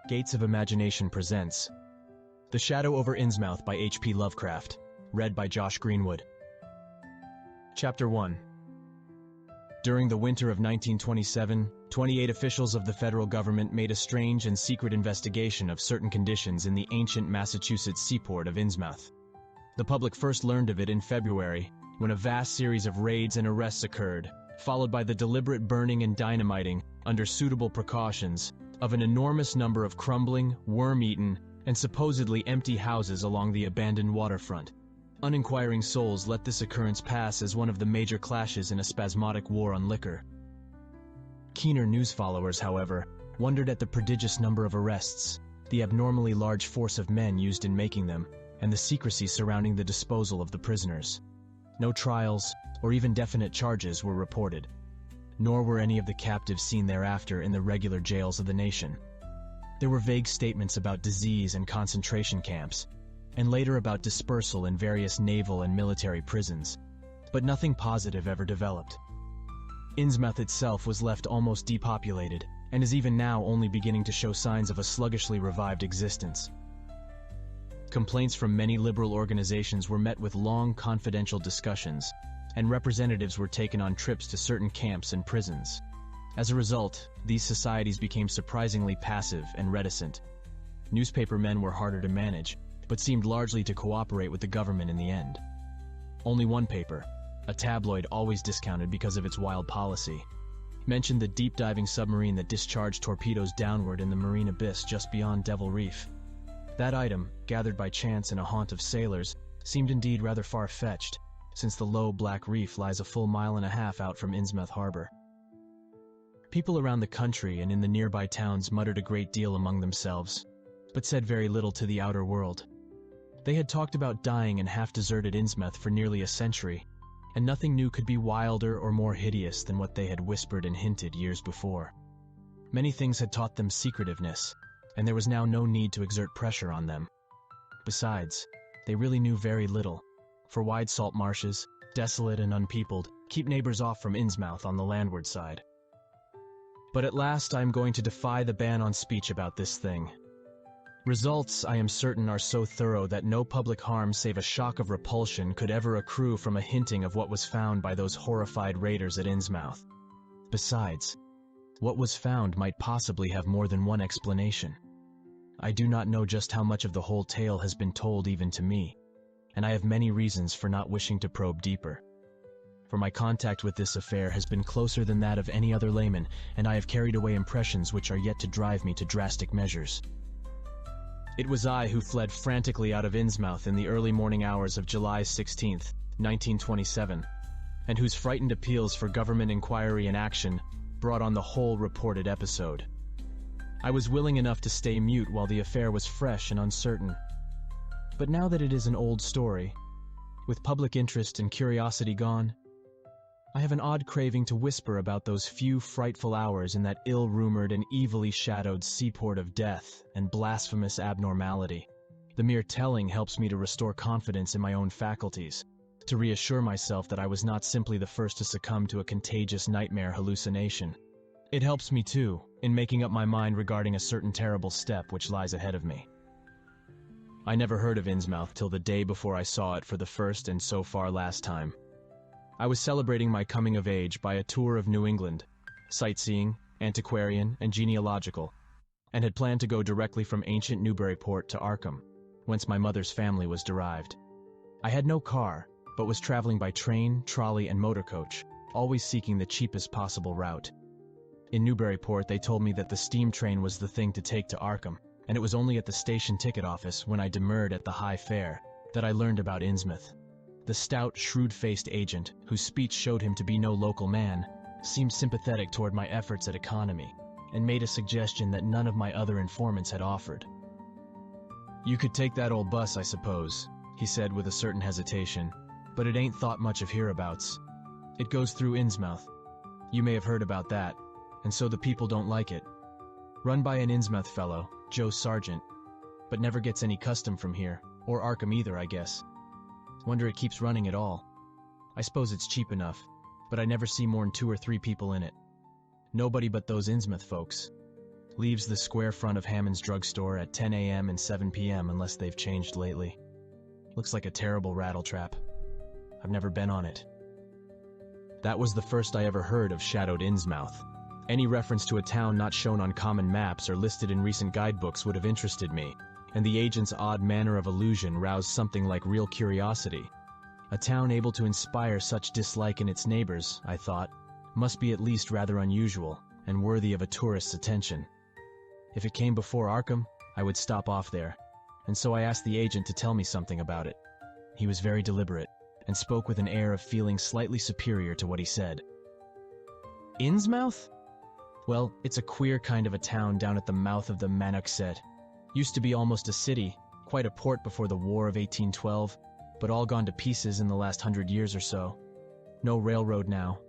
Gates of Imagination presents The Shadow over Innsmouth by H.P. Lovecraft, read by Josh Greenwood. Chapter 1. During the winter of 1927, 28 officials of the federal government made a strange and secret investigation of certain conditions in the ancient Massachusetts seaport of Innsmouth. The public first learned of it in February, when a vast series of raids and arrests occurred, followed by the deliberate burning and dynamiting, under suitable precautions, of an enormous number of crumbling, worm-eaten, and supposedly empty houses along the abandoned waterfront. Uninquiring souls let this occurrence pass as one of the major clashes in a spasmodic war on liquor. Keener news followers, however, wondered at the prodigious number of arrests, the abnormally large force of men used in making them, and the secrecy surrounding the disposal of the prisoners. No trials, or even definite charges, were reported, nor were any of the captives seen thereafter in the regular jails of the nation. There were vague statements about disease and concentration camps, and later about dispersal in various naval and military prisons, but nothing positive ever developed. Innsmouth itself was left almost depopulated, and is even now only beginning to show signs of a sluggishly revived existence. Complaints from many liberal organizations were met with long, confidential discussions, and representatives were taken on trips to certain camps and prisons. As a result, these societies became surprisingly passive and reticent. Newspapermen were harder to manage, but seemed largely to cooperate with the government in the end. Only one paper, a tabloid always discounted because of its wild policy, mentioned the deep-diving submarine that discharged torpedoes downward in the marine abyss just beyond Devil Reef. That item, gathered by chance in a haunt of sailors, seemed indeed rather far-fetched, since the low black reef lies a full mile and a half out from Innsmouth harbor. People around the country and in the nearby towns muttered a great deal among themselves, but said very little to the outer world. They had talked about dying in half-deserted Innsmouth for nearly a century, and nothing new could be wilder or more hideous than what they had whispered and hinted years before. Many things had taught them secretiveness, and there was now no need to exert pressure on them. Besides, they really knew very little, for wide salt marshes, desolate and unpeopled, keep neighbors off from Innsmouth on the landward side. But at last I am going to defy the ban on speech about this thing. Results, I am certain, are so thorough that no public harm save a shock of repulsion could ever accrue from a hinting of what was found by those horrified raiders at Innsmouth. Besides, what was found might possibly have more than one explanation. I do not know just how much of the whole tale has been told even to me, and I have many reasons for not wishing to probe deeper. For my contact with this affair has been closer than that of any other layman, and I have carried away impressions which are yet to drive me to drastic measures. It was I who fled frantically out of Innsmouth in the early morning hours of July 16th, 1927, and whose frightened appeals for government inquiry and action brought on the whole reported episode. I was willing enough to stay mute while the affair was fresh and uncertain. But now that it is an old story, with public interest and curiosity gone, I have an odd craving to whisper about those few frightful hours in that ill-rumored and evilly shadowed seaport of death and blasphemous abnormality. The mere telling helps me to restore confidence in my own faculties, to reassure myself that I was not simply the first to succumb to a contagious nightmare hallucination. It helps me, too, in making up my mind regarding a certain terrible step which lies ahead of me. I never heard of Innsmouth till the day before I saw it for the first and so far last time. I was celebrating my coming of age by a tour of New England, sightseeing, antiquarian, and genealogical, and had planned to go directly from ancient Newburyport to Arkham, whence my mother's family was derived. I had no car, but was traveling by train, trolley, and motor coach, always seeking the cheapest possible route. In Newburyport, they told me that the steam train was the thing to take to Arkham, and it was only at the station ticket office, when I demurred at the high fare, that I learned about Innsmouth. The stout, shrewd-faced agent, whose speech showed him to be no local man, seemed sympathetic toward my efforts at economy, and made a suggestion that none of my other informants had offered. "You could take that old bus, I suppose," he said with a certain hesitation, "but it ain't thought much of hereabouts. It goes through Innsmouth. You may have heard about that, and so the people don't like it. Run by an Innsmouth fellow, Joe Sargent, but never gets any custom from here, or Arkham either, I guess. Wonder it keeps running at all. I suppose it's cheap enough, but I never see more'n 2 or 3 people in it. Nobody but those Innsmouth folks. Leaves the square front of Hammond's drugstore at 10 a.m. and 7 p.m. unless they've changed lately. Looks like a terrible rattletrap. I've never been on it. That was the first I ever heard of shadowed Innsmouth. Any reference to a town not shown on common maps or listed in recent guidebooks would have interested me, and the agent's odd manner of allusion roused something like real curiosity. A town able to inspire such dislike in its neighbors, I thought, must be at least rather unusual and worthy of a tourist's attention. If it came before Arkham, I would stop off there, and so I asked the agent to tell me something about it. He was very deliberate, and spoke with an air of feeling slightly superior to what he said. Innsmouth? Well, it's a queer kind of a town down at the mouth of the Manoxet. Used to be almost a city, quite a port before the War of 1812, but all gone to pieces in the last 100 years or so. No railroad now.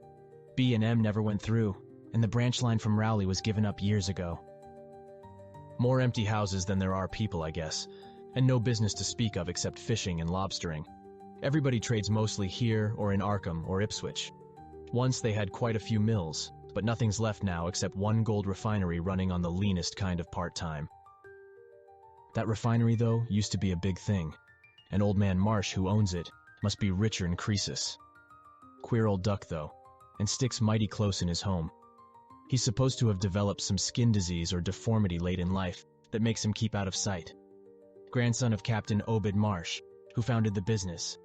B&M never went through, and the branch line from Rowley was given up years ago. More empty houses than there are people, I guess, and no business to speak of except fishing and lobstering. Everybody trades mostly here or in Arkham or Ipswich. Once they had quite a few mills, but nothing's left now except one gold refinery running on the leanest kind of part-time. That refinery, though, used to be a big thing, and Old Man Marsh, who owns it, must be richer than Croesus. Queer old duck, though, and sticks mighty close in his home. He's supposed to have developed some skin disease or deformity late in life that makes him keep out of sight. Grandson of Captain Obed Marsh, who founded the business.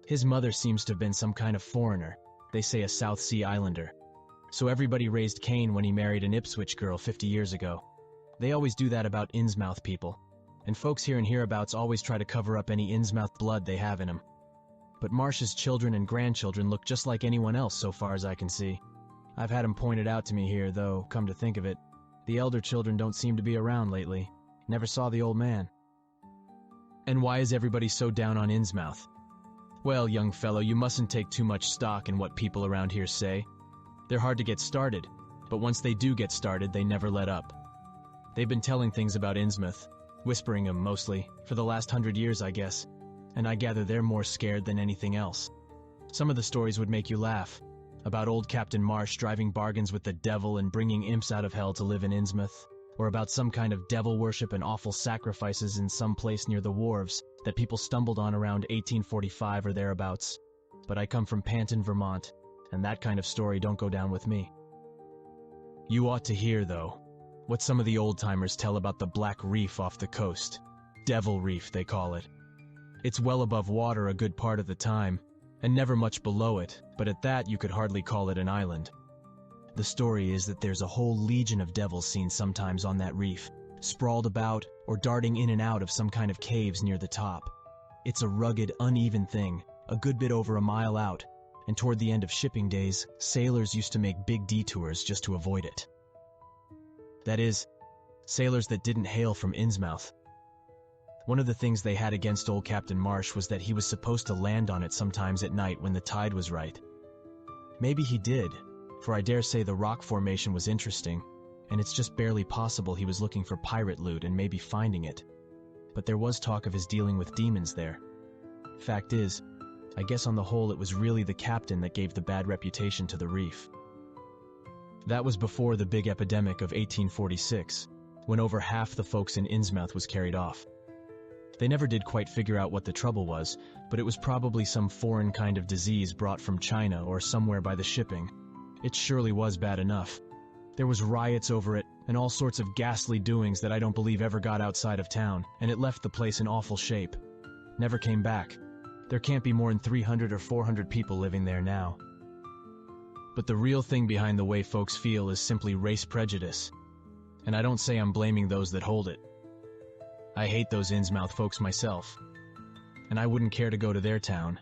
His mother seems to have been some kind of foreigner, they say a South Sea Islander. So everybody raised Cain when he married an Ipswich girl 50 years ago. They always do that about Innsmouth people, and folks here and hereabouts always try to cover up any Innsmouth blood they have in them. But Marsh's children and grandchildren look just like anyone else so far as I can see. I've had them pointed out to me here, though, come to think of it, the elder children don't seem to be around lately. Never saw the old man. And why is everybody so down on Innsmouth? Well, young fellow, you mustn't take too much stock in what people around here say. They're hard to get started, but once they do get started, they never let up. They've been telling things about Innsmouth, whispering them mostly, for the last 100 years, I guess, and I gather they're more scared than anything else. Some of the stories would make you laugh, about old Captain Marsh driving bargains with the devil and bringing imps out of hell to live in Innsmouth, or about some kind of devil worship and awful sacrifices in some place near the wharves that people stumbled on around 1845 or thereabouts. But I come from Panton, Vermont, and that kind of story don't go down with me. You ought to hear, though, what some of the old-timers tell about the Black Reef off the coast. Devil Reef, they call it. It's well above water a good part of the time, and never much below it, but at that you could hardly call it an island. The story is that there's a whole legion of devils seen sometimes on that reef, sprawled about or darting in and out of some kind of caves near the top. It's a rugged, uneven thing, a good bit over a mile out, and toward the end of shipping days, sailors used to make big detours just to avoid it. That is, sailors that didn't hail from Innsmouth. One of the things they had against old Captain Marsh was that he was supposed to land on it sometimes at night when the tide was right. Maybe he did, for I dare say the rock formation was interesting, and it's just barely possible he was looking for pirate loot and maybe finding it. But there was talk of his dealing with demons there. Fact is, I guess on the whole it was really the captain that gave the bad reputation to the reef. That was before the big epidemic of 1846, when over half the folks in Innsmouth was carried off. They never did quite figure out what the trouble was, but it was probably some foreign kind of disease brought from China or somewhere by the shipping. It surely was bad enough. There was riots over it, and all sorts of ghastly doings that I don't believe ever got outside of town, and it left the place in awful shape. Never came back. There can't be more than 300 or 400 people living there now. But the real thing behind the way folks feel is simply race prejudice. And I don't say I'm blaming those that hold it. I hate those Innsmouth folks myself, and I wouldn't care to go to their town.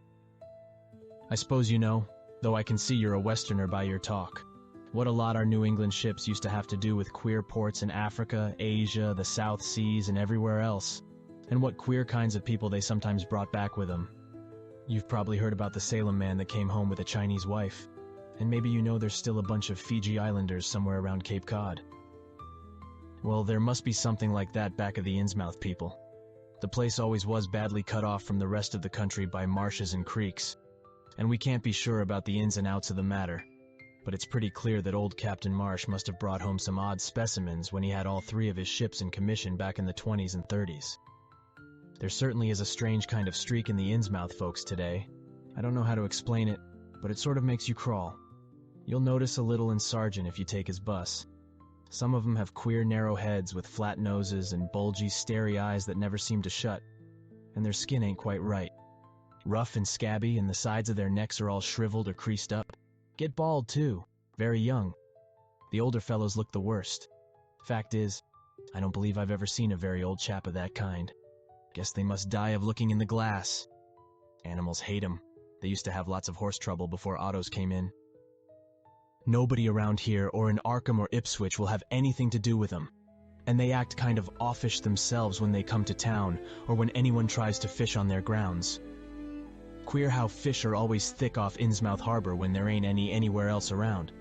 I suppose you know, though I can see you're a Westerner by your talk, what a lot our New England ships used to have to do with queer ports in Africa, Asia, the South Seas, and everywhere else, and what queer kinds of people they sometimes brought back with them. You've probably heard about the Salem man that came home with a Chinese wife, and maybe you know there's still a bunch of Fiji Islanders somewhere around Cape Cod. Well, there must be something like that back of the Innsmouth people. The place always was badly cut off from the rest of the country by marshes and creeks, and we can't be sure about the ins and outs of the matter. but it's pretty clear that old Captain Marsh must have brought home some odd specimens when he had all 3 of his ships in commission back in the 20s and 30s. There certainly is a strange kind of streak in the Innsmouth folks today. I don't know how to explain it, but it sort of makes you crawl. You'll notice a little in Sargent if you take his bus. Some of them have queer narrow heads with flat noses and bulgy, starey eyes that never seem to shut, and their skin ain't quite right. Rough and scabby, and the sides of their necks are all shriveled or creased up. Get bald, too. Very young. The older fellows look the worst. Fact is, I don't believe I've ever seen a very old chap of that kind. Guess they must die of looking in the glass. Animals hate 'em. They used to have lots of horse trouble before autos came in. Nobody around here or in Arkham or Ipswich will have anything to do with them. And they act kind of offish themselves when they come to town or when anyone tries to fish on their grounds. Queer how fish are always thick off Innsmouth Harbor when there ain't any anywhere else around.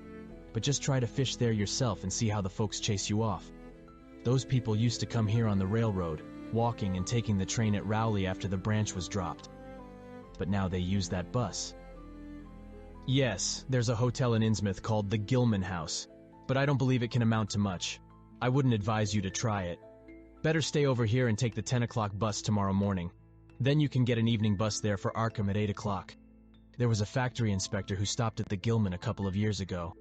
But just try to fish there yourself and see how the folks chase you off. Those people used to come here on the railroad, walking and taking the train at Rowley after the branch was dropped. But now they use that bus. Yes, there's a hotel in Innsmouth called the Gilman House, but I don't believe it can amount to much. I wouldn't advise you to try it. Better stay over here and take the 10 o'clock bus tomorrow morning. Then you can get an evening bus there for Arkham at 8 o'clock. There was a factory inspector who stopped at the Gilman a couple of years ago,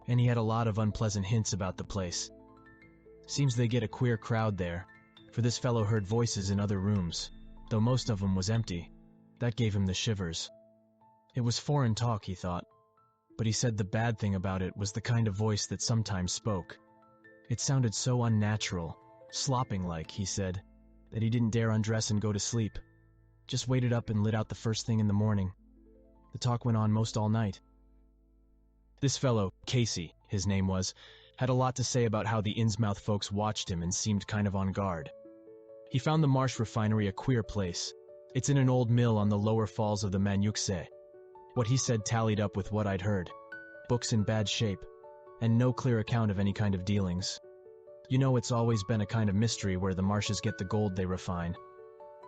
and he had a lot of unpleasant hints about the place. Seems they get a queer crowd there, for this fellow heard voices in other rooms, though most of them was empty. That gave him the shivers. It was foreign talk, he thought, but he said the bad thing about it was the kind of voice that sometimes spoke. It sounded so unnatural, slopping-like, he said, that he didn't dare undress and go to sleep. Just waited up and lit out the first thing in the morning. The talk went on most all night. This fellow, Casey, his name was, had a lot to say about how the Innsmouth folks watched him and seemed kind of on guard. He found the Marsh refinery a queer place. It's in an old mill on the lower falls of the Manuxé. What he said tallied up with what I'd heard. Books in bad shape, and no clear account of any kind of dealings. You know, it's always been a kind of mystery where the Marshes get the gold they refine.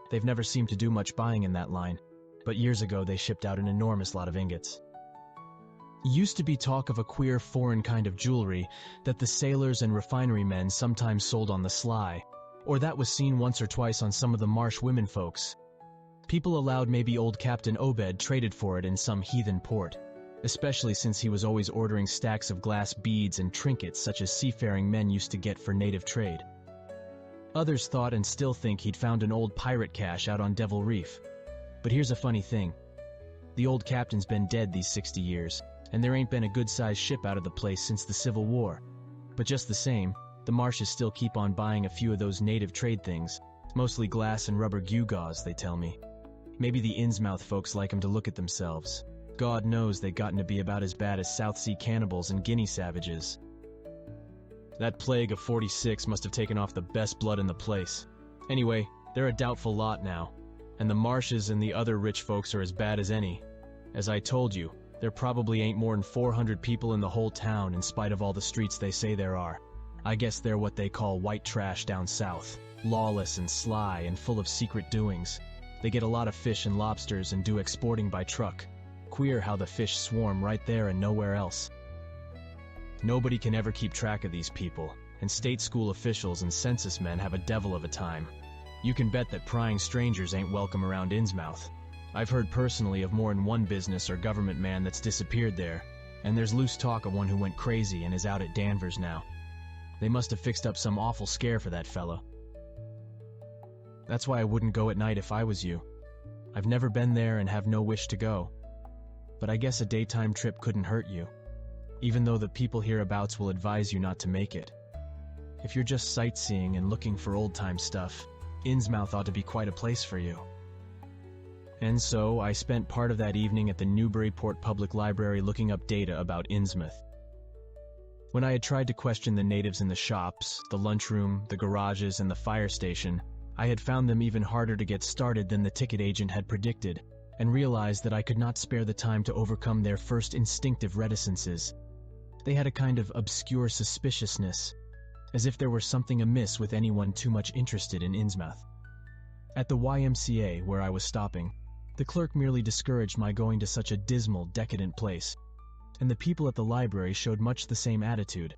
They've never seemed to do much buying in that line, but years ago they shipped out an enormous lot of ingots. Used to be talk of a queer foreign kind of jewelry that the sailors and refinery men sometimes sold on the sly, or that was seen once or twice on some of the Marsh women folks. People allowed maybe old Captain Obed traded for it in some heathen port, especially since he was always ordering stacks of glass beads and trinkets such as seafaring men used to get for native trade. Others thought and still think he'd found an old pirate cache out on Devil Reef. But here's a funny thing. The old captain's been dead these 60 years, and there ain't been a good-sized ship out of the place since the Civil War. But just the same, the Marshes still keep on buying a few of those native trade things, mostly glass and rubber gewgaws, they tell me. Maybe the Innsmouth folks like 'em to look at themselves. God knows they've gotten to be about as bad as South Sea cannibals and Guinea savages. That plague of 46 must have taken off the best blood in the place. Anyway, they're a doubtful lot now, and the Marshes and the other rich folks are as bad as any. As I told you, there probably ain't more than 400 people in the whole town in spite of all the streets they say there are. I guess they're what they call white trash down south, lawless and sly and full of secret doings. They get a lot of fish and lobsters and do exporting by truck. Queer how the fish swarm right there and nowhere else. Nobody can ever keep track of these people, and state school officials and census men have a devil of a time. You can bet that prying strangers ain't welcome around Innsmouth. I've heard personally of more than one business or government man that's disappeared there, and there's loose talk of one who went crazy and is out at Danvers now. They must have fixed up some awful scare for that fellow. That's why I wouldn't go at night if I was you. I've never been there and have no wish to go. But I guess a daytime trip couldn't hurt you, even though the people hereabouts will advise you not to make it. If you're just sightseeing and looking for old-time stuff, Innsmouth ought to be quite a place for you. And so, I spent part of that evening at the Newburyport Public Library looking up data about Innsmouth. When I had tried to question the natives in the shops, the lunchroom, the garages, and the fire station, I had found them even harder to get started than the ticket agent had predicted, and realized that I could not spare the time to overcome their first instinctive reticences. They had a kind of obscure suspiciousness, as if there were something amiss with anyone too much interested in Innsmouth. At the YMCA, where I was stopping, the clerk merely discouraged my going to such a dismal, decadent place, and the people at the library showed much the same attitude.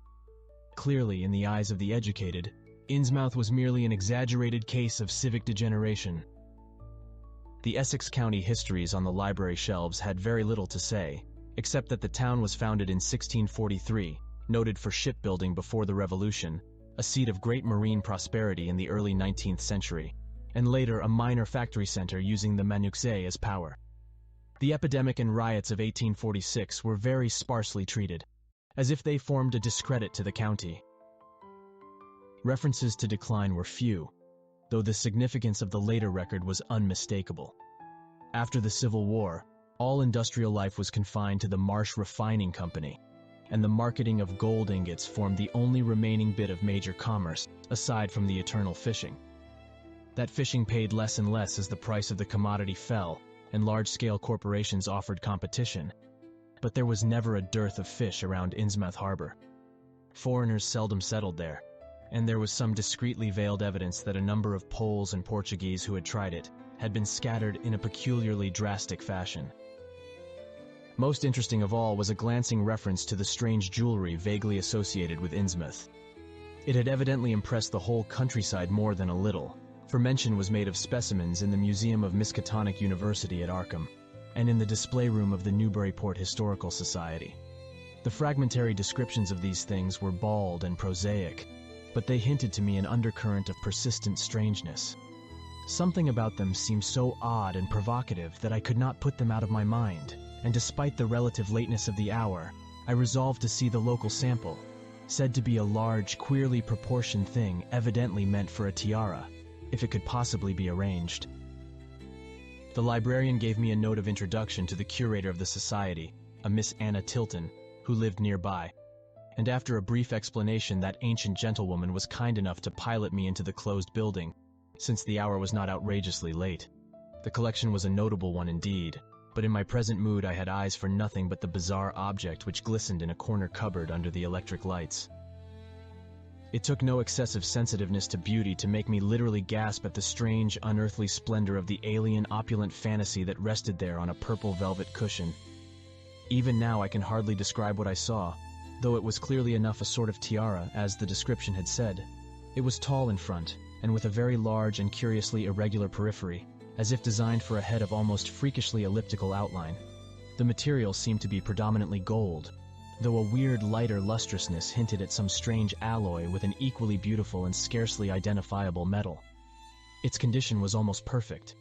Clearly, in the eyes of the educated, Innsmouth was merely an exaggerated case of civic degeneration. The Essex County histories on the library shelves had very little to say, except that the town was founded in 1643, noted for shipbuilding before the Revolution, a seat of great marine prosperity in the early 19th century, and later a minor factory center using the manioxe as power. The epidemic and riots of 1846 were very sparsely treated, as if they formed a discredit to the county. References to decline were few, though the significance of the later record was unmistakable. After the Civil War, all industrial life was confined to the Marsh Refining Company, and the marketing of gold ingots formed the only remaining bit of major commerce, aside from the eternal fishing. That fishing paid less and less as the price of the commodity fell, and large-scale corporations offered competition. But there was never a dearth of fish around Innsmouth Harbor. Foreigners seldom settled there, and there was some discreetly veiled evidence that a number of Poles and Portuguese who had tried it had been scattered in a peculiarly drastic fashion. Most interesting of all was a glancing reference to the strange jewelry vaguely associated with Innsmouth. It had evidently impressed the whole countryside more than a little, for mention was made of specimens in the Museum of Miskatonic University at Arkham, and in the display room of the Newburyport Historical Society. The fragmentary descriptions of these things were bald and prosaic, but they hinted to me an undercurrent of persistent strangeness. Something about them seemed so odd and provocative that I could not put them out of my mind, and despite the relative lateness of the hour, I resolved to see the local sample, said to be a large, queerly proportioned thing evidently meant for a tiara, if it could possibly be arranged. The librarian gave me a note of introduction to the curator of the society, a Miss Anna Tilton, who lived nearby, and after a brief explanation that ancient gentlewoman was kind enough to pilot me into the closed building, since the hour was not outrageously late. The collection was a notable one indeed, but in my present mood I had eyes for nothing but the bizarre object which glistened in a corner cupboard under the electric lights. It took no excessive sensitiveness to beauty to make me literally gasp at the strange, unearthly splendor of the alien, opulent fantasy that rested there on a purple velvet cushion. Even now I can hardly describe what I saw, though it was clearly enough a sort of tiara, as the description had said. It was tall in front, and with a very large and curiously irregular periphery, as if designed for a head of almost freakishly elliptical outline. The material seemed to be predominantly gold, though a weird lighter lustrousness hinted at some strange alloy with an equally beautiful and scarcely identifiable metal. Its condition was almost perfect,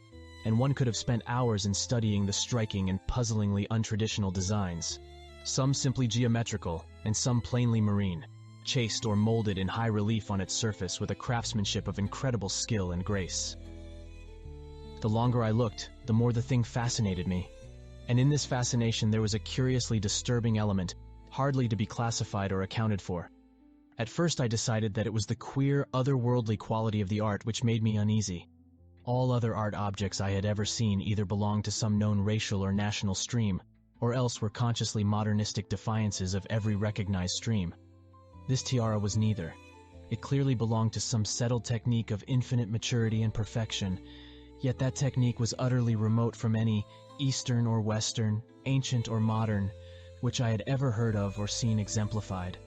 and one could have spent hours in studying the striking and puzzlingly untraditional designs, some simply geometrical and some plainly marine, chased or molded in high relief on its surface with a craftsmanship of incredible skill and grace. The longer I looked, the more the thing fascinated me, and in this fascination there was a curiously disturbing element, hardly to be classified or accounted for. At first I decided that it was the queer, otherworldly quality of the art which made me uneasy. All other art objects I had ever seen either belonged to some known racial or national stream, or else were consciously modernistic defiances of every recognized stream. This tiara was neither. It clearly belonged to some settled technique of infinite maturity and perfection, yet that technique was utterly remote from any Eastern or Western, ancient or modern, which I had ever heard of or seen exemplified.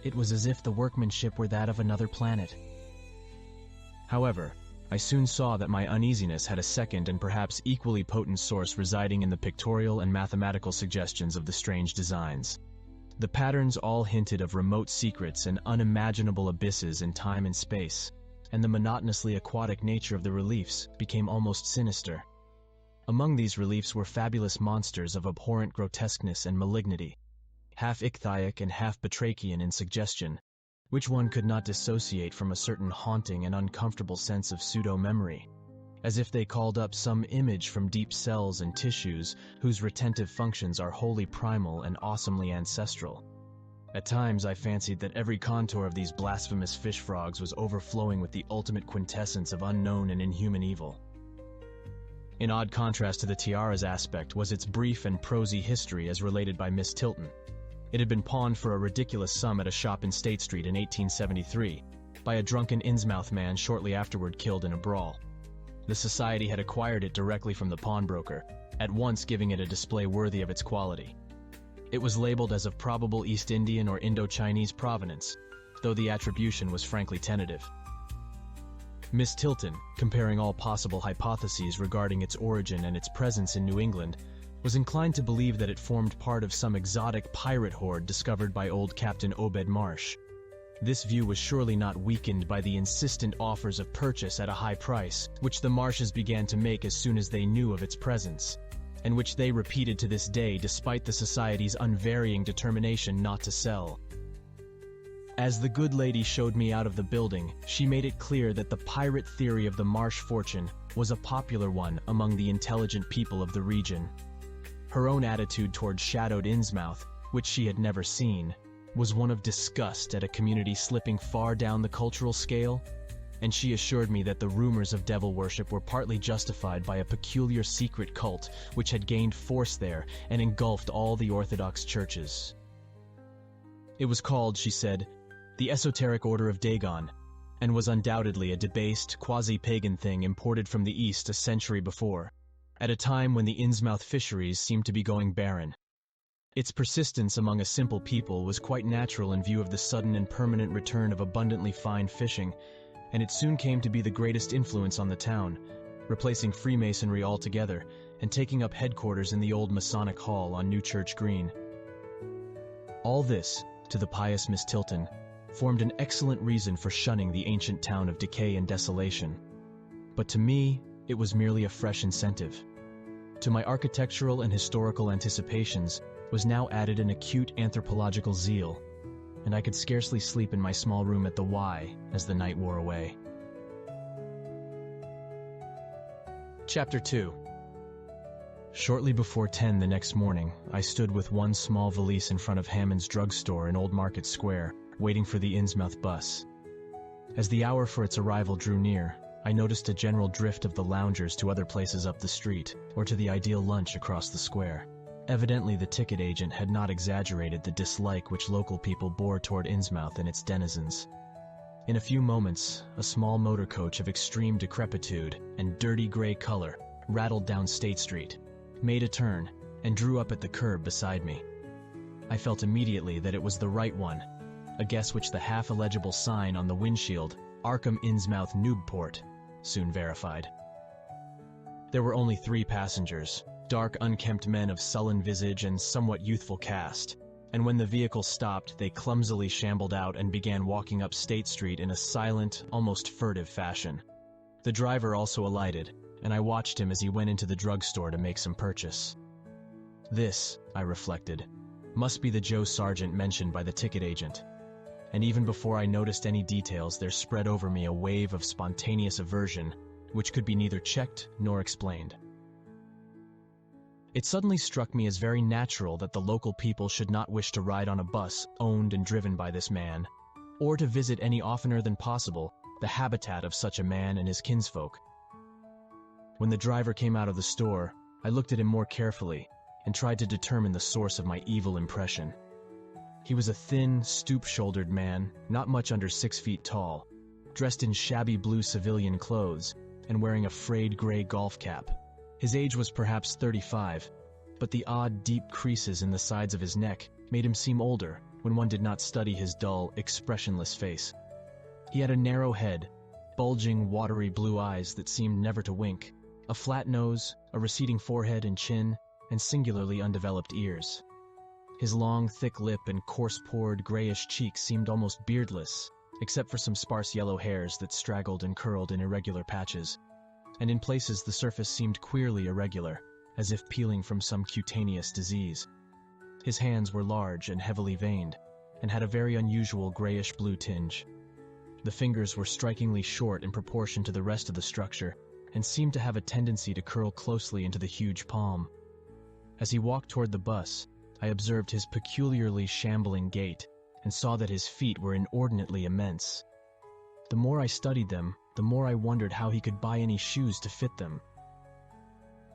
It was as if the workmanship were that of another planet. However, I soon saw that my uneasiness had a second and perhaps equally potent source residing in the pictorial and mathematical suggestions of the strange designs. The patterns all hinted of remote secrets and unimaginable abysses in time and space, and the monotonously aquatic nature of the reliefs became almost sinister. Among these reliefs were fabulous monsters of abhorrent grotesqueness and malignity, half ichthyic and half batrachian in suggestion, which one could not dissociate from a certain haunting and uncomfortable sense of pseudo-memory, as if they called up some image from deep cells and tissues whose retentive functions are wholly primal and awesomely ancestral. At times I fancied that every contour of these blasphemous fish frogs was overflowing with the ultimate quintessence of unknown and inhuman evil. In odd contrast to the tiara's aspect was its brief and prosy history as related by Miss Tilton. It had been pawned for a ridiculous sum at a shop in State Street in 1873 by a drunken Innsmouth man shortly afterward killed in a brawl. The society had acquired it directly from the pawnbroker, at once giving it a display worthy of its quality. It was labeled as of probable East Indian or Indo-Chinese provenance, though the attribution was frankly tentative. Miss Tilton, comparing all possible hypotheses regarding its origin and its presence in New England, was inclined to believe that it formed part of some exotic pirate horde discovered by old Captain Obed Marsh. This view was surely not weakened by the insistent offers of purchase at a high price, which the Marshes began to make as soon as they knew of its presence, and which they repeated to this day despite the Society's unvarying determination not to sell. As the good lady showed me out of the building, she made it clear that the pirate theory of the Marsh fortune was a popular one among the intelligent people of the region. Her own attitude toward shadowed Innsmouth, which she had never seen, was one of disgust at a community slipping far down the cultural scale, and she assured me that the rumors of devil worship were partly justified by a peculiar secret cult which had gained force there and engulfed all the Orthodox churches. It was called, she said, the Esoteric Order of Dagon, and was undoubtedly a debased, quasi-pagan thing imported from the East a century before, at a time when the Innsmouth fisheries seemed to be going barren. Its persistence among a simple people was quite natural in view of the sudden and permanent return of abundantly fine fishing, and it soon came to be the greatest influence on the town, replacing Freemasonry altogether and taking up headquarters in the old Masonic Hall on New Church Green. All this, to the pious Miss Tilton, formed an excellent reason for shunning the ancient town of decay and desolation. But to me, it was merely a fresh incentive. To my architectural and historical anticipations was now added an acute anthropological zeal, and I could scarcely sleep in my small room at the Y as the night wore away. Chapter 2. Shortly before 10 the next morning, I stood with one small valise in front of Hammond's drugstore in Old Market Square, waiting for the Innsmouth bus. As the hour for its arrival drew near, I noticed a general drift of the loungers to other places up the street, or to the ideal lunch across the square. Evidently the ticket agent had not exaggerated the dislike which local people bore toward Innsmouth and its denizens. In a few moments, a small motor coach of extreme decrepitude and dirty gray color rattled down State Street, made a turn, and drew up at the curb beside me. I felt immediately that it was the right one, a guess which the half-illegible sign on the windshield, Arkham Innsmouth Newport, soon verified. There were only 3 passengers, dark unkempt men of sullen visage and somewhat youthful cast, and when the vehicle stopped they clumsily shambled out and began walking up State Street in a silent, almost furtive fashion. The driver also alighted, and I watched him as he went into the drugstore to make some purchase. This, I reflected, must be the Joe Sargent mentioned by the ticket agent, and even before I noticed any details there spread over me a wave of spontaneous aversion which could be neither checked nor explained. It suddenly struck me as very natural that the local people should not wish to ride on a bus owned and driven by this man, or to visit any oftener than possible the habitat of such a man and his kinsfolk. When the driver came out of the store, I looked at him more carefully and tried to determine the source of my evil impression. He was a thin, stoop-shouldered man, not much under 6 feet tall, dressed in shabby blue civilian clothes and wearing a frayed gray golf cap. His age was perhaps 35, but the odd, deep creases in the sides of his neck made him seem older when one did not study his dull, expressionless face. He had a narrow head, bulging, watery blue eyes that seemed never to wink, a flat nose, a receding forehead and chin, and singularly undeveloped ears. His long, thick lip and coarse-pored, grayish cheeks seemed almost beardless, except for some sparse yellow hairs that straggled and curled in irregular patches, and in places the surface seemed queerly irregular, as if peeling from some cutaneous disease. His hands were large and heavily veined, and had a very unusual grayish-blue tinge. The fingers were strikingly short in proportion to the rest of the structure, and seemed to have a tendency to curl closely into the huge palm. As he walked toward the bus, I observed his peculiarly shambling gait, and saw that his feet were inordinately immense. The more I studied them, the more I wondered how he could buy any shoes to fit them.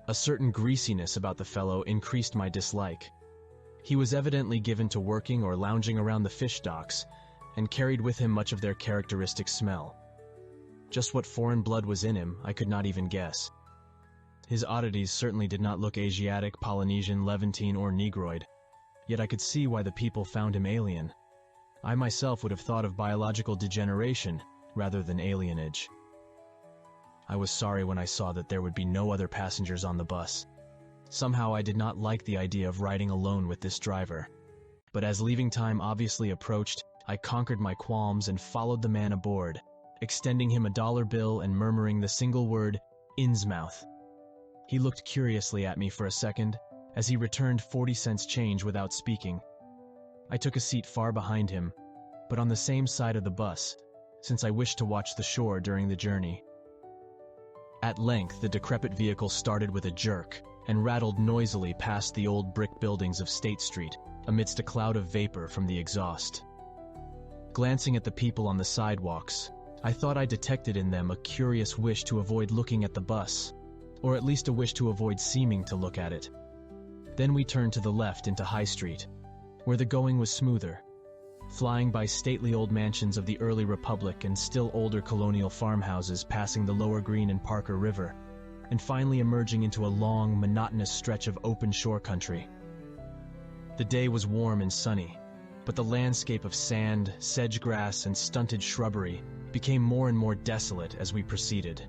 A certain greasiness about the fellow increased my dislike. He was evidently given to working or lounging around the fish docks, and carried with him much of their characteristic smell. Just what foreign blood was in him, I could not even guess. His oddities certainly did not look Asiatic, Polynesian, Levantine, or Negroid. yet I could see why the people found him alien. I myself would have thought of biological degeneration rather than alienage. I was sorry when I saw that there would be no other passengers on the bus. Somehow I did not like the idea of riding alone with this driver. But as leaving time obviously approached, I conquered my qualms and followed the man aboard, extending him a dollar bill and murmuring the single word, Innsmouth. He looked curiously at me for a second, as he returned 40 cents change without speaking. I took a seat far behind him, but on the same side of the bus, since I wished to watch the shore during the journey. At length, the decrepit vehicle started with a jerk and rattled noisily past the old brick buildings of State Street, amidst a cloud of vapor from the exhaust. Glancing at the people on the sidewalks, I thought I detected in them a curious wish to avoid looking at the bus, or at least a wish to avoid seeming to look at it. Then we turned to the left into High Street, where the going was smoother, flying by stately old mansions of the early Republic and still older colonial farmhouses passing the Lower Green and Parker River, and finally emerging into a long, monotonous stretch of open shore country. The day was warm and sunny, but the landscape of sand, sedge-grass, and stunted shrubbery became more and more desolate as we proceeded.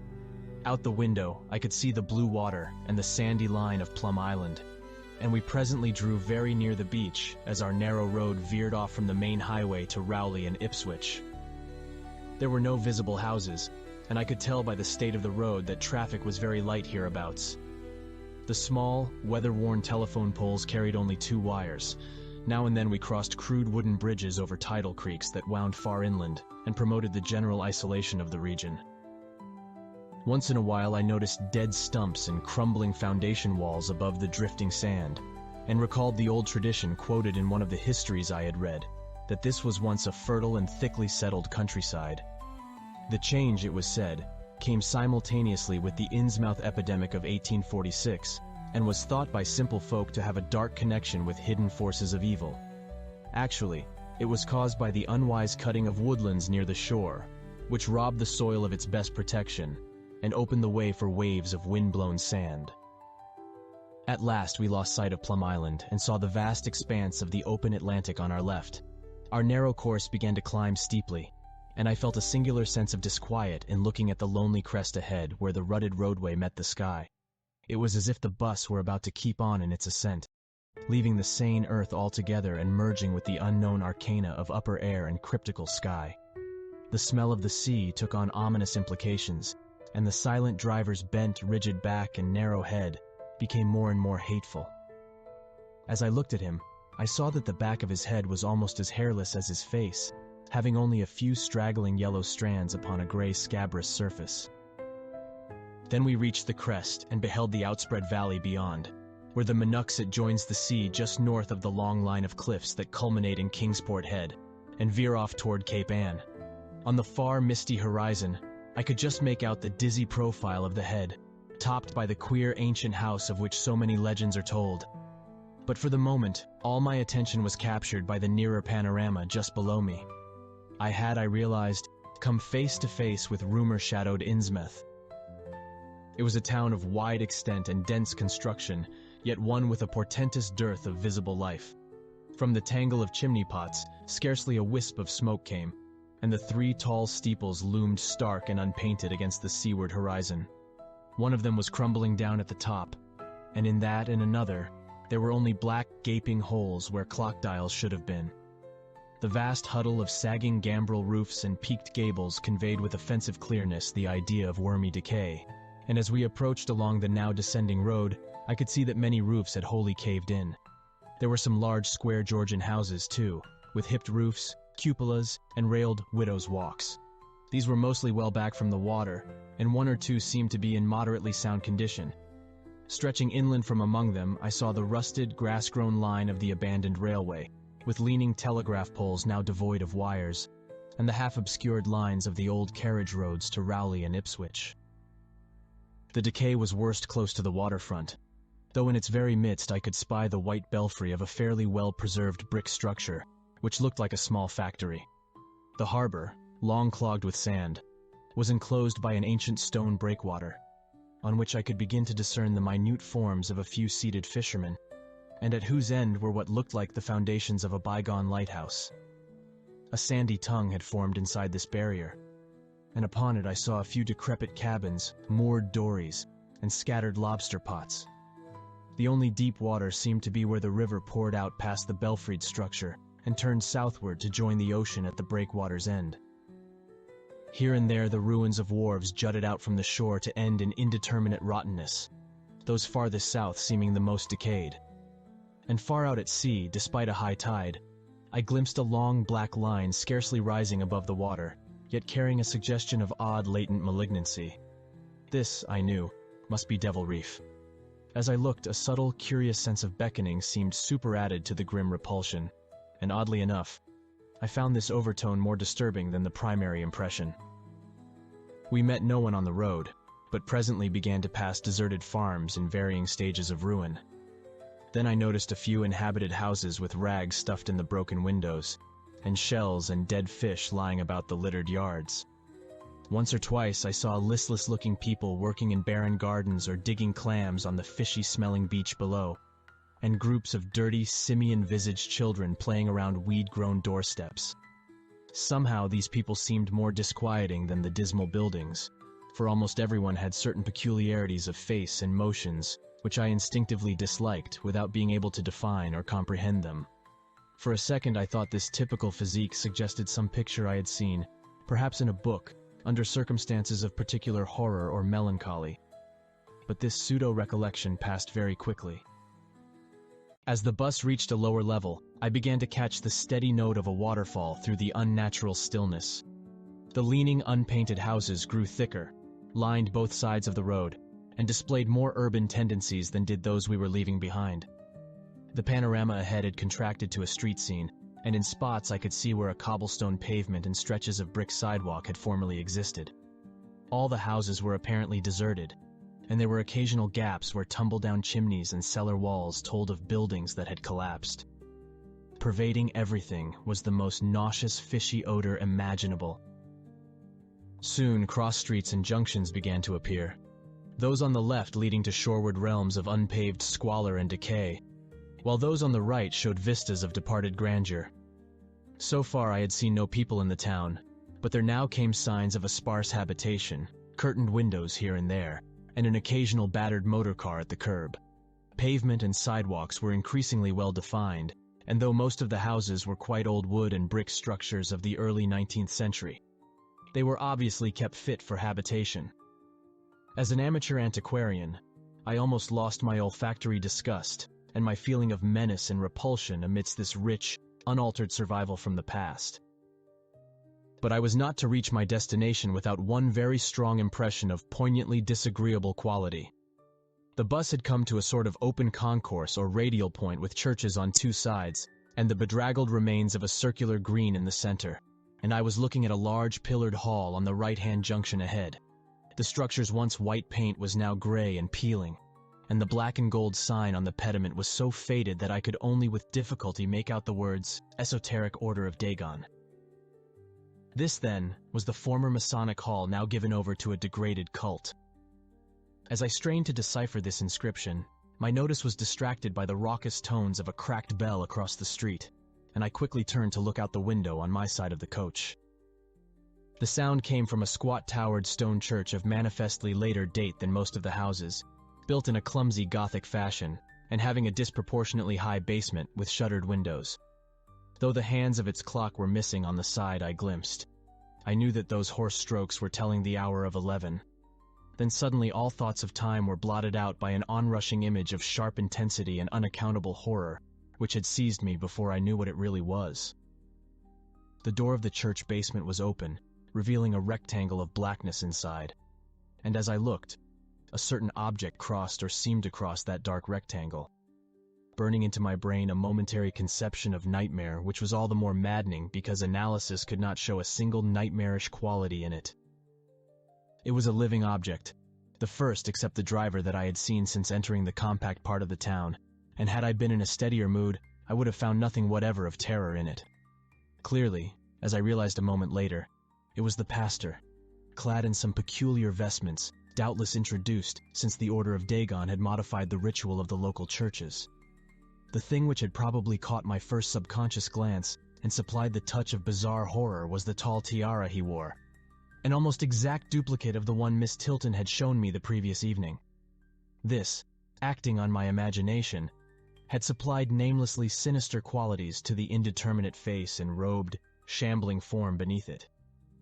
Out the window, I could see the blue water and the sandy line of Plum Island, and we presently drew very near the beach as our narrow road veered off from the main highway to Rowley and Ipswich. There were no visible houses, and I could tell by the state of the road that traffic was very light hereabouts. The small, weather-worn telephone poles carried only 2 wires. Now and then we crossed crude wooden bridges over tidal creeks that wound far inland and promoted the general isolation of the region. Once in a while I noticed dead stumps and crumbling foundation walls above the drifting sand, and recalled the old tradition quoted in one of the histories I had read, that this was once a fertile and thickly settled countryside. The change, it was said, came simultaneously with the Innsmouth epidemic of 1846, and was thought by simple folk to have a dark connection with hidden forces of evil. Actually, it was caused by the unwise cutting of woodlands near the shore, which robbed the soil of its best protection, and opened the way for waves of wind-blown sand. At last we lost sight of Plum Island and saw the vast expanse of the open Atlantic on our left. Our narrow course began to climb steeply, and I felt a singular sense of disquiet in looking at the lonely crest ahead where the rutted roadway met the sky. It was as if the bus were about to keep on in its ascent, leaving the sane earth altogether and merging with the unknown arcana of upper air and cryptical sky. The smell of the sea took on ominous implications, and the silent driver's bent, rigid back and narrow head became more and more hateful. As I looked at him, I saw that the back of his head was almost as hairless as his face, having only a few straggling yellow strands upon a gray scabrous surface. Then we reached the crest and beheld the outspread valley beyond, where the Monuxet joins the sea just north of the long line of cliffs that culminate in Kingsport Head and veer off toward Cape Ann. On the far, misty horizon, I could just make out the dizzy profile of the head, topped by the queer ancient house of which so many legends are told. But for the moment, all my attention was captured by the nearer panorama just below me. I realized, come face to face with rumor-shadowed Innsmouth. It was a town of wide extent and dense construction, yet one with a portentous dearth of visible life. From the tangle of chimney pots, scarcely a wisp of smoke came, and the 3 tall steeples loomed stark and unpainted against the seaward horizon. One of them was crumbling down at the top, and in that and another, there were only black, gaping holes where clock dials should have been. The vast huddle of sagging gambrel roofs and peaked gables conveyed with offensive clearness the idea of wormy decay, and as we approached along the now descending road, I could see that many roofs had wholly caved in. There were some large square Georgian houses, too, with hipped roofs, cupolas, and railed widows' walks. These were mostly well back from the water, and 1 or 2 seemed to be in moderately sound condition. Stretching inland from among them, I saw the rusted, grass-grown line of the abandoned railway, with leaning telegraph poles now devoid of wires, and the half-obscured lines of the old carriage roads to Rowley and Ipswich. The decay was worst close to the waterfront, though in its very midst I could spy the white belfry of a fairly well-preserved brick structure, which looked like a small factory. The harbor, long clogged with sand, was enclosed by an ancient stone breakwater, on which I could begin to discern the minute forms of a few seated fishermen, and at whose end were what looked like the foundations of a bygone lighthouse. A sandy tongue had formed inside this barrier, and upon it I saw a few decrepit cabins, moored dories, and scattered lobster pots. The only deep water seemed to be where the river poured out past the belfried structure and turned southward to join the ocean at the breakwater's end. Here and there the ruins of wharves jutted out from the shore to end in indeterminate rottenness, those farthest south seeming the most decayed. And far out at sea, despite a high tide, I glimpsed a long black line scarcely rising above the water, yet carrying a suggestion of odd latent malignancy. This, I knew, must be Devil Reef. As I looked, a subtle, curious sense of beckoning seemed superadded to the grim repulsion, and oddly enough, I found this overtone more disturbing than the primary impression. We met no one on the road, but presently began to pass deserted farms in varying stages of ruin. Then I noticed a few inhabited houses with rags stuffed in the broken windows, and shells and dead fish lying about the littered yards. Once or twice I saw listless-looking people working in barren gardens or digging clams on the fishy-smelling beach below, and groups of dirty, simian-visaged children playing around weed-grown doorsteps. Somehow these people seemed more disquieting than the dismal buildings, for almost everyone had certain peculiarities of face and motions which I instinctively disliked without being able to define or comprehend them. For a second I thought this typical physique suggested some picture I had seen, perhaps in a book, under circumstances of particular horror or melancholy. But this pseudo-recollection passed very quickly. As the bus reached a lower level, I began to catch the steady note of a waterfall through the unnatural stillness. The leaning, unpainted houses grew thicker, lined both sides of the road, and displayed more urban tendencies than did those we were leaving behind. The panorama ahead had contracted to a street scene, and in spots I could see where a cobblestone pavement and stretches of brick sidewalk had formerly existed. All the houses were apparently deserted, and there were occasional gaps where tumble-down chimneys and cellar walls told of buildings that had collapsed. Pervading everything was the most nauseous, fishy odor imaginable. Soon cross streets and junctions began to appear, those on the left leading to shoreward realms of unpaved squalor and decay, while those on the right showed vistas of departed grandeur. So far I had seen no people in the town, but there now came signs of a sparse habitation, curtained windows here and there, and an occasional battered motor car at the curb. Pavement and sidewalks were increasingly well defined, and though most of the houses were quite old wood and brick structures of the early 19th century, they were obviously kept fit for habitation. As an amateur antiquarian, I almost lost my olfactory disgust and my feeling of menace and repulsion amidst this rich, unaltered survival from the past. But I was not to reach my destination without one very strong impression of poignantly disagreeable quality. The bus had come to a sort of open concourse or radial point with churches on two sides, and the bedraggled remains of a circular green in the center, and I was looking at a large pillared hall on the right-hand junction ahead. The structure's once white paint was now gray and peeling, and the black and gold sign on the pediment was so faded that I could only with difficulty make out the words, Esoteric Order of Dagon. This, then, was the former Masonic hall now given over to a degraded cult. As I strained to decipher this inscription, my notice was distracted by the raucous tones of a cracked bell across the street, and I quickly turned to look out the window on my side of the coach. The sound came from a squat-towered stone church of manifestly later date than most of the houses, built in a clumsy Gothic fashion, and having a disproportionately high basement with shuttered windows. Though the hands of its clock were missing on the side I glimpsed, I knew that those hoarse strokes were telling the hour of 11. Then suddenly all thoughts of time were blotted out by an onrushing image of sharp intensity and unaccountable horror, which had seized me before I knew what it really was. The door of the church basement was open, revealing a rectangle of blackness inside, and as I looked, a certain object crossed or seemed to cross that dark rectangle, burning into my brain a momentary conception of nightmare which was all the more maddening because analysis could not show a single nightmarish quality in it. It was a living object, the first except the driver that I had seen since entering the compact part of the town, and had I been in a steadier mood, I would have found nothing whatever of terror in it. Clearly, as I realized a moment later, it was the pastor, clad in some peculiar vestments, doubtless introduced since the Order of Dagon had modified the ritual of the local churches. the thing which had probably caught my first subconscious glance and supplied the touch of bizarre horror was the tall tiara he wore, an almost exact duplicate of the one Miss Tilton had shown me the previous evening. This, acting on my imagination, had supplied namelessly sinister qualities to the indeterminate face and robed, shambling form beneath it.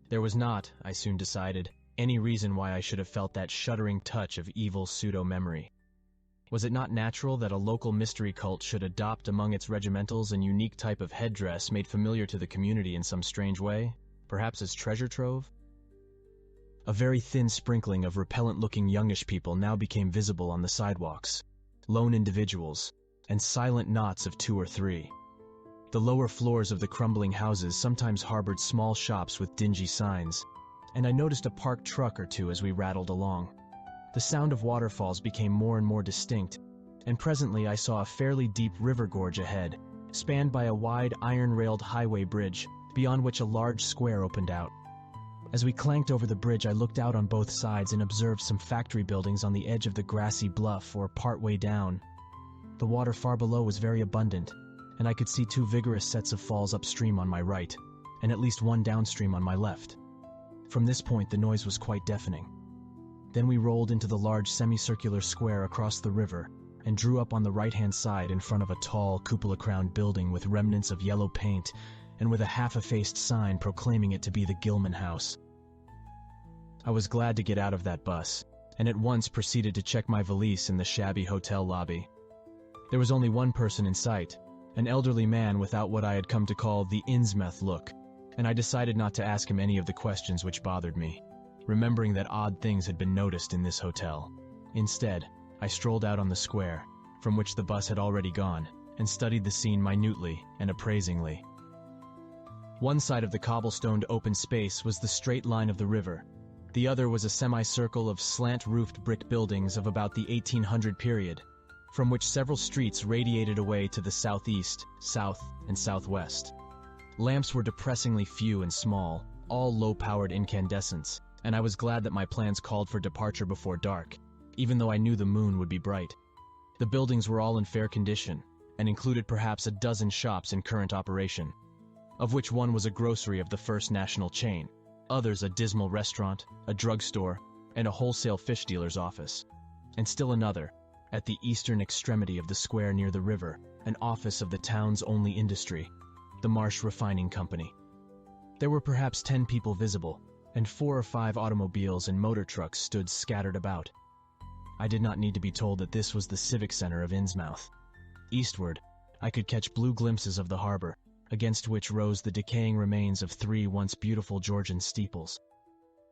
There was not, I soon decided, any reason why I should have felt that shuddering touch of evil pseudo-memory. Was it not natural that a local mystery cult should adopt among its regimentals an unique type of headdress made familiar to the community in some strange way, perhaps as treasure trove? A very thin sprinkling of repellent-looking youngish people now became visible on the sidewalks, lone individuals, and silent knots of 2 or 3. The lower floors of the crumbling houses sometimes harbored small shops with dingy signs, and I noticed a parked truck or two as we rattled along. The sound of waterfalls became more and more distinct, and presently I saw a fairly deep river gorge ahead, spanned by a wide iron-railed highway bridge, beyond which a large square opened out. As we clanked over the bridge, I looked out on both sides and observed some factory buildings on the edge of the grassy bluff or partway down. The water far below was very abundant, and I could see 2 vigorous sets of falls upstream on my right, and at least 1 downstream on my left. From this point, the noise was quite deafening. Then we rolled into the large semicircular square across the river and drew up on the right-hand side in front of a tall, cupola-crowned building with remnants of yellow paint and with a half-effaced sign proclaiming it to be the Gilman House. I was glad to get out of that bus, and at once proceeded to check my valise in the shabby hotel lobby. There was only one person in sight, an elderly man without what I had come to call the Innsmouth look, and I decided not to ask him any of the questions which bothered me, remembering that odd things had been noticed in this hotel. Instead, I strolled out on the square, from which the bus had already gone, and studied the scene minutely and appraisingly. One side of the cobblestoned open space was the straight line of the river. The other was a semicircle of slant-roofed brick buildings of about the 1800 period, from which several streets radiated away to the southeast, south, and southwest. Lamps were depressingly few and small, all low-powered incandescents, and I was glad that my plans called for departure before dark, even though I knew the moon would be bright. The buildings were all in fair condition, and included perhaps a dozen shops in current operation, of which one was a grocery of the First National chain, others a dismal restaurant, a drugstore, and a wholesale fish dealer's office, and still another, at the eastern extremity of the square near the river, an office of the town's only industry, the Marsh Refining Company. There were perhaps 10 people visible, and 4 or 5 automobiles and motor trucks stood scattered about. I did not need to be told that this was the civic center of Innsmouth. Eastward, I could catch blue glimpses of the harbor, against which rose the decaying remains of 3 once beautiful Georgian steeples.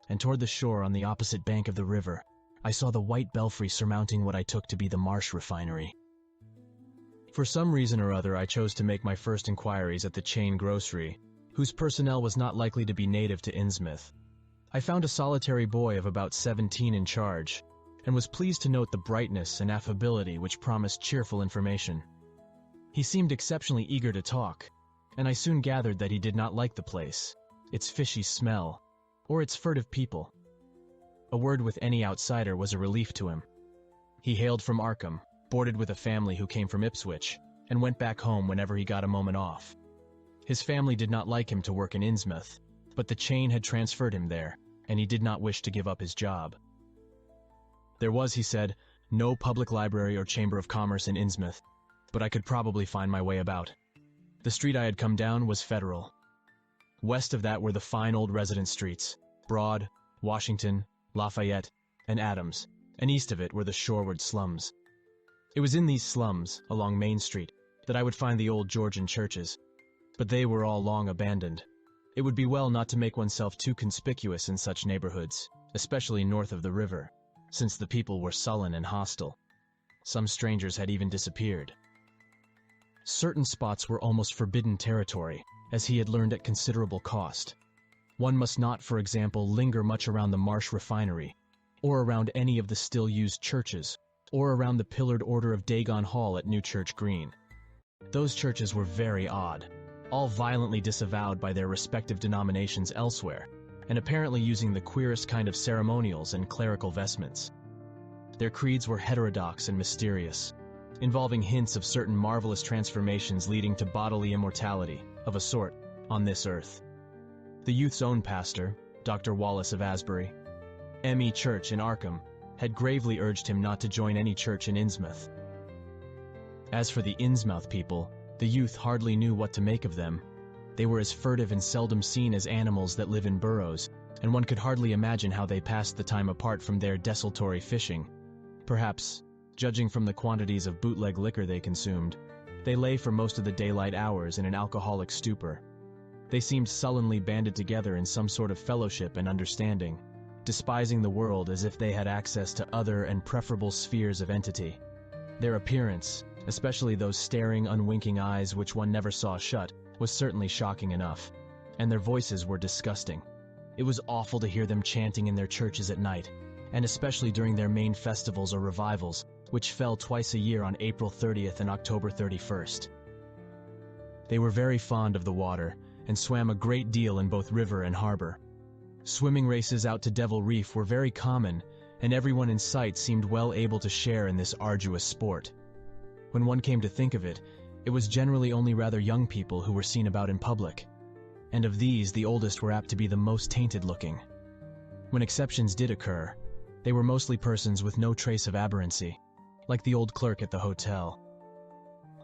And toward the shore on the opposite bank of the river, I saw the white belfry surmounting what I took to be the Marsh Refinery. For some reason or other, I chose to make my first inquiries at the chain grocery, whose personnel was not likely to be native to Innsmouth. I found a solitary boy of about 17 in charge, and was pleased to note the brightness and affability which promised cheerful information. He seemed exceptionally eager to talk, and I soon gathered that he did not like the place, its fishy smell, or its furtive people. A word with any outsider was a relief to him. He hailed from Arkham, boarded with a family who came from Ipswich, and went back home whenever he got a moment off. His family did not like him to work in Innsmouth, but the chain had transferred him there, and he did not wish to give up his job. There was, he said, no public library or chamber of commerce in Innsmouth, but I could probably find my way about. The street I had come down was Federal. West of that were the fine old residence streets, Broad, Washington, Lafayette, and Adams, and east of it were the shoreward slums. It was in these slums, along Main Street, that I would find the old Georgian churches, but they were all long abandoned. It would be well not to make oneself too conspicuous in such neighborhoods, especially north of the river, since the people were sullen and hostile. Some strangers had even disappeared. Certain spots were almost forbidden territory, as he had learned at considerable cost. One must not, for example, linger much around the Marsh Refinery, or around any of the still-used churches, or around the pillared order of Dagon Hall at New Church Green. Those churches were very odd, all violently disavowed by their respective denominations elsewhere, and apparently using the queerest kind of ceremonials and clerical vestments. Their creeds were heterodox and mysterious, involving hints of certain marvelous transformations leading to bodily immortality, of a sort, on this earth. The youth's own pastor, Dr. Wallace of Asbury, M.E. Church in Arkham, had gravely urged him not to join any church in Innsmouth. As for the Innsmouth people, the youth hardly knew what to make of them. They were as furtive and seldom seen as animals that live in burrows, and one could hardly imagine how they passed the time apart from their desultory fishing. Perhaps, judging from the quantities of bootleg liquor they consumed, they lay for most of the daylight hours in an alcoholic stupor. They seemed sullenly banded together in some sort of fellowship and understanding, despising the world as if they had access to other and preferable spheres of entity. Their appearance, especially those staring, unwinking eyes which one never saw shut, was certainly shocking enough, and their voices were disgusting. It was awful to hear them chanting in their churches at night, and especially during their main festivals or revivals, which fell twice a year on April 30th and October 31st. They were very fond of the water, and swam a great deal in both river and harbor. Swimming races out to Devil Reef were very common, and everyone in sight seemed well able to share in this arduous sport. When one came to think of it, it was generally only rather young people who were seen about in public, and of these the oldest were apt to be the most tainted-looking. When exceptions did occur, they were mostly persons with no trace of aberrancy, like the old clerk at the hotel.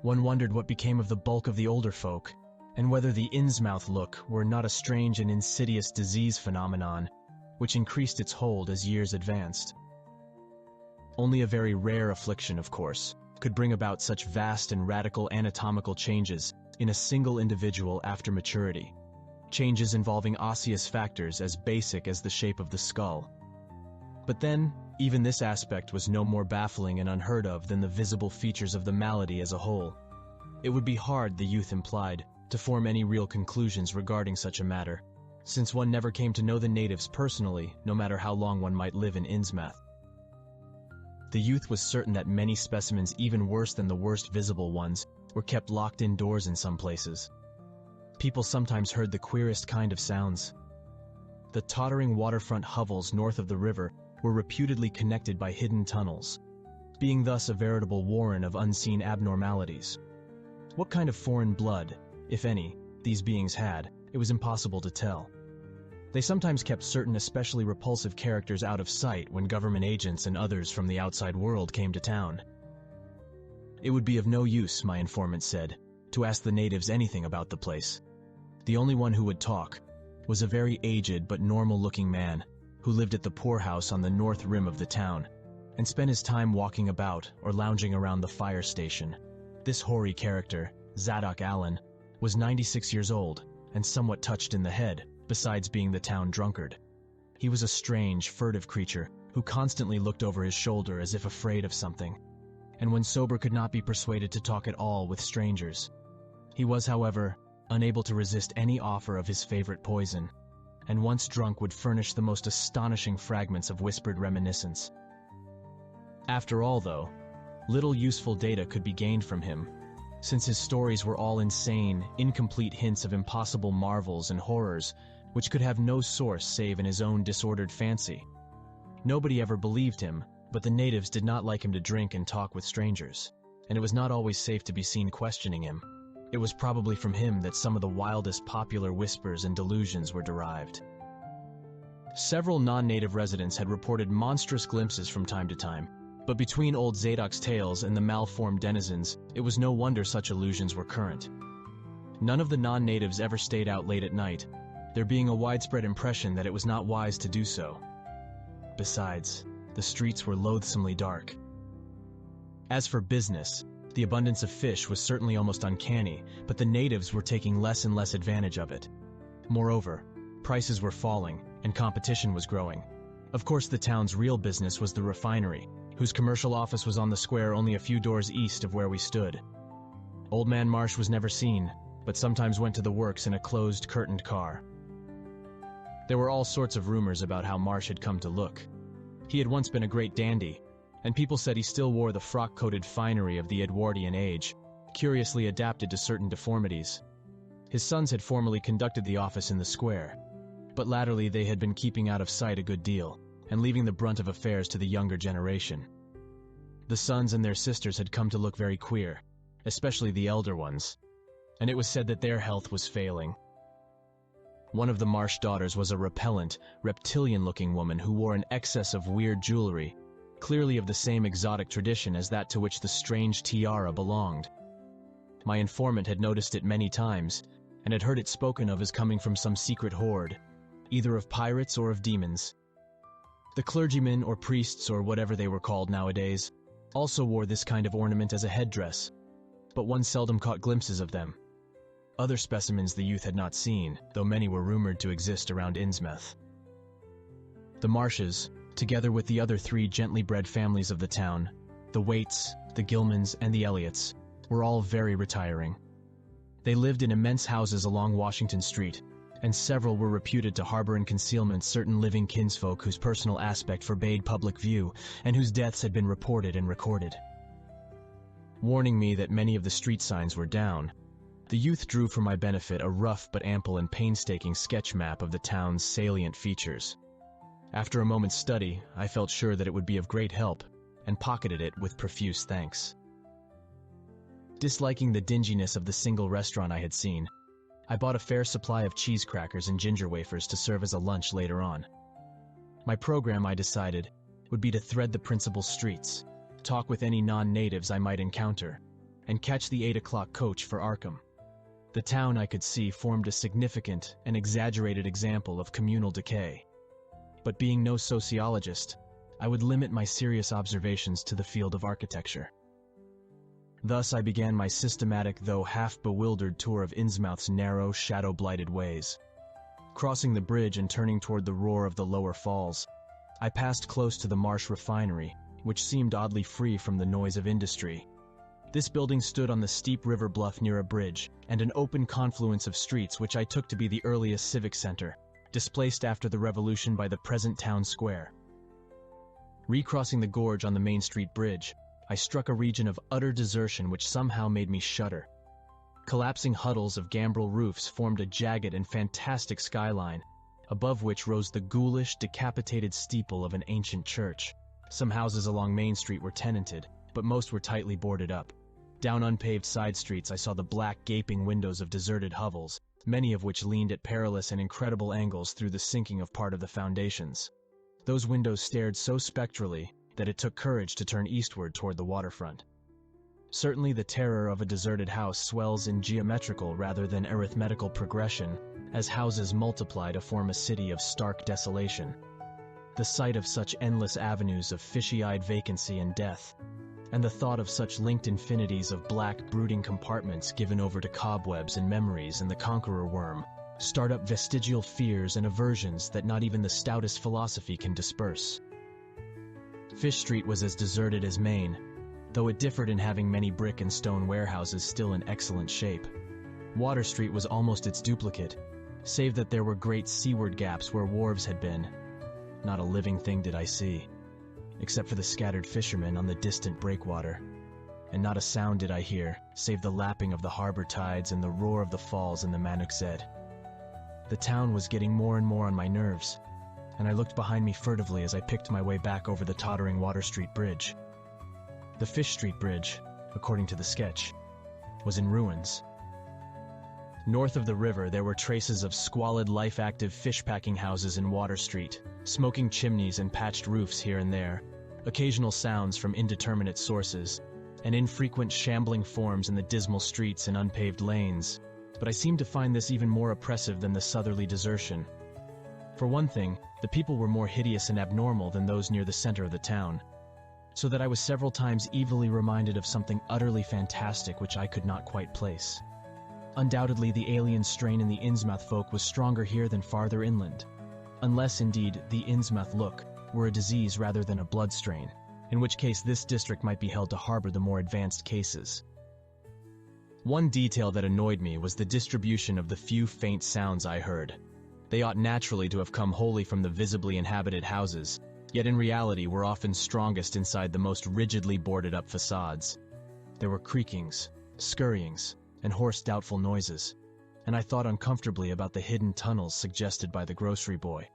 One wondered what became of the bulk of the older folk, and whether the Innsmouth look were not a strange and insidious disease phenomenon, which increased its hold as years advanced. Only a very rare affliction, of course, could bring about such vast and radical anatomical changes in a single individual after maturity, changes involving osseous factors as basic as the shape of the skull. But then, even this aspect was no more baffling and unheard of than the visible features of the malady as a whole. It would be hard, the youth implied, to form any real conclusions regarding such a matter, since one never came to know the natives personally, no matter how long one might live in Innsmouth. The youth was certain that many specimens even worse than the worst visible ones were kept locked indoors in some places. People sometimes heard the queerest kind of sounds. The tottering waterfront hovels north of the river were reputedly connected by hidden tunnels, being thus a veritable warren of unseen abnormalities. What kind of foreign blood, if any, these beings had, it was impossible to tell. They sometimes kept certain especially repulsive characters out of sight when government agents and others from the outside world came to town. It would be of no use, my informant said, to ask the natives anything about the place. The only one who would talk was a very aged but normal-looking man who lived at the poorhouse on the north rim of the town and spent his time walking about or lounging around the fire station. This hoary character, Zadok Allen, was 96 years old and somewhat touched in the head, besides being the town drunkard. He was a strange, furtive creature who constantly looked over his shoulder as if afraid of something, and when sober could not be persuaded to talk at all with strangers. He was, however, unable to resist any offer of his favorite poison, and once drunk would furnish the most astonishing fragments of whispered reminiscence. After all, though, little useful data could be gained from him, since his stories were all insane, incomplete hints of impossible marvels and horrors which could have no source save in his own disordered fancy. Nobody ever believed him, but the natives did not like him to drink and talk with strangers, and it was not always safe to be seen questioning him. It was probably from him that some of the wildest popular whispers and delusions were derived. Several non-native residents had reported monstrous glimpses from time to time, but between old Zadok's tales and the malformed denizens, it was no wonder such illusions were current. None of the non-natives ever stayed out late at night, there being a widespread impression that it was not wise to do so. Besides, the streets were loathsomely dark. As for business, the abundance of fish was certainly almost uncanny, but the natives were taking less and less advantage of it. Moreover, prices were falling, and competition was growing. Of course, the town's real business was the refinery, whose commercial office was on the square only a few doors east of where we stood. Old Man Marsh was never seen, but sometimes went to the works in a closed, curtained car. There were all sorts of rumors about how Marsh had come to look. He had once been a great dandy, and people said he still wore the frock-coated finery of the Edwardian age, curiously adapted to certain deformities. His sons had formerly conducted the office in the square, but latterly they had been keeping out of sight a good deal, and leaving the brunt of affairs to the younger generation. The sons and their sisters had come to look very queer, especially the elder ones, and it was said that their health was failing. One of the Marsh daughters was a repellent, reptilian-looking woman who wore an excess of weird jewelry, clearly of the same exotic tradition as that to which the strange tiara belonged. My informant had noticed it many times, and had heard it spoken of as coming from some secret horde, either of pirates or of demons. The clergymen or priests or whatever they were called nowadays also wore this kind of ornament as a headdress, but one seldom caught glimpses of them. Other specimens the youth had not seen, though many were rumored to exist around Innsmouth. The Marshes, together with the other 3 gently bred families of the town, the Waits, the Gilmans, and the Elliots, were all very retiring. They lived in immense houses along Washington Street, and several were reputed to harbor in concealment certain living kinsfolk whose personal aspect forbade public view, and whose deaths had been reported and recorded. Warning me that many of the street signs were down, the youth drew for my benefit a rough but ample and painstaking sketch map of the town's salient features. After a moment's study, I felt sure that it would be of great help, and pocketed it with profuse thanks. Disliking the dinginess of the single restaurant I had seen, I bought a fair supply of cheese crackers and ginger wafers to serve as a lunch later on. My program, I decided, would be to thread the principal streets, talk with any non-natives I might encounter, and catch the 8 o'clock coach for Arkham. The town, I could see, formed a significant and exaggerated example of communal decay. But being no sociologist, I would limit my serious observations to the field of architecture. Thus I began my systematic though half-bewildered tour of Innsmouth's narrow, shadow-blighted ways. Crossing the bridge and turning toward the roar of the lower falls, I passed close to the Marsh refinery, which seemed oddly free from the noise of industry. This building stood on the steep river bluff near a bridge and an open confluence of streets which I took to be the earliest civic center, displaced after the revolution by the present town square. Recrossing the gorge on the Main Street Bridge, I struck a region of utter desertion which somehow made me shudder. Collapsing huddles of gambrel roofs formed a jagged and fantastic skyline, above which rose the ghoulish, decapitated steeple of an ancient church. Some houses along Main Street were tenanted, but most were tightly boarded up. Down unpaved side streets I saw the black, gaping windows of deserted hovels, many of which leaned at perilous and incredible angles through the sinking of part of the foundations. Those windows stared so spectrally that it took courage to turn eastward toward the waterfront. Certainly the terror of a deserted house swells in geometrical rather than arithmetical progression as houses multiply to form a city of stark desolation. The sight of such endless avenues of fishy-eyed vacancy and death, and the thought of such linked infinities of black, brooding compartments given over to cobwebs and memories and the conqueror worm, start up vestigial fears and aversions that not even the stoutest philosophy can disperse. Fish Street was as deserted as Main, though it differed in having many brick and stone warehouses still in excellent shape. Water Street was almost its duplicate, save that there were great seaward gaps where wharves had been. Not a living thing did I see, except for the scattered fishermen on the distant breakwater, and not a sound did I hear, save the lapping of the harbor tides and the roar of the falls in the Manukzed. The town was getting more and more on my nerves, and I looked behind me furtively as I picked my way back over the tottering Water Street Bridge. The Fish Street Bridge, according to the sketch, was in ruins. North of the river there were traces of squalid, life-active fish-packing houses in Water Street, smoking chimneys and patched roofs here and there, occasional sounds from indeterminate sources, and infrequent shambling forms in the dismal streets and unpaved lanes. But I seemed to find this even more oppressive than the southerly desertion. For one thing, the people were more hideous and abnormal than those near the center of the town, so that I was several times evilly reminded of something utterly fantastic which I could not quite place. Undoubtedly, the alien strain in the Innsmouth folk was stronger here than farther inland, unless, indeed, the Innsmouth look were a disease rather than a blood strain, in which case this district might be held to harbor the more advanced cases. One detail that annoyed me was the distribution of the few faint sounds I heard. They ought naturally to have come wholly from the visibly inhabited houses, yet in reality were often strongest inside the most rigidly boarded-up facades. There were creakings, scurryings, and hoarse doubtful noises, and I thought uncomfortably about the hidden tunnels suggested by the grocery boy.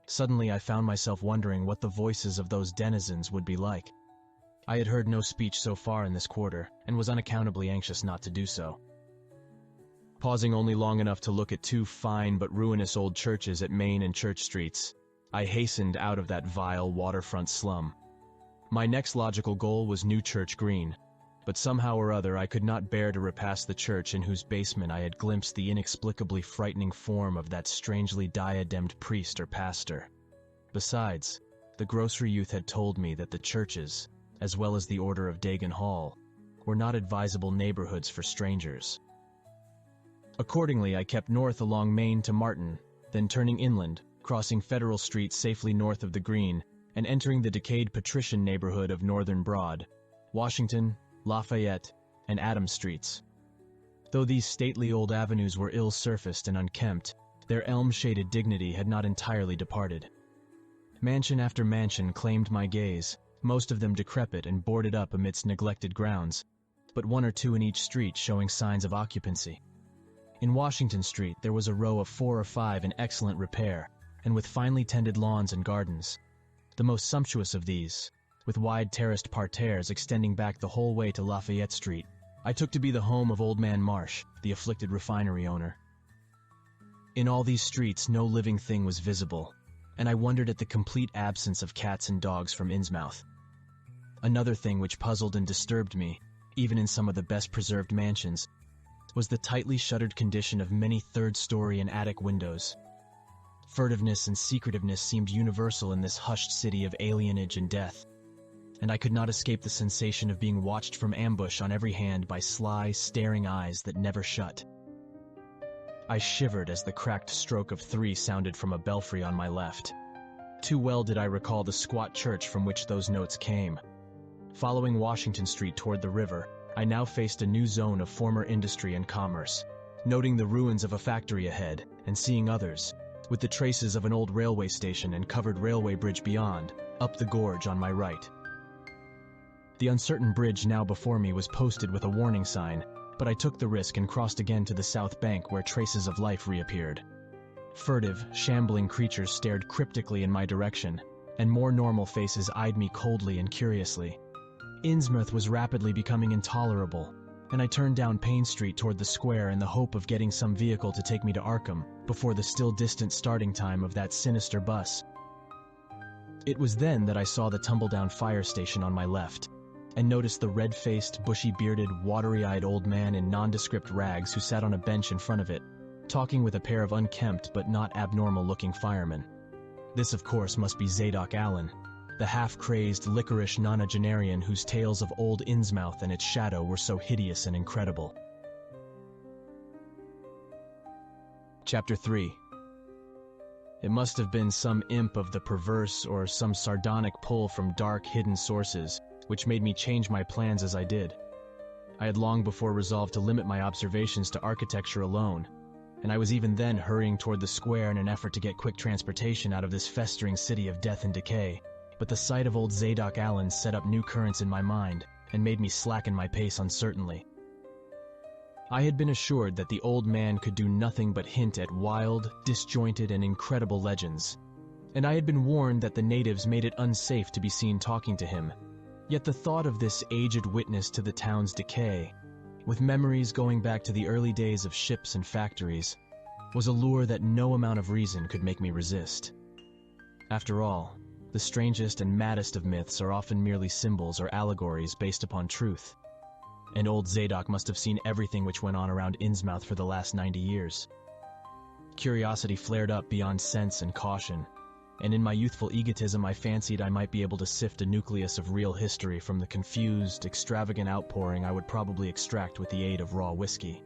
Suddenly I found myself wondering what the voices of those denizens would be like. I had heard no speech so far in this quarter, and was unaccountably anxious not to do so. Pausing only long enough to look at two fine but ruinous old churches at Main and Church Streets, I hastened out of that vile waterfront slum. My next logical goal was New Church Green, but somehow or other I could not bear to repass the church in whose basement I had glimpsed the inexplicably frightening form of that strangely diademed priest or pastor. Besides, the grocery youth had told me that the churches, as well as the Order of Dagon Hall, were not advisable neighborhoods for strangers. Accordingly, I kept north along Main to Martin, then turning inland, crossing Federal Street safely north of the Green, and entering the decayed patrician neighborhood of Northern Broad, Washington, Lafayette, and Adams Streets. Though these stately old avenues were ill-surfaced and unkempt, their elm-shaded dignity had not entirely departed. Mansion after mansion claimed my gaze, most of them decrepit and boarded up amidst neglected grounds, but one or two in each street showing signs of occupancy. In Washington Street there was a row of 4 or 5 in excellent repair, and with finely tended lawns and gardens. The most sumptuous of these, with wide terraced parterres extending back the whole way to Lafayette Street, I took to be the home of Old Man Marsh, the afflicted refinery owner. In all these streets no living thing was visible, and I wondered at the complete absence of cats and dogs from Innsmouth. Another thing which puzzled and disturbed me, even in some of the best preserved mansions, was the tightly shuttered condition of many third-story and attic windows. Furtiveness and secretiveness seemed universal in this hushed city of alienage and death, and I could not escape the sensation of being watched from ambush on every hand by sly, staring eyes that never shut. I shivered as the cracked stroke of 3 sounded from a belfry on my left. Too well did I recall the squat church from which those notes came. Following Washington Street toward the river, I now faced a new zone of former industry and commerce, noting the ruins of a factory ahead and seeing others, with the traces of an old railway station and covered railway bridge beyond, up the gorge on my right. The uncertain bridge now before me was posted with a warning sign, but I took the risk and crossed again to the south bank where traces of life reappeared. Furtive, shambling creatures stared cryptically in my direction, and more normal faces eyed me coldly and curiously. Innsmouth was rapidly becoming intolerable, and I turned down Payne Street toward the square in the hope of getting some vehicle to take me to Arkham before the still distant starting time of that sinister bus. It was then that I saw the tumble-down fire station on my left, and noticed the red-faced, bushy-bearded, watery-eyed old man in nondescript rags who sat on a bench in front of it, talking with a pair of unkempt but not abnormal-looking firemen. This, of course, must be Zadok Allen, the half-crazed, licorice nonagenarian whose tales of old Innsmouth and its shadow were so hideous and incredible. Chapter 3. It must have been some imp of the perverse or some sardonic pull from dark, hidden sources, which made me change my plans as I did. I had long before resolved to limit my observations to architecture alone, and I was even then hurrying toward the square in an effort to get quick transportation out of this festering city of death and decay. But the sight of old Zadok Allen set up new currents in my mind and made me slacken my pace uncertainly. I had been assured that the old man could do nothing but hint at wild, disjointed, and incredible legends, and I had been warned that the natives made it unsafe to be seen talking to him. Yet the thought of this aged witness to the town's decay, with memories going back to the early days of ships and factories, was a lure that no amount of reason could make me resist. After all, the strangest and maddest of myths are often merely symbols or allegories based upon truth, and old Zadok must have seen everything which went on around Innsmouth for the last 90 years. Curiosity flared up beyond sense and caution, and in my youthful egotism I fancied I might be able to sift a nucleus of real history from the confused, extravagant outpouring I would probably extract with the aid of raw whiskey.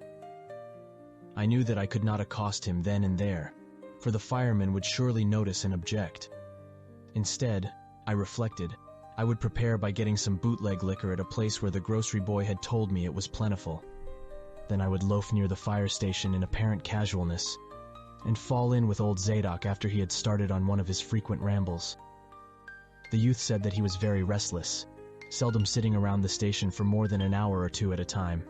I knew that I could not accost him then and there, for the firemen would surely notice and object. Instead, I reflected, I would prepare by getting some bootleg liquor at a place where the grocery boy had told me it was plentiful. Then I would loaf near the fire station in apparent casualness, and fall in with old Zadok after he had started on one of his frequent rambles. The youth said that he was very restless, seldom sitting around the station for more than an hour or two at a time.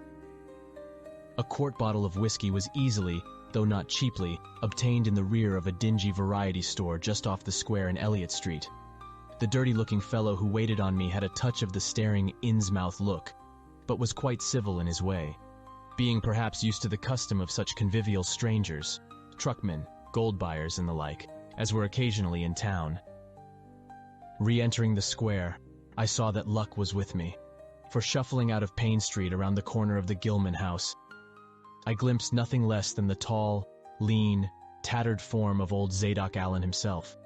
A quart bottle of whiskey was easily, though not cheaply, obtained in the rear of a dingy variety store just off the square in Elliott Street, The dirty-looking fellow who waited on me had a touch of the staring Innsmouth look, but was quite civil in his way, being perhaps used to the custom of such convivial strangers, truckmen, gold buyers, and the like, as were occasionally in town. Re-entering the square, I saw that luck was with me, for shuffling out of Payne Street around the corner of the Gilman house, I glimpsed nothing less than the tall, lean, tattered form of old Zadok Allen himself.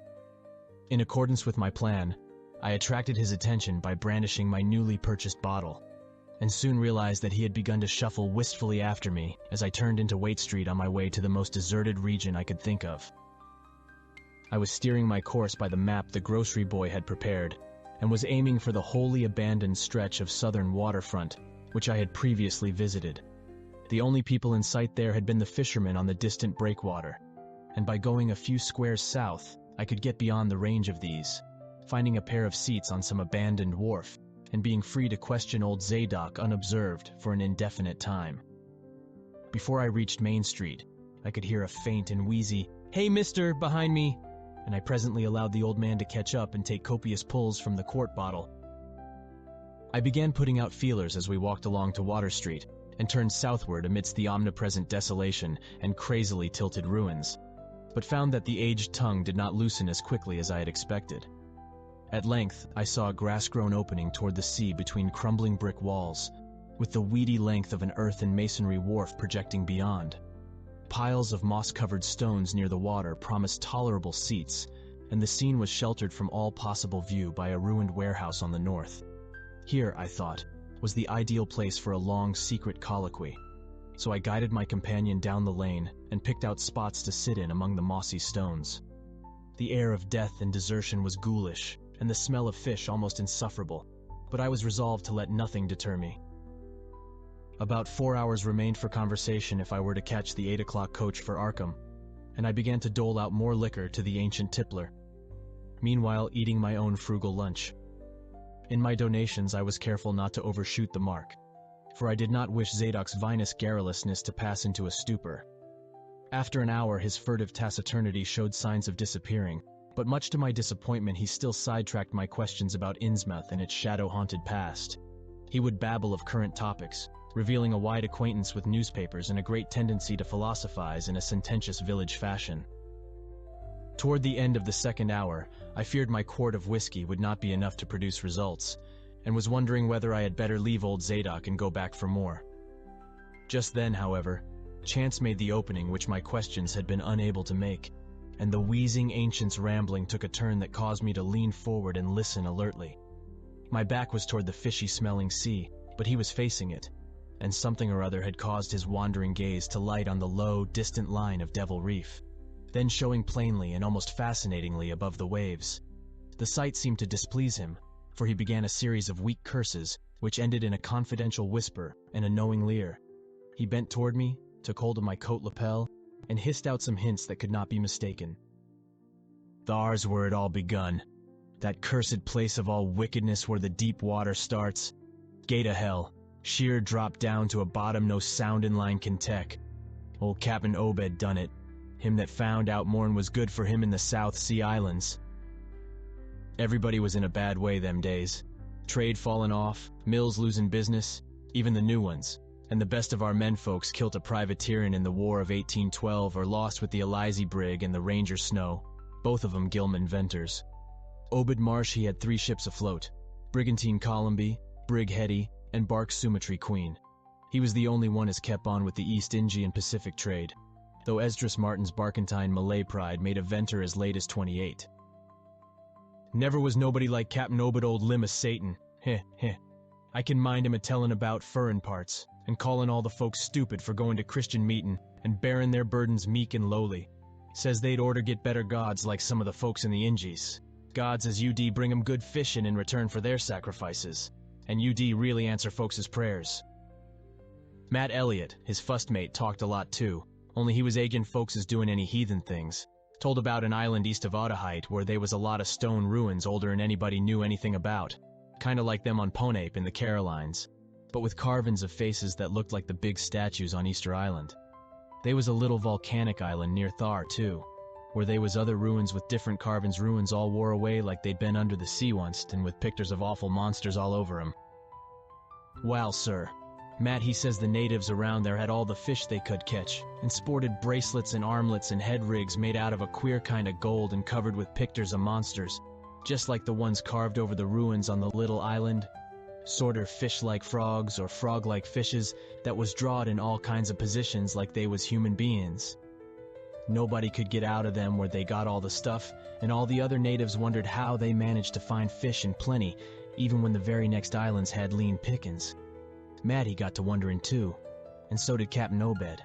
In accordance with my plan, I attracted his attention by brandishing my newly purchased bottle, and soon realized that he had begun to shuffle wistfully after me as I turned into Waite Street on my way to the most deserted region I could think of. I was steering my course by the map the grocery boy had prepared, and was aiming for the wholly abandoned stretch of southern waterfront, which I had previously visited. The only people in sight there had been the fishermen on the distant breakwater, and by going a few squares south, I could get beyond the range of these, finding a pair of seats on some abandoned wharf, and being free to question old Zadok unobserved for an indefinite time. Before I reached Main Street, I could hear a faint and wheezy, "Hey, mister," behind me, and I presently allowed the old man to catch up and take copious pulls from the quart bottle. I began putting out feelers as we walked along to Water Street, and turned southward amidst the omnipresent desolation and crazily tilted ruins, but found that the aged tongue did not loosen as quickly as I had expected. At length, I saw a grass-grown opening toward the sea between crumbling brick walls, with the weedy length of an earth and masonry wharf projecting beyond. Piles of moss-covered stones near the water promised tolerable seats, and the scene was sheltered from all possible view by a ruined warehouse on the north. Here, I thought, was the ideal place for a long, secret colloquy, so I guided my companion down the lane and picked out spots to sit in among the mossy stones. The air of death and desertion was ghoulish, and the smell of fish almost insufferable, but I was resolved to let nothing deter me. About 4 hours remained for conversation if I were to catch the 8 o'clock coach for Arkham, and I began to dole out more liquor to the ancient tippler, meanwhile eating my own frugal lunch. In my donations I was careful not to overshoot the mark, for I did not wish Zadok's vinous garrulousness to pass into a stupor. After an hour his furtive taciturnity showed signs of disappearing, but much to my disappointment he still sidetracked my questions about Innsmouth and its shadow-haunted past. He would babble of current topics, revealing a wide acquaintance with newspapers and a great tendency to philosophize in a sententious village fashion. Toward the end of the second hour, I feared my quart of whiskey would not be enough to produce results, and was wondering whether I had better leave old Zadok and go back for more. Just then, however, chance made the opening which my questions had been unable to make, and the wheezing ancient's rambling took a turn that caused me to lean forward and listen alertly. My back was toward the fishy-smelling sea, but he was facing it, and something or other had caused his wandering gaze to light on the low, distant line of Devil Reef, then showing plainly and almost fascinatingly above the waves. The sight seemed to displease him, for he began a series of weak curses, which ended in a confidential whisper and a knowing leer. He bent toward me, took hold of my coat lapel, and hissed out some hints that could not be mistaken. "Thar's where it all begun. That cursed place of all wickedness where the deep water starts. Gate of hell, sheer drop down to a bottom no soundin' line can tech. Old Captain Obed done it. Him that found out more'n was good for him in the South Sea Islands." Everybody was in a bad way them days. Trade falling off, mills losing business, even the new ones, and the best of our menfolks kilt a privateerin' in the War of 1812 or lost with the Elizy brig and the Ranger Snow, both of 'em Gilman venters. Obed Marsh he had 3 ships afloat, Brigantine Columby, Brig Hetty, and bark Sumatry Queen. He was the only one as kept on with the East Ingy and Pacific trade, though Esdras Martin's barkentine Malay pride made a venter as late as 28. "Never was nobody like Captain Obed old limb of Satan, heh heh. I can mind him a-tellin' about furrin parts, and callin' all the folks stupid for going to Christian meetin', and bearin' their burdens meek and lowly. Says they'd orter get better gods like some of the folks in the Ingies. Gods as UD bring 'em good fishin' in return for their sacrifices, and UD really answer folks' prayers." Matt Elliott, his fust mate, talked a lot too, only he was agin folks doing any heathen things. Told about an island east of Otaheite where they was a lot of stone ruins older'n anybody knew anything about, kinda like them on Ponape in the Carolines, but with carvin's of faces that looked like the big statues on Easter Island. They was a little volcanic island near Thar too, where they was other ruins with different carvings. Ruins all wore away like they'd been under the sea once, and with pictures of awful monsters all over 'em. Well, sir, Matt he says the natives around there had all the fish they could catch, and sported bracelets and armlets and head rigs made out of a queer kind of gold and covered with pictures of monsters, just like the ones carved over the ruins on the little island. Sorter fish-like frogs or frog-like fishes that was drawed in all kinds of positions like they was human beings. Nobody could get out of them where they got all the stuff, and all the other natives wondered how they managed to find fish in plenty, even when the very next islands had lean pickings. Maddie got to wondering too, and so did Captain Obed.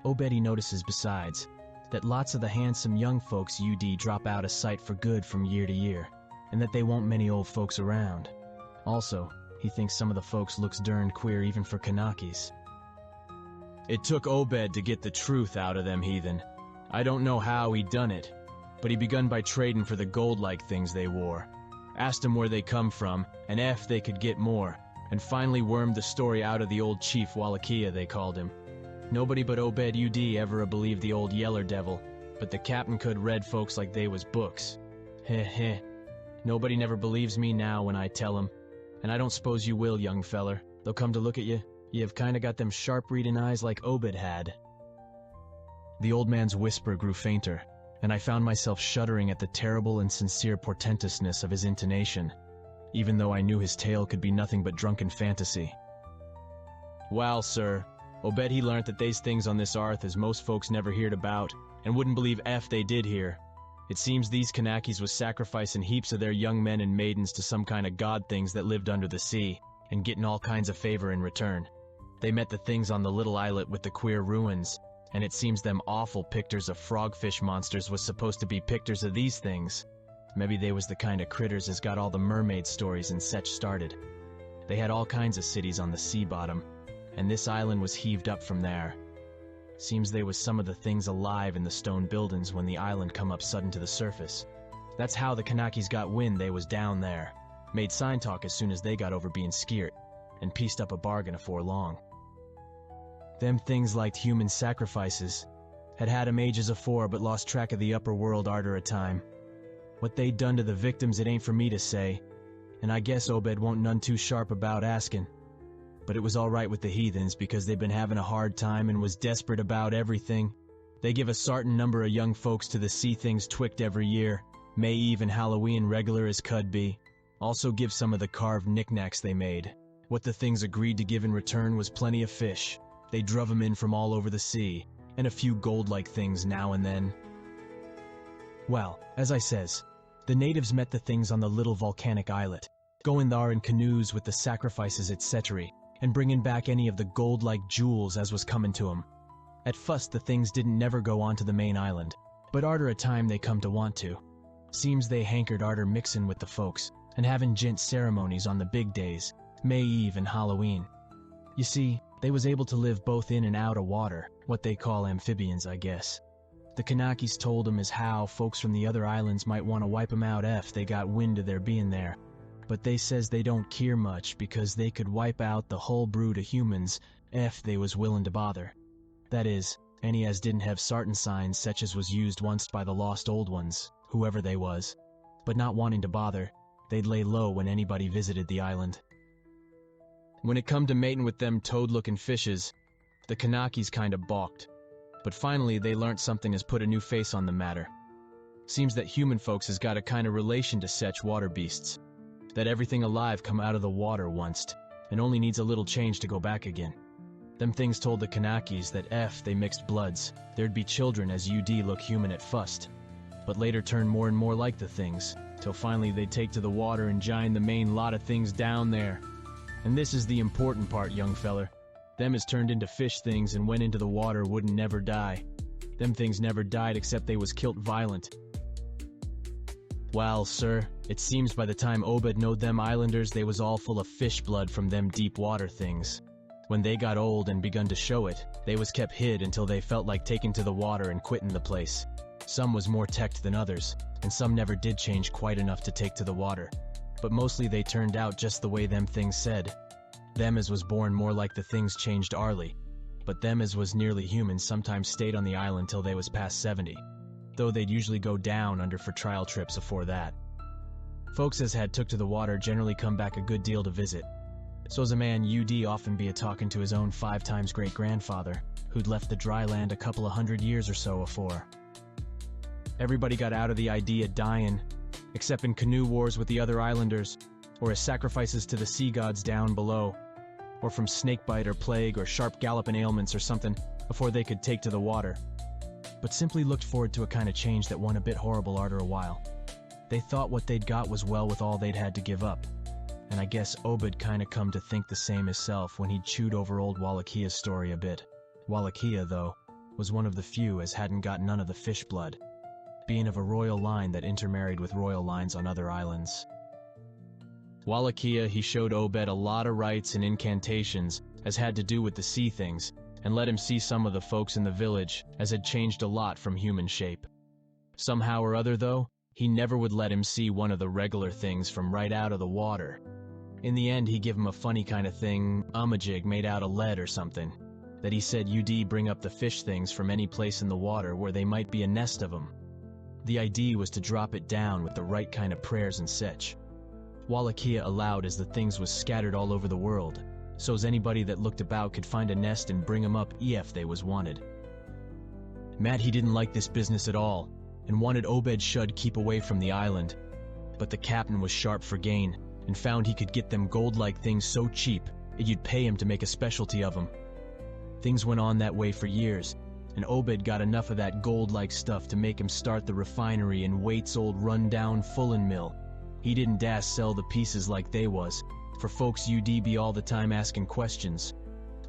Obed he notices besides, that lots of the handsome young folks UD drop out of sight for good from year to year, and that they won't many old folks around. Also, he thinks some of the folks looks darned queer even for Kanakis. It took Obed to get the truth out of them heathen. I don't know how he done it, but he begun by trading for the gold-like things they wore. Asked them where they come from, and if they could get more, and finally wormed the story out of the old chief Wallachia they called him. Nobody but Obed UD ever believed the old yeller devil, but the captain could read folks like they was books. Heh heh. Nobody never believes me now when I tell 'em, and I don't suppose you will, young feller. They'll come to look at you. You've kinda got them sharp reading eyes like Obed had. The old man's whisper grew fainter, and I found myself shuddering at the terrible and sincere portentousness of his intonation, even though I knew his tale could be nothing but drunken fantasy. Well, sir, Obed he learnt that they's things on this arth as most folks never heard about, and wouldn't believe ef they did hear. It seems these Kanakis was sacrificing heaps of their young men and maidens to some kind of god things that lived under the sea, and getting all kinds of favor in return. They met the things on the little islet with the queer ruins, and it seems them awful pictures of frogfish monsters was supposed to be pictures of these things. Maybe they was the kind of critters as got all the mermaid stories and such started. They had all kinds of cities on the sea bottom, and this island was heaved up from there. Seems they was some of the things alive in the stone buildings when the island come up sudden to the surface. That's how the Kanakis got wind they was down there. Made sign talk as soon as they got over being skeert, and pieced up a bargain afore long. Them things liked human sacrifices. Had 'em ages afore but lost track of the upper world arter a time. What they done to the victims it ain't for me to say, and I guess Obed won't none too sharp about asking. But it was all right with the heathens because they'd been having a hard time and was desperate about everything. They give a sartin number of young folks to the sea things twict every year, May Eve and Halloween regular as could be. Also give some of the carved knickknacks they made. What the things agreed to give in return was plenty of fish. They druv 'em in from all over the sea, and a few gold-like things now and then. Well, as I says, the natives met the things on the little volcanic islet, going thar in canoes with the sacrifices etc., and bringing back any of the gold-like jewels as was coming to 'em. At fust the things didn't never go on to the main island, but arter a time they come to want to. Seems they hankered arter mixin' with the folks, and having gent ceremonies on the big days, May Eve and Halloween. You see, they was able to live both in and out of water, what they call amphibians, I guess. The Kanakis told 'em as how folks from the other islands might want to wipe 'em out ef they got wind of their being there. But they says they don't keer much because they could wipe out the whole brood of humans ef they was willin' to bother. That is, any as didn't have sartin signs such as was used once by the lost old ones, whoever they was. But not wanting to bother, they'd lay low when anybody visited the island. When it come to mating with them toad-looking fishes, the Kanakis kinda balked. But finally they learnt something as put a new face on the matter. Seems that human folks has got a kind of relation to sech water beasts. That everything alive come out of the water once, and only needs a little change to go back again. Them things told the Kanakis that ef they mixed bloods, there'd be children as UD look human at fust, but later turn more and more like the things, till finally they'd take to the water and jine the main lot of things down there. And this is the important part, young feller. Them as turned into fish things and went into the water wouldn't never die. Them things never died except they was kilt violent. Well, sir, it seems by the time Obed knowed them islanders they was all full of fish blood from them deep water things. When they got old and begun to show it, they was kept hid until they felt like taking to the water and quitting the place. Some was more teched than others, and some never did change quite enough to take to the water. But mostly they turned out just the way them things said. Them as was born more like the things changed arly, but them as was nearly human sometimes stayed on the island till they was past 70. though they'd usually go down under for trial trips afore that. Folks as had took to the water generally come back a good deal to visit. So's a man UD often be a-talking to his own 5 times great-grandfather, who'd left the dry land a couple of 100 years or so afore. Everybody got out of the idea dying, except in canoe wars with the other islanders, or as sacrifices to the sea gods down below, or from snakebite or plague or sharp galloping ailments or something before they could take to the water, but simply looked forward to a kind of change that won a bit horrible arter a while. They thought what they'd got was well with all they'd had to give up, and I guess Obed kinda come to think the same hisself when he'd chewed over old Wallachia story a bit. Wallachia, though, was one of the few as hadn't got none of the fish blood, being of a royal line that intermarried with royal lines on other islands. Wallachia, he showed Obed a lot of rites and incantations as had to do with the sea things, and let him see some of the folks in the village as had changed a lot from human shape. Somehow or other, though, he never would let him see one of the regular things from right out of the water. In the end, he give him a funny kind of thing, umajig made out of lead or something, that he said UD bring up the fish things from any place in the water where they might be a nest of them. The idea was to drop it down with the right kind of prayers and such. Wallachia allowed as the things was scattered all over the world, so's anybody that looked about could find a nest and bring 'em up if they was wanted. Matt he didn't like this business at all, and wanted Obed should keep away from the island, but the captain was sharp for gain, and found he could get them gold-like things so cheap it you'd pay him to make a specialty of 'em. Things went on that way for years, and Obed got enough of that gold-like stuff to make him start the refinery in Waite's old run-down fullin' mill. He didn't das sell the pieces like they was, for folks UD be all the time asking questions.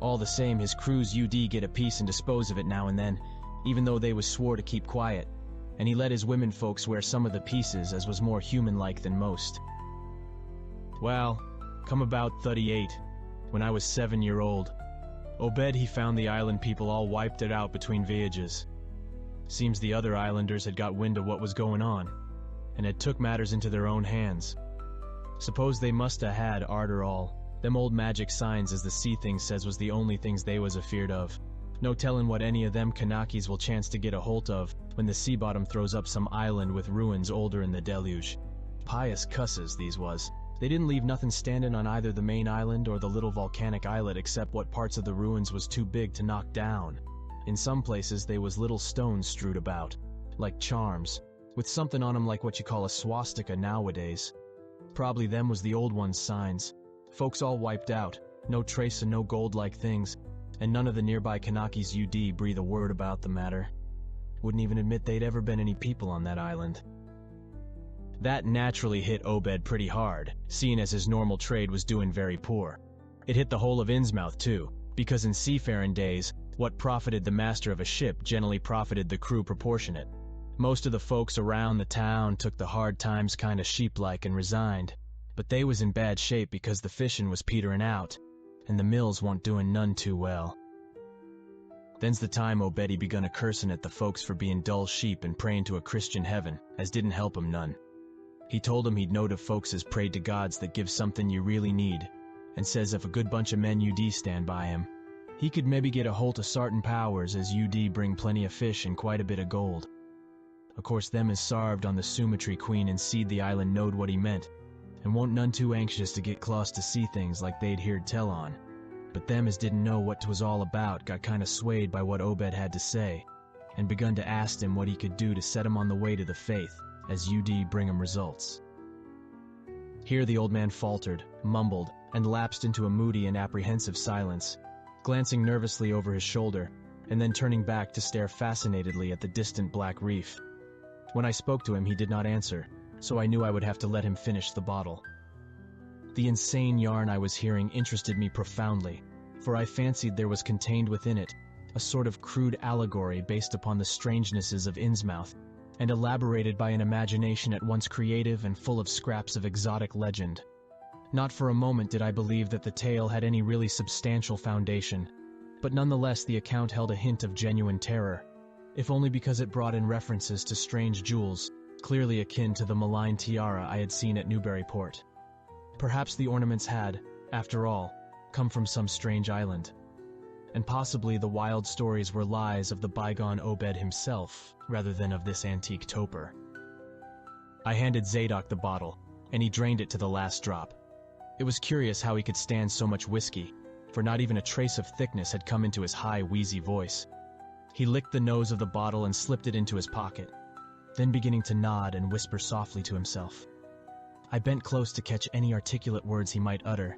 All the same, his crews UD get a piece and dispose of it now and then, even though they was swore to keep quiet, and he let his women folks wear some of the pieces as was more human-like than most. Well, come about 38, when I was 7-year-old, Obed he found the island people all wiped it out between voyages. Seems the other islanders had got wind of what was going on, and had took matters into their own hands. Suppose they musta had, arter all, them old magic signs as the sea thing says was the only things they was afeared of. No tellin' what any of them Kanakis will chance to get a holt of when the sea bottom throws up some island with ruins older'n the deluge. Pious cusses, these was. They didn't leave nothing standin' on either the main island or the little volcanic islet except what parts of the ruins was too big to knock down. In some places they was little stones strewed about, like charms, with something on 'em like what you call a swastika nowadays. Probably them was the old ones' signs. Folks all wiped out, no trace of no gold-like things, and none of the nearby Kanakis UD breathe a word about the matter. Wouldn't even admit they'd ever been any people on that island. That naturally hit Obed pretty hard, seeing as his normal trade was doing very poor. It hit the whole of Innsmouth too, because in seafaring days, what profited the master of a ship generally profited the crew proportionate. Most of the folks around the town took the hard times kinda sheep-like and resigned, but they was in bad shape because the fishin' was peterin' out, and the mills wa'n't doing none too well. Then's the time Obed he begun a-cursin' at the folks for being dull sheep and prayin' to a Christian heaven, as didn't help 'em none. He told 'em he'd knowed of folks as prayed to gods that give something you really need, and says if a good bunch of men UD stand by him, he could maybe get a holt of sartin powers as UD bring plenty of fish and quite a bit of gold. Of course them as sarved on the Sumatry Queen and seed the island knowed what he meant, and wa'n't none too anxious to get close to see things like they'd heard tell on. But them as didn't know what 'twas all about got kinda swayed by what Obed had to say, and begun to ask him what he could do to set 'em on the way to the faith, as UD bring 'em results. Here the old man faltered, mumbled, and lapsed into a moody and apprehensive silence, glancing nervously over his shoulder, and then turning back to stare fascinatedly at the distant black reef. When I spoke to him he did not answer, so I knew I would have to let him finish the bottle. The insane yarn I was hearing interested me profoundly, for I fancied there was contained within it a sort of crude allegory based upon the strangenesses of Innsmouth, and elaborated by an imagination at once creative and full of scraps of exotic legend. Not for a moment did I believe that the tale had any really substantial foundation, but nonetheless the account held a hint of genuine terror, if only because it brought in references to strange jewels, clearly akin to the malign tiara I had seen at Newburyport. Perhaps the ornaments had, after all, come from some strange island. and possibly the wild stories were lies of the bygone Obed himself, rather than of this antique toper. I handed Zadok the bottle, and he drained it to the last drop. It was curious how he could stand so much whiskey, for not even a trace of thickness had come into his high, wheezy voice. He licked the nose of the bottle and slipped it into his pocket, then beginning to nod and whisper softly to himself. I bent close to catch any articulate words he might utter,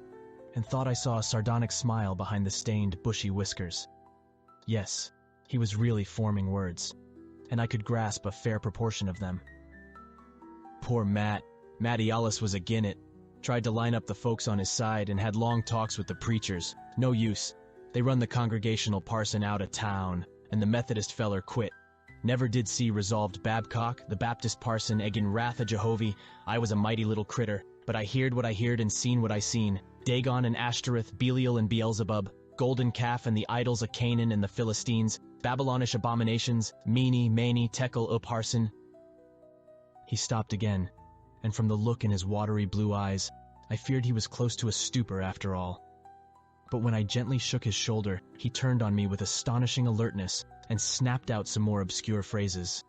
and thought I saw a sardonic smile behind the stained, bushy whiskers. Yes, he was really forming words, and I could grasp a fair proportion of them. Poor Matty Alice was agin it. Tried to line up the folks on his side and had long talks with the preachers. No use. They run the Congregational parson out of town, and the Methodist feller quit. Never did see resolved Babcock, the Baptist parson, eggin' wrath of Jehovah. I was a mighty little critter, but I heard what I heard and seen what I seen. Dagon and Ashtoreth, Belial and Beelzebub, golden calf and the idols of Canaan and the Philistines, Babylonish abominations, Meany, Maney, Tekel, Upharsin. He stopped again, and from the look in his watery blue eyes, I feared he was close to a stupor after all. But when I gently shook his shoulder, he turned on me with astonishing alertness and snapped out some more obscure phrases.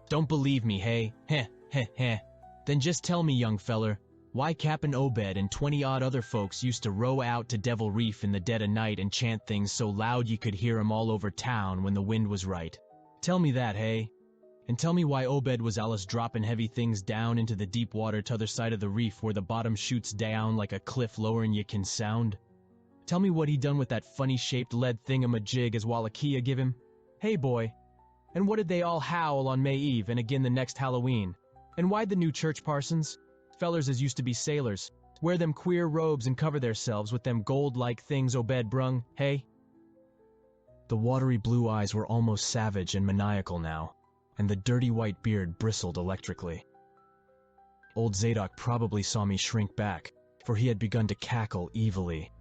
"Don't believe me, hey? Heh, heh, heh. Then just tell me, young feller, why Cap'n Obed and 20-odd other folks used to row out to Devil Reef in the dead of night and chant things so loud you could hear 'em all over town when the wind was right. Tell me that, hey? And tell me why Obed was allus droppin' heavy things down into the deep water t'other side of the reef where the bottom shoots down like a cliff lower'n you can sound. Tell me what he done with that funny-shaped lead thingamajig as Wallachia give him. Hey, boy, and what did they all howl on May Eve and again the next Halloween? And why'd the new church parsons, fellers as used to be sailors, wear them queer robes and cover theirselves with them gold-like things Obed brung, hey?" The watery blue eyes were almost savage and maniacal now, and the dirty white beard bristled electrically. Old Zadok probably saw me shrink back, for he had begun to cackle evilly.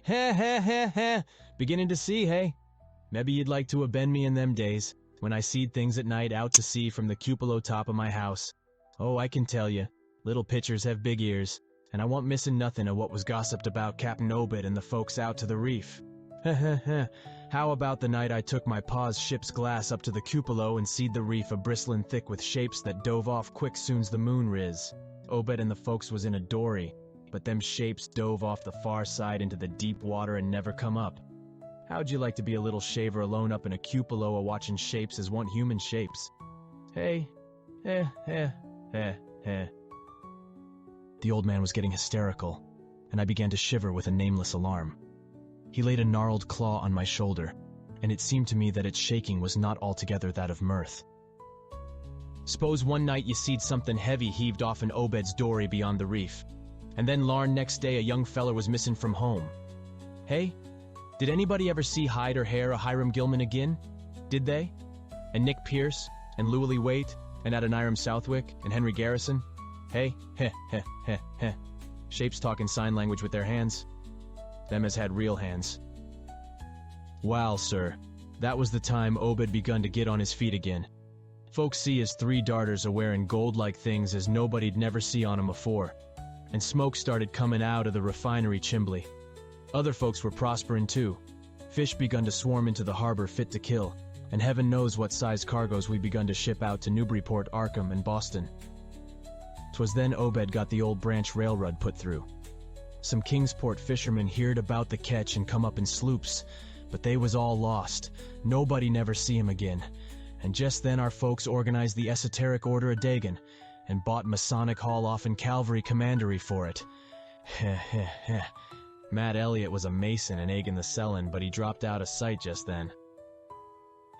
"Heh, heh, heh, heh, beginning to see, hey? Mebbe you'd like to have been me in them days, when I seed things at night out to sea from the cupola top of my house. Oh, I can tell you, little pitchers have big ears, and I wa'n't missing nothing of what was gossiped about Cap'n Obed and the folks out to the reef. Heh, heh, heh. How about the night I took my pa's ship's glass up to the cupola and seed the reef a-bristlin' thick with shapes that dove off quick soon's the moon riz. Obed and the folks was in a dory, but them shapes dove off the far side into the deep water and never come up. How'd you like to be a little shaver alone up in a cupola a-watchin' shapes as want human shapes? Hey, heh, heh, heh, heh." The old man was getting hysterical, and I began to shiver with a nameless alarm. He laid a gnarled claw on my shoulder, and it seemed to me that its shaking was not altogether that of mirth. "S'pose one night you seed something heavy heaved off in Obed's dory beyond the reef, and then larn next day a young feller was missing from home. Hey? Did anybody ever see hide or hair of Hiram Gilman again? Did they? And Nick Pierce, and Llewellyn Waite, and Adoniram Southwick, and Henry Garrison? Hey? Heh, heh, heh, heh. Shapes talking sign language with their hands. Them as had real hands. Wal, sir, that was the time Obed begun to get on his feet again. Folks see his 3 darters a-wearing gold-like things as nobody'd never see on 'em afore, and smoke started comin' out of the refinery chimbley. Other folks were prosperin' too. Fish begun to swarm into the harbor fit to kill, and heaven knows what size cargoes we begun to ship out to Newburyport, Arkham, and Boston. 'Twas then Obed got the old branch railroad put through. Some Kingsport fishermen heerd about the ketch and come up in sloops, but they was all lost. Nobody never see 'em again. And just then our folks organized the Esoteric Order of Dagon, and bought Masonic Hall off in Calvary Commandery for it. Heh, heh, heh. Matt Elliott was a mason and egging the sellin', but he dropped out of sight just then.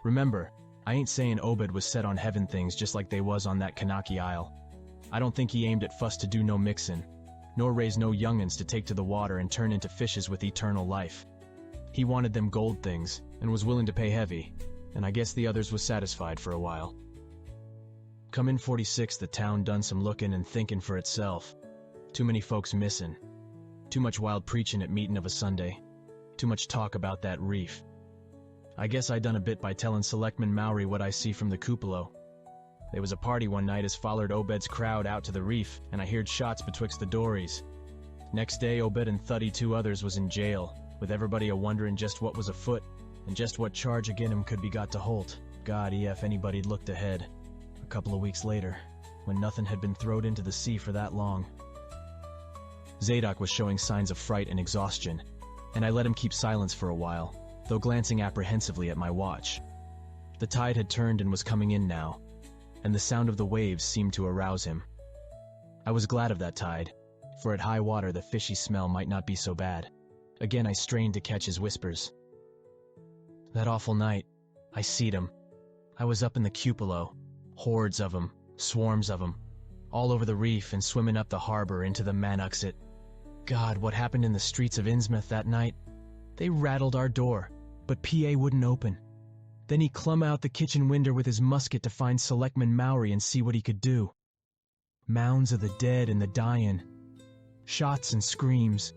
Remember, I ain't saying Obed was set on heaven things just like they was on that Kanaki Isle. I don't think he aimed at fuss to do no mixin', nor raise no young'uns to take to the water and turn into fishes with eternal life. He wanted them gold things, and was willing to pay heavy, and I guess the others was satisfied for a while. Come in 46, the town done some lookin' and thinkin' for itself. Too many folks missin'. Too much wild preachin' at meetin' of a Sunday. Too much talk about that reef. I guess I done a bit by tellin' Selectman Mowry what I see from the cupola. They was a party one night as follered Obed's crowd out to the reef, and I heard shots betwixt the dories. Next day, Obed and 32 others was in jail, with everybody a-wonderin' just what was afoot, and just what charge agin him could be got to holt. God, if anybody'd looked ahead. A couple of weeks later, when nothing had been throwed into the sea for that long. Zadok was showing signs of fright and exhaustion, and I let him keep silence for a while, though glancing apprehensively at my watch. The tide had turned and was coming in now, and the sound of the waves seemed to arouse him. I was glad of that tide, for at high water the fishy smell might not be so bad. Again I strained to catch his whispers. That awful night, I seed 'em. I was up in the cupola, hordes of 'em, swarms of 'em, all over the reef and swimming up the harbor into the Manuxet. God, what happened in the streets of Innsmouth that night? They rattled our door, but PA wouldn't open. Then he clumb out the kitchen winder with his musket to find Selectman Mowry and see what he could do. Mounds of the dead and the dyin'. Shots and screams.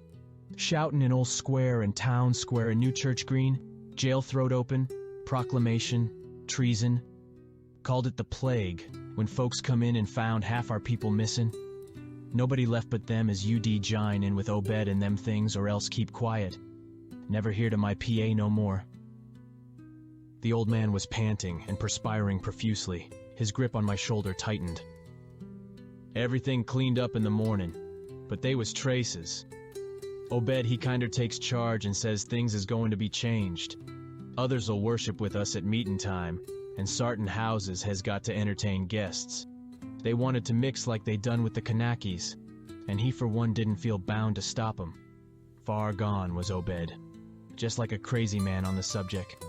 Shoutin' in Old Square and Town Square and New Church Green. Jail throwed open. Proclamation. Treason. Called it the plague, when folks come in and found half our people missin'. Nobody left but them as UD jine in with Obed and them things or else keep quiet. Never hear to my PA no more. The old man was panting and perspiring profusely. His grip on my shoulder tightened. Everything cleaned up in the morning, but they was traces. Obed he kinder takes charge and says things is going to be changed. Others'll worship with us at meetin' time, and sartin houses has got to entertain guests. They wanted to mix like they done with the Kanakis, and he for one didn't feel bound to stop 'em. Far gone was Obed, just like a crazy man on the subject.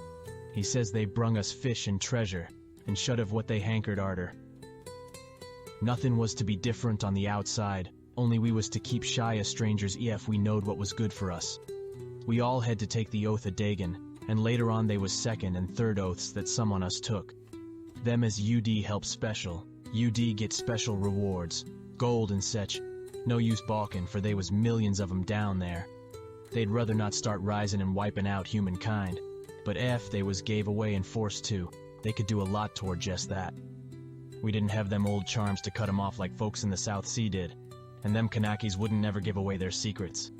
He says they brung us fish and treasure, and shut of what they hankered arter. Nothing was to be different on the outside, only we was to keep shy of strangers ef we knowed what was good for us. We all had to take the oath of Dagon, and later on they was second and third oaths that some on us took. Them as UD help special, UD get special rewards, gold and sech. No use balkin', for they was millions of 'em down there. They'd rather not start rising and wiping out humankind. But ef they was gave away and forced to, they could do a lot toward just that. We didn't have them old charms to cut 'em off like folks in the South Sea did, and them Kanakis wouldn't never give away their secrets.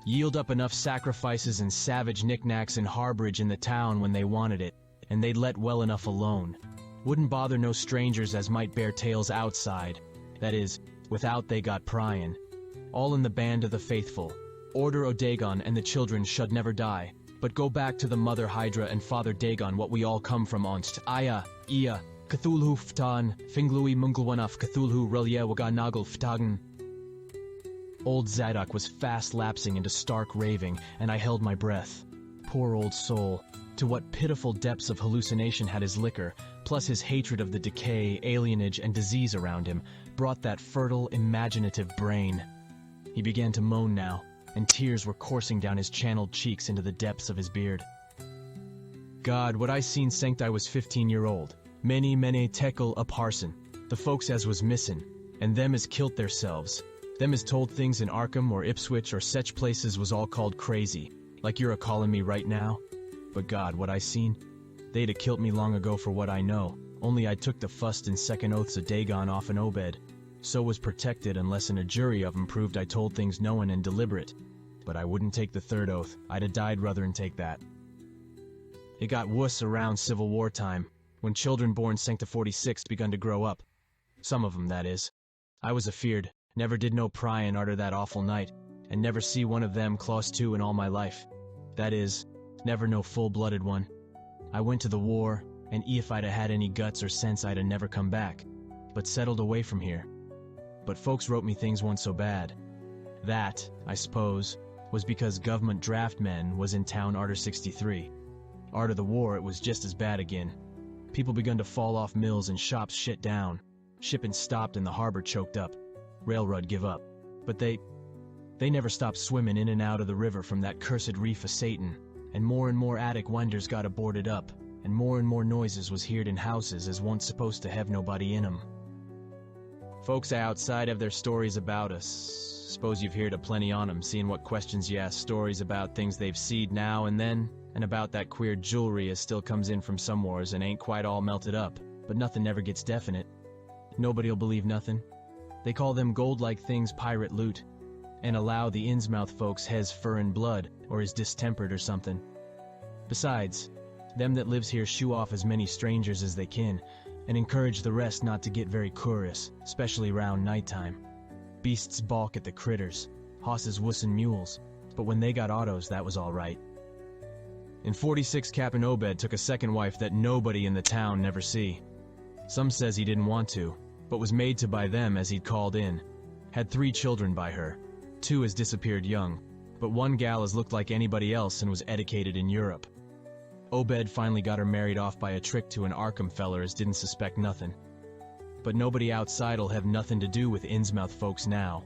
Yield up enough sacrifices and savage knickknacks and harborage in the town when they wanted it, and they'd let well enough alone. Wouldn't bother no strangers as might bear tales outside, that is, without they got pryin'. All in the band of the faithful. Order o' Dagon and the children should never die, but go back to the mother Hydra and father Dagon what we all come from onst. Aya, Ia, Cthulhu Ftan, Finglui Munglwanaf Cthulhu Relia Waganagel Ftagan. Old Zadok was fast lapsing into stark raving, and I held my breath. Poor old soul. To what pitiful depths of hallucination had his liquor, plus his hatred of the decay, alienage, and disease around him, brought that fertile, imaginative brain. He began to moan now, and tears were coursing down his channeled cheeks into the depths of his beard. God, what I seen sanct I was 15-year-old. Many tekel a parson. The folks as was missin', and them as kilt theirselves. Them as told things in Arkham or Ipswich or sech places was all called crazy, like you're a-callin' me right now. But God, what I seen? They'd a kilt me long ago for what I know, only I took the fust and second oaths of Dagon off an Obed. So was protected unless in a jury of 'em proved I told things knowin' and deliberate. But I wouldn't take the third oath. I'd a died ruther'n take that. It got wuss around Civil War time, when children born Sancta 46 begun to grow up. Some of 'em, that is. I was afeard, never did no pryin' arter that awful night, and never see one of them close to in all my life. That is, never no full-blooded one. I went to the war, and if I'd a had any guts or sense I'd a never come back, but settled away from here. But folks wrote me things weren't so bad. That, I suppose, was because government draft men was in town arter 63. Arter the war it was just as bad again. People begun to fall off mills and shops shit down. Shipping stopped and the harbor choked up. Railroad give up. But they never stopped swimming in and out of the river from that cursed reef of Satan, and more attic winders got boarded up, and more noises was heard in houses as once supposed to have nobody in 'em. Folks outside have their stories about us. Suppose you've heard a plenty on 'em, seeing what questions you ask, stories about things they've seed now and then, and about that queer jewelry as still comes in from somewheres and ain't quite all melted up, but nothing never gets definite. Nobody'll believe nothing. They call them gold-like things pirate loot. and allow the Innsmouth folks has furrin blood, or is distempered or something. Besides, them that lives here shoo off as many strangers as they kin, and encourage the rest not to get very curious, especially round nighttime. Beasts balk at the critters, hosses wussin mules, but when they got autos, that was all right. In 46, Cap'n Obed took a second wife that nobody in the town never see. Some says he didn't want to, but was made to by them as he'd called in. Had 3 children by her. 2 has disappeared young, but 1 gal has looked like anybody else and was educated in Europe. Obed finally got her married off by a trick to an Arkham feller as didn't suspect nothing. But nobody outside'll have nothing to do with Innsmouth folks now.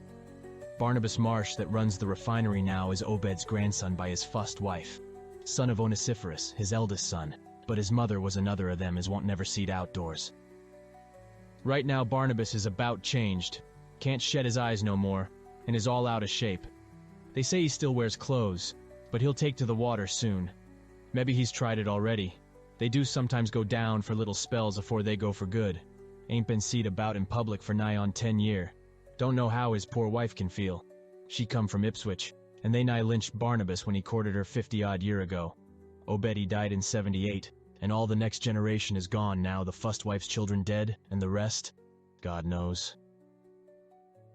Barnabas Marsh that runs the refinery now is Obed's grandson by his fust wife. Son of Onesiphorus, his eldest son, but his mother was another of them as won't never seed outdoors. Right now Barnabas is about changed, can't shed his eyes no more, and is all out of shape. They say he still wears clothes, but he'll take to the water soon. Maybe he's tried it already. They do sometimes go down for little spells afore they go for good. Ain't been seed about in public for nigh on 10 year. Don't know how his poor wife can feel. She come from Ipswich, and they nigh lynched Barnabas when he courted her 50-odd year ago. Obed he died in 78, and all the next generation is gone now, the fust wife's children dead, and the rest, God knows.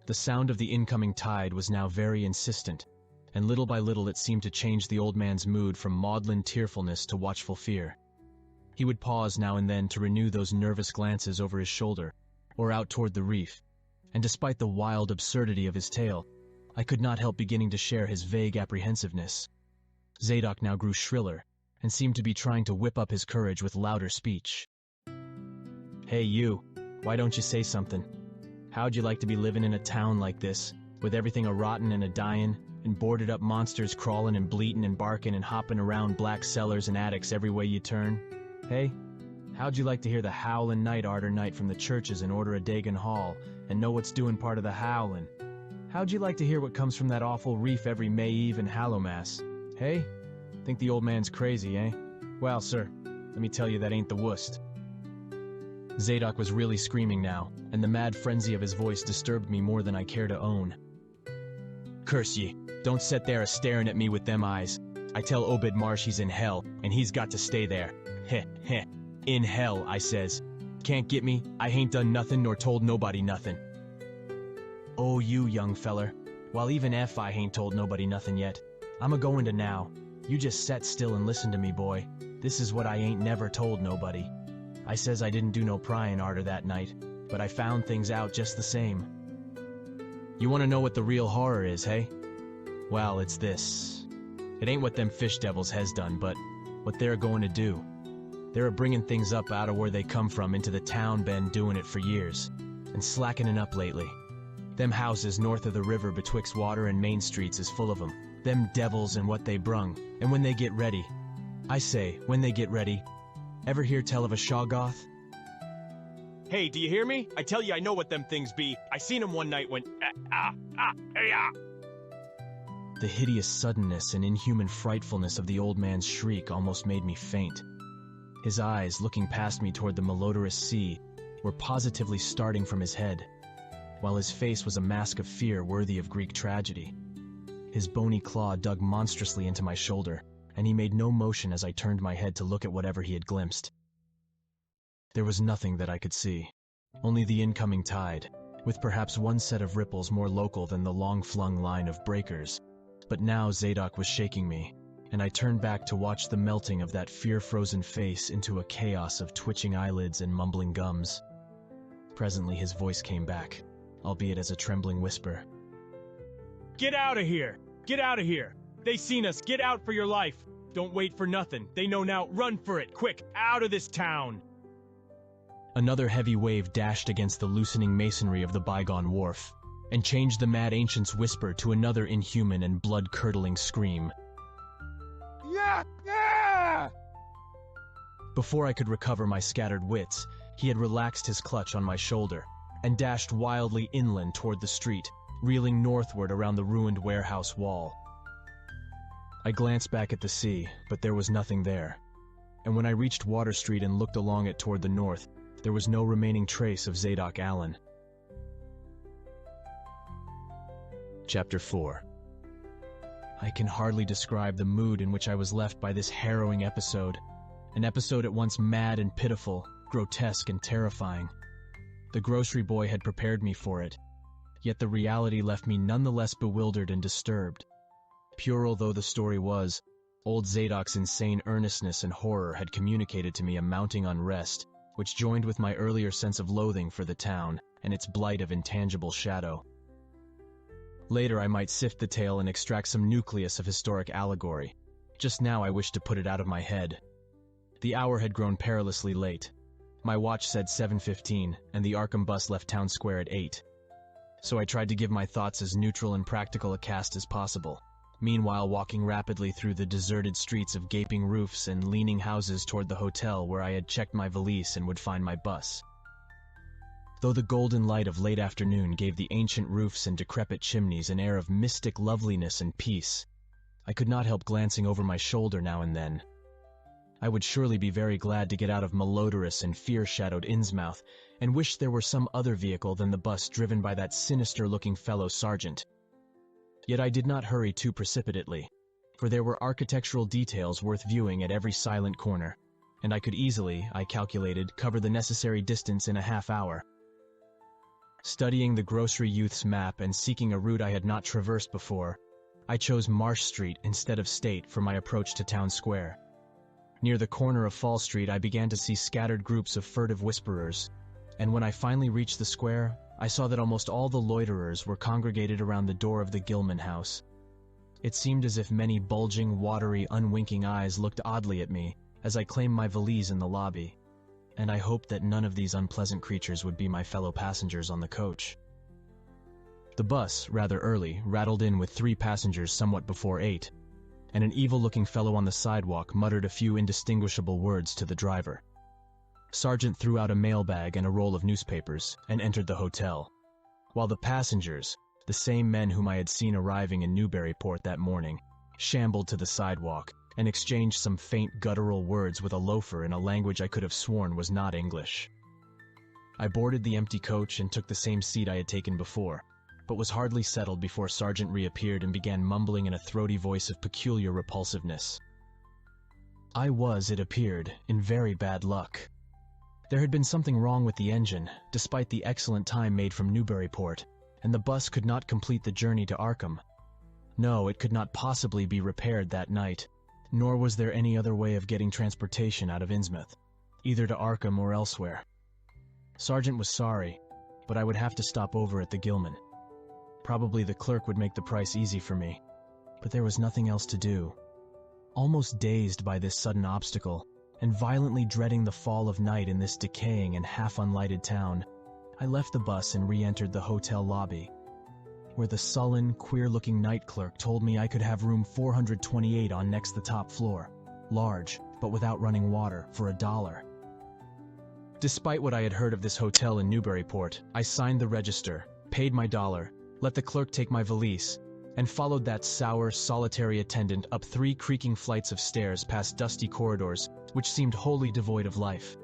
The sound of the incoming tide was now very insistent, and little by little it seemed to change the old man's mood from maudlin tearfulness to watchful fear. He would pause now and then to renew those nervous glances over his shoulder, or out toward the reef, and despite the wild absurdity of his tale, I could not help beginning to share his vague apprehensiveness. Zadok now grew shriller, and seemed to be trying to whip up his courage with louder speech. "Hey you, why don't you say something? How'd you like to be living in a town like this, with everything a-rotten and a-dyin', and boarded-up monsters crawling and bleatin' and barking and hopping around black cellars and attics every way you turn? Hey? How'd you like to hear the howlin' night arter night from the churches and order a Dagon Hall, and know what's doing part of the howlin'? How'd you like to hear what comes from that awful reef every May Eve and Hallowmass? Hey? Think the old man's crazy, eh? Well, sir, let me tell you that ain't the worst." Zadok was really screaming now, and the mad frenzy of his voice disturbed me more than I care to own. "Curse ye, don't set there a-staring at me with them eyes. I tell Obed Marsh he's in hell, and he's got to stay there. Heh, heh. In hell, I says. Can't get me, I hain't done nothing nor told nobody nothing." "Oh, you young feller. Well, even if I hain't told nobody nothing yet, I'm a-goin' to now. You just set still and listen to me, boy. This is what I ain't never told nobody. I says I didn't do no pryin' arter that night, but I found things out just the same. You want to know what the real horror is, hey? Well, it's this. It ain't what them fish devils has done, but what they're going to do. They're a-bringin' things up out of where they come from into the town been doing it for years, and slackening up lately. Them houses north of the river betwixt Water and Main Streets is full of 'em. Them devils and what they brung, and when they get ready. I say, when they get ready. Ever hear tell of a Shoggoth?" "Hey, do you hear me? I tell you I know what them things be. I seen 'em one night when... The hideous suddenness and inhuman frightfulness of the old man's shriek almost made me faint. His eyes, looking past me toward the malodorous sea, were positively starting from his head, while his face was a mask of fear worthy of Greek tragedy. His bony claw dug monstrously into my shoulder, and he made no motion as I turned my head to look at whatever he had glimpsed. There was nothing that I could see, only the incoming tide, with perhaps one set of ripples more local than the long-flung line of breakers. But now Zadok was shaking me, and I turned back to watch the melting of that fear-frozen face into a chaos of twitching eyelids and mumbling gums. Presently his voice came back, albeit as a trembling whisper. "Get out of here! Get out of here! They seen us! Get out for your life! Don't wait for nothing! They know now! Run for it! Quick! Out of this town!" Another heavy wave dashed against the loosening masonry of the bygone wharf, and changed the mad ancient's whisper to another inhuman and blood-curdling scream. "Yeah! Yeah!" Before I could recover my scattered wits, he had relaxed his clutch on my shoulder, and dashed wildly inland toward the street, reeling northward around the ruined warehouse wall. I glanced back at the sea, but there was nothing there, and when I reached Water Street and looked along it toward the north, there was no remaining trace of Zadok Allen. Chapter 4. I can hardly describe the mood in which I was left by this harrowing episode. An episode at once mad and pitiful, grotesque and terrifying. The grocery boy had prepared me for it, yet the reality left me nonetheless bewildered and disturbed. Puerile though the story was, old Zadok's insane earnestness and horror had communicated to me a mounting unrest, which joined with my earlier sense of loathing for the town and its blight of intangible shadow. Later I might sift the tale and extract some nucleus of historic allegory. Just now I wished to put it out of my head. The hour had grown perilously late. My watch said 7:15, and the Arkham bus left town square at 8. So I tried to give my thoughts as neutral and practical a cast as possible, meanwhile walking rapidly through the deserted streets of gaping roofs and leaning houses toward the hotel where I had checked my valise and would find my bus. Though the golden light of late afternoon gave the ancient roofs and decrepit chimneys an air of mystic loveliness and peace, I could not help glancing over my shoulder now and then. I would surely be very glad to get out of malodorous and fear-shadowed Innsmouth, and wish there were some other vehicle than the bus driven by that sinister-looking fellow sergeant. Yet I did not hurry too precipitately, for there were architectural details worth viewing at every silent corner, and I could easily, I calculated, cover the necessary distance in a half hour. Studying the grocery youth's map and seeking a route I had not traversed before, I chose Marsh Street instead of State for my approach to Town Square. Near the corner of Fall Street I began to see scattered groups of furtive whisperers, and when I finally reached the square, I saw that almost all the loiterers were congregated around the door of the Gilman house. It seemed as if many bulging, watery, unwinking eyes looked oddly at me as I claimed my valise in the lobby, and I hoped that none of these unpleasant creatures would be my fellow passengers on the coach. The bus, rather early, rattled in with 3 passengers somewhat before 8, and an evil-looking fellow on the sidewalk muttered a few indistinguishable words to the driver. Sergeant threw out a mailbag and a roll of newspapers and entered the hotel, while the passengers, the same men whom I had seen arriving in Newburyport that morning, shambled to the sidewalk and exchanged some faint guttural words with a loafer in a language I could have sworn was not English. I boarded the empty coach and took the same seat I had taken before, but was hardly settled before Sergeant reappeared and began mumbling in a throaty voice of peculiar repulsiveness. I was, it appeared, in very bad luck. There had been something wrong with the engine, despite the excellent time made from Newburyport, and the bus could not complete the journey to Arkham. No, it could not possibly be repaired that night, nor was there any other way of getting transportation out of Innsmouth, either to Arkham or elsewhere. Sergeant was sorry, but I would have to stop over at the Gilman. Probably the clerk would make the price easy for me, but there was nothing else to do. Almost dazed by this sudden obstacle, and violently dreading the fall of night in this decaying and half-unlighted town, I left the bus and re-entered the hotel lobby, where the sullen, queer-looking night clerk told me I could have room 428 on next the top floor, large, but without running water, for $1. Despite what I had heard of this hotel in Newburyport, I signed the register, paid my $1, let the clerk take my valise, and followed that sour, solitary attendant up 3 creaking flights of stairs past dusty corridors, which seemed wholly devoid of life.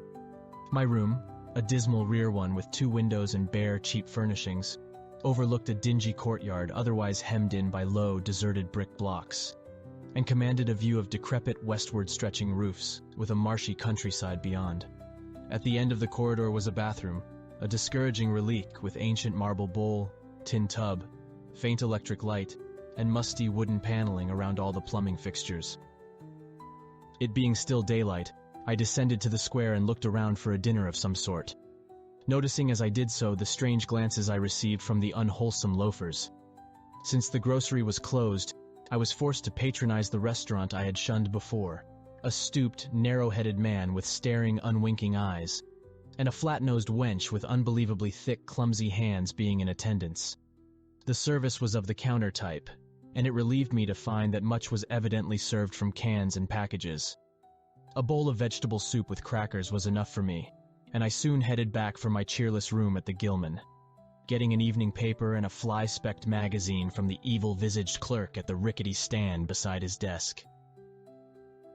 My room, a dismal rear one with 2 windows and bare, cheap furnishings, overlooked a dingy courtyard otherwise hemmed in by low, deserted brick blocks, and commanded a view of decrepit, westward-stretching roofs, with a marshy countryside beyond. At the end of the corridor was a bathroom, a discouraging relique with ancient marble bowl, tin tub, faint electric light, and musty wooden paneling around all the plumbing fixtures. It being still daylight, I descended to the square and looked around for a dinner of some sort, noticing as I did so the strange glances I received from the unwholesome loafers. Since the grocery was closed, I was forced to patronize the restaurant I had shunned before, a stooped, narrow-headed man with staring, unwinking eyes, and a flat-nosed wench with unbelievably thick, clumsy hands being in attendance. The service was of the counter type, and it relieved me to find that much was evidently served from cans and packages. A bowl of vegetable soup with crackers was enough for me, and I soon headed back for my cheerless room at the Gilman, getting an evening paper and a fly-specked magazine from the evil-visaged clerk at the rickety stand beside his desk.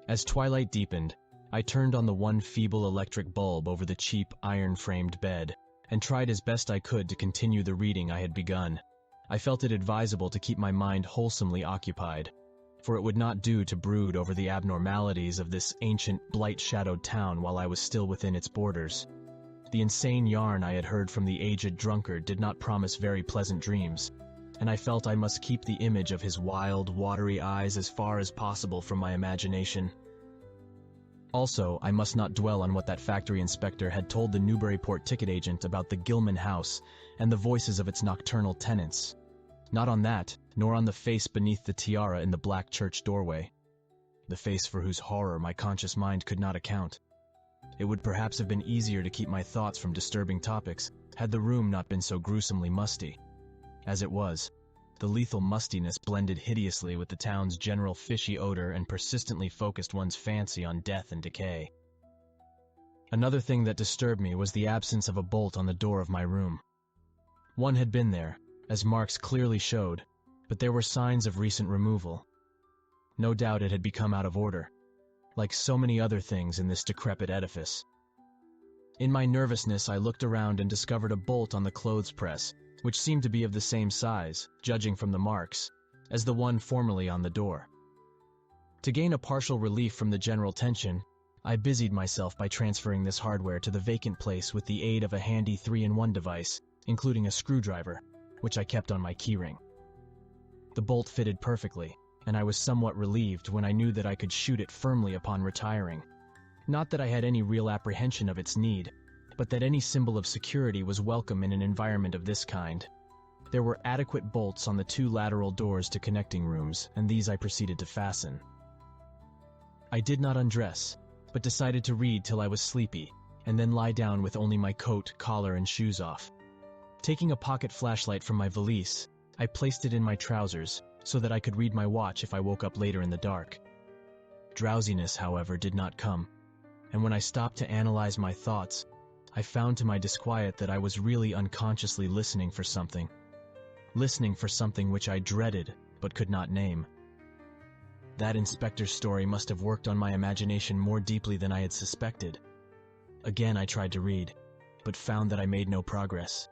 As twilight deepened, I turned on the one feeble electric bulb over the cheap, iron-framed bed, and tried as best I could to continue the reading I had begun, I felt it advisable to keep my mind wholesomely occupied, for it would not do to brood over the abnormalities of this ancient, blight-shadowed town while I was still within its borders. The insane yarn I had heard from the aged drunkard did not promise very pleasant dreams, and I felt I must keep the image of his wild, watery eyes as far as possible from my imagination. Also, I must not dwell on what that factory inspector had told the Newburyport ticket agent about the Gilman house and the voices of its nocturnal tenants. Not on that, nor on the face beneath the tiara in the black church doorway. The face for whose horror my conscious mind could not account. It would perhaps have been easier to keep my thoughts from disturbing topics had the room not been so gruesomely musty. As it was, the lethal mustiness blended hideously with the town's general fishy odor and persistently focused one's fancy on death and decay. Another thing that disturbed me was the absence of a bolt on the door of my room. One had been there, as marks clearly showed, but there were signs of recent removal. No doubt it had become out of order, like so many other things in this decrepit edifice. In my nervousness, I looked around and discovered a bolt on the clothes press, which seemed to be of the same size, judging from the marks, as the one formerly on the door. To gain a partial relief from the general tension, I busied myself by transferring this hardware to the vacant place with the aid of a handy 3-in-1 device, including a screwdriver, which I kept on my keyring. The bolt fitted perfectly, and I was somewhat relieved when I knew that I could shoot it firmly upon retiring. Not that I had any real apprehension of its need, but that any symbol of security was welcome in an environment of this kind. There were adequate bolts on the 2 lateral doors to connecting rooms, and these I proceeded to fasten. I did not undress, but decided to read till I was sleepy, and then lie down with only my coat, collar, and shoes off. Taking a pocket flashlight from my valise, I placed it in my trousers, so that I could read my watch if I woke up later in the dark. Drowsiness, however, did not come, and when I stopped to analyze my thoughts, I found to my disquiet that I was really unconsciously listening for something which I dreaded but could not name. That inspector's story must have worked on my imagination more deeply than I had suspected. Again I tried to read, but found that I made no progress.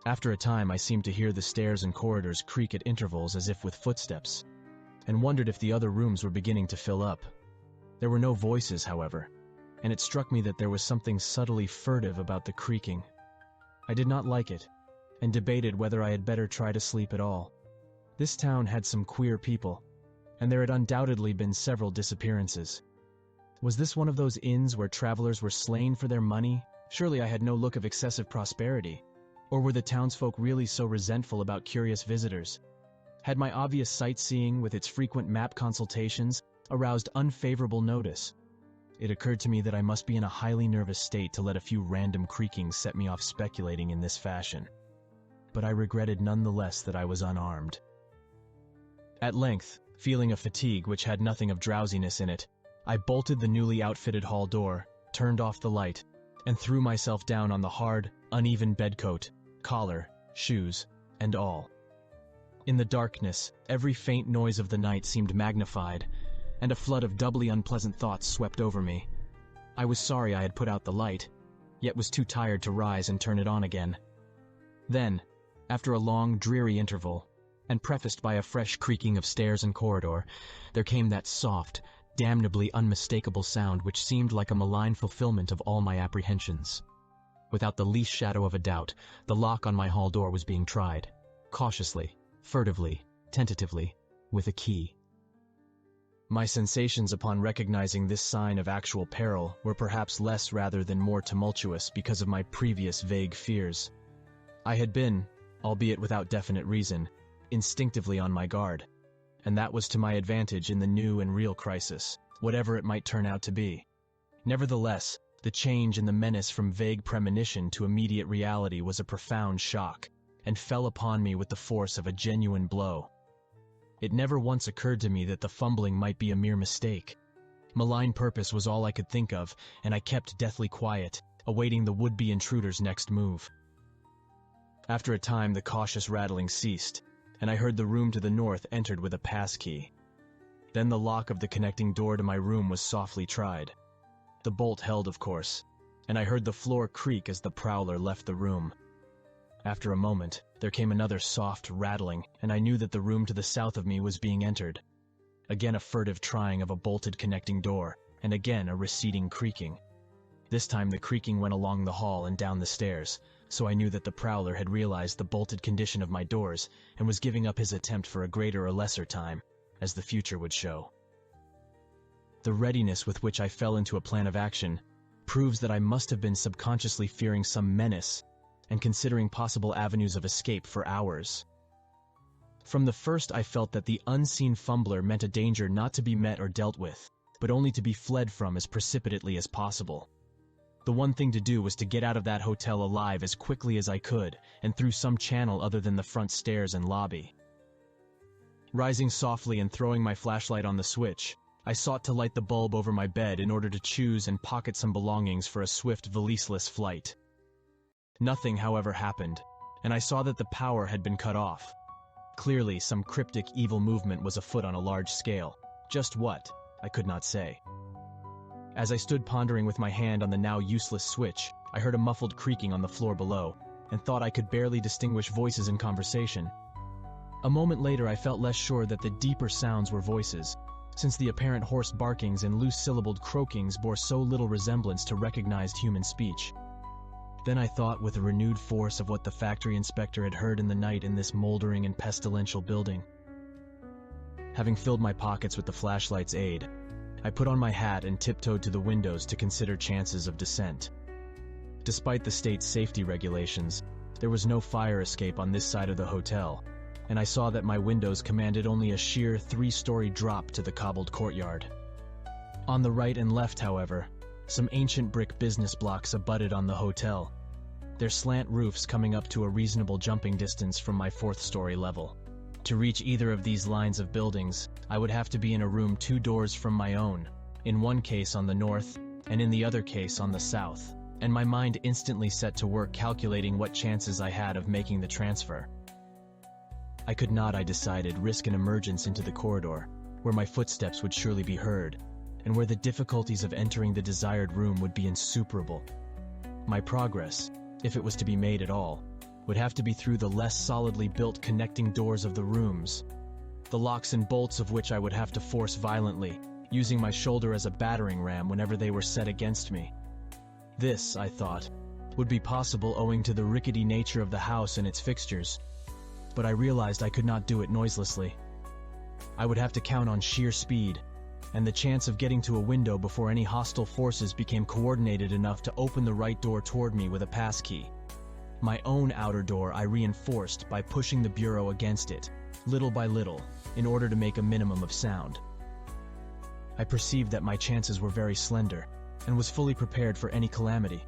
After a time I seemed to hear the stairs and corridors creak at intervals as if with footsteps, and wondered if the other rooms were beginning to fill up. There were no voices, however, and it struck me that there was something subtly furtive about the creaking. I did not like it, and debated whether I had better try to sleep at all. This town had some queer people, and there had undoubtedly been several disappearances. Was this one of those inns where travelers were slain for their money? Surely I had no look of excessive prosperity. Or were the townsfolk really so resentful about curious visitors? Had my obvious sightseeing, with its frequent map consultations, aroused unfavorable notice? It occurred to me that I must be in a highly nervous state to let a few random creakings set me off speculating in this fashion. But I regretted nonetheless that I was unarmed. At length, feeling a fatigue which had nothing of drowsiness in it, I bolted the newly outfitted hall door, turned off the light, and threw myself down on the hard, uneven bedcoat, collar, shoes, and all. In the darkness, every faint noise of the night seemed magnified, and a flood of doubly unpleasant thoughts swept over me. I was sorry I had put out the light, yet was too tired to rise and turn it on again. Then, after a long, dreary interval, and prefaced by a fresh creaking of stairs and corridor, there came that soft, damnably unmistakable sound which seemed like a malign fulfillment of all my apprehensions. Without the least shadow of a doubt, the lock on my hall door was being tried, cautiously, furtively, tentatively, with a key. My sensations upon recognizing this sign of actual peril were perhaps less rather than more tumultuous because of my previous vague fears. I had been, albeit without definite reason, instinctively on my guard, and that was to my advantage in the new and real crisis, whatever it might turn out to be. Nevertheless, the change in the menace from vague premonition to immediate reality was a profound shock, and fell upon me with the force of a genuine blow. It never once occurred to me that the fumbling might be a mere mistake. Malign purpose was all I could think of, and I kept deathly quiet, awaiting the would-be intruder's next move. After a time the cautious rattling ceased, and I heard the room to the north entered with a passkey. Then the lock of the connecting door to my room was softly tried. The bolt held, of course, and I heard the floor creak as the prowler left the room. After a moment, there came another soft rattling, and I knew that the room to the south of me was being entered. Again a furtive trying of a bolted connecting door, and again a receding creaking. This time the creaking went along the hall and down the stairs, so I knew that the prowler had realized the bolted condition of my doors and was giving up his attempt for a greater or lesser time, as the future would show. The readiness with which I fell into a plan of action proves that I must have been subconsciously fearing some menace and considering possible avenues of escape for hours. From the first I felt that the unseen fumbler meant a danger not to be met or dealt with, but only to be fled from as precipitately as possible. The one thing to do was to get out of that hotel alive as quickly as I could and through some channel other than the front stairs and lobby. Rising softly and throwing my flashlight on the switch, I sought to light the bulb over my bed in order to choose and pocket some belongings for a swift valiseless flight. Nothing, however, happened, and I saw that the power had been cut off. Clearly, some cryptic evil movement was afoot on a large scale. Just what, I could not say. As I stood pondering with my hand on the now useless switch, I heard a muffled creaking on the floor below, and thought I could barely distinguish voices in conversation. A moment later I felt less sure that the deeper sounds were voices, since the apparent hoarse barkings and loose-syllabled croakings bore so little resemblance to recognized human speech. Then I thought with a renewed force of what the factory inspector had heard in the night in this moldering and pestilential building. Having filled my pockets with the flashlight's aid, I put on my hat and tiptoed to the windows to consider chances of descent. Despite the state's safety regulations, there was no fire escape on this side of the hotel, and I saw that my windows commanded only a sheer 3-story drop to the cobbled courtyard. On the right and left, however, some ancient brick business blocks abutted on the hotel, their slant roofs coming up to a reasonable jumping distance from my 4th-story level. To reach either of these lines of buildings, I would have to be in a room 2 doors from my own, in one case on the north, and in the other case on the south, and my mind instantly set to work calculating what chances I had of making the transfer. I could not, I decided, risk an emergence into the corridor, where my footsteps would surely be heard, and where the difficulties of entering the desired room would be insuperable. My progress, if it was to be made at all, would have to be through the less solidly built connecting doors of the rooms, the locks and bolts of which I would have to force violently, using my shoulder as a battering ram whenever they were set against me. This, I thought, would be possible owing to the rickety nature of the house and its fixtures, but I realized I could not do it noiselessly. I would have to count on sheer speed, and the chance of getting to a window before any hostile forces became coordinated enough to open the right door toward me with a passkey. My own outer door I reinforced by pushing the bureau against it, little by little, in order to make a minimum of sound. I perceived that my chances were very slender, and was fully prepared for any calamity.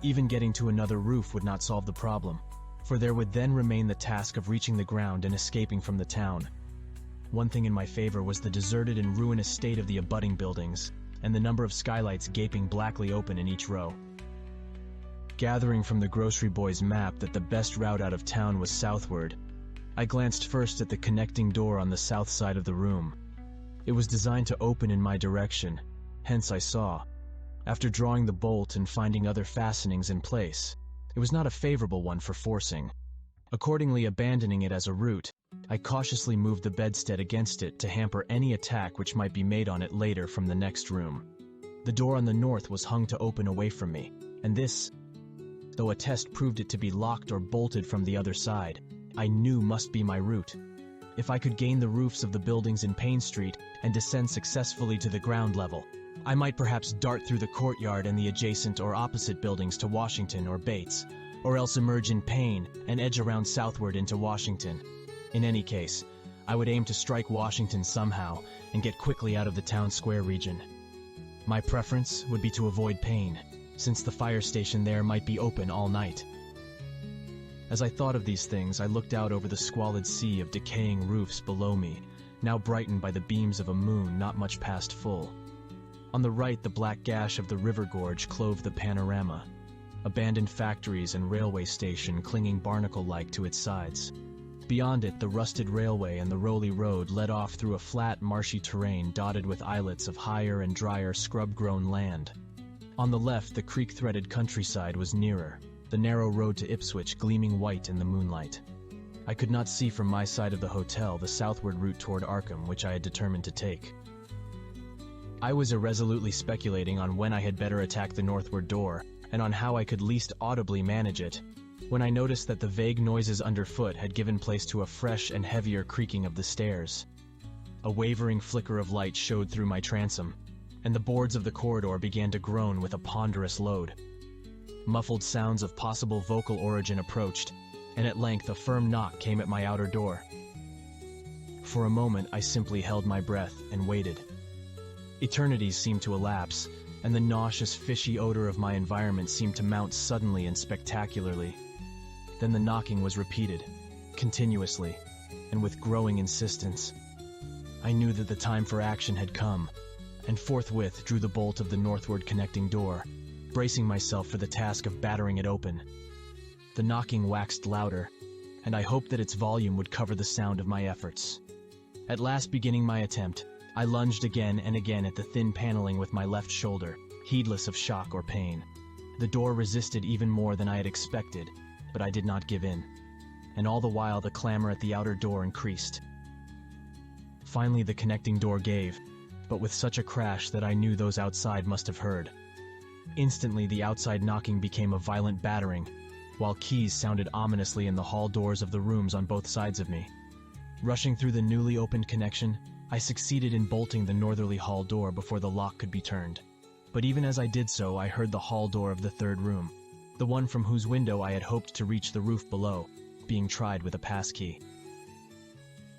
Even getting to another roof would not solve the problem, for there would then remain the task of reaching the ground and escaping from the town. One thing in my favor was the deserted and ruinous state of the abutting buildings, and the number of skylights gaping blackly open in each row. Gathering from the grocery boy's map that the best route out of town was southward, I glanced first at the connecting door on the south side of the room. It was designed to open in my direction, hence I saw, after drawing the bolt and finding other fastenings in place, it was not a favorable one for forcing. Accordingly, abandoning it as a route, I cautiously moved the bedstead against it to hamper any attack which might be made on it later from the next room. The door on the north was hung to open away from me, and this, though a test proved it to be locked or bolted from the other side, I knew must be my route. If I could gain the roofs of the buildings in Payne Street and descend successfully to the ground level, I might perhaps dart through the courtyard and the adjacent or opposite buildings to Washington or Bates, or else emerge in Payne and edge around southward into Washington. In any case, I would aim to strike Washington somehow and get quickly out of the town square region. My preference would be to avoid Payne, since the fire station there might be open all night. As I thought of these things, I looked out over the squalid sea of decaying roofs below me, now brightened by the beams of a moon not much past full. On the right, the black gash of the river gorge clove the panorama, abandoned factories and railway station clinging barnacle-like to its sides. Beyond it, the rusted railway and the rolly road led off through a flat, marshy terrain dotted with islets of higher and drier scrub-grown land. On the left, the creek-threaded countryside was nearer, the narrow road to Ipswich gleaming white in the moonlight. I could not see from my side of the hotel the southward route toward Arkham, which I had determined to take. I was irresolutely speculating on when I had better attack the northward door, and on how I could least audibly manage it, when I noticed that the vague noises underfoot had given place to a fresh and heavier creaking of the stairs. A wavering flicker of light showed through my transom, and the boards of the corridor began to groan with a ponderous load. Muffled sounds of possible vocal origin approached, and at length a firm knock came at my outer door. For a moment I simply held my breath and waited. Eternities seemed to elapse, and the nauseous, fishy odor of my environment seemed to mount suddenly and spectacularly. Then the knocking was repeated, continuously, and with growing insistence. I knew that the time for action had come, and forthwith drew the bolt of the northward connecting door, bracing myself for the task of battering it open. The knocking waxed louder, and I hoped that its volume would cover the sound of my efforts. At last beginning my attempt, I lunged again and again at the thin paneling with my left shoulder, heedless of shock or pain. The door resisted even more than I had expected, but I did not give in, and all the while the clamor at the outer door increased. Finally the connecting door gave, but with such a crash that I knew those outside must have heard. Instantly the outside knocking became a violent battering, while keys sounded ominously in the hall doors of the rooms on both sides of me. Rushing through the newly opened connection, I succeeded in bolting the northerly hall door before the lock could be turned. But even as I did so, I heard the hall door of the third room, the one from whose window I had hoped to reach the roof below, being tried with a passkey.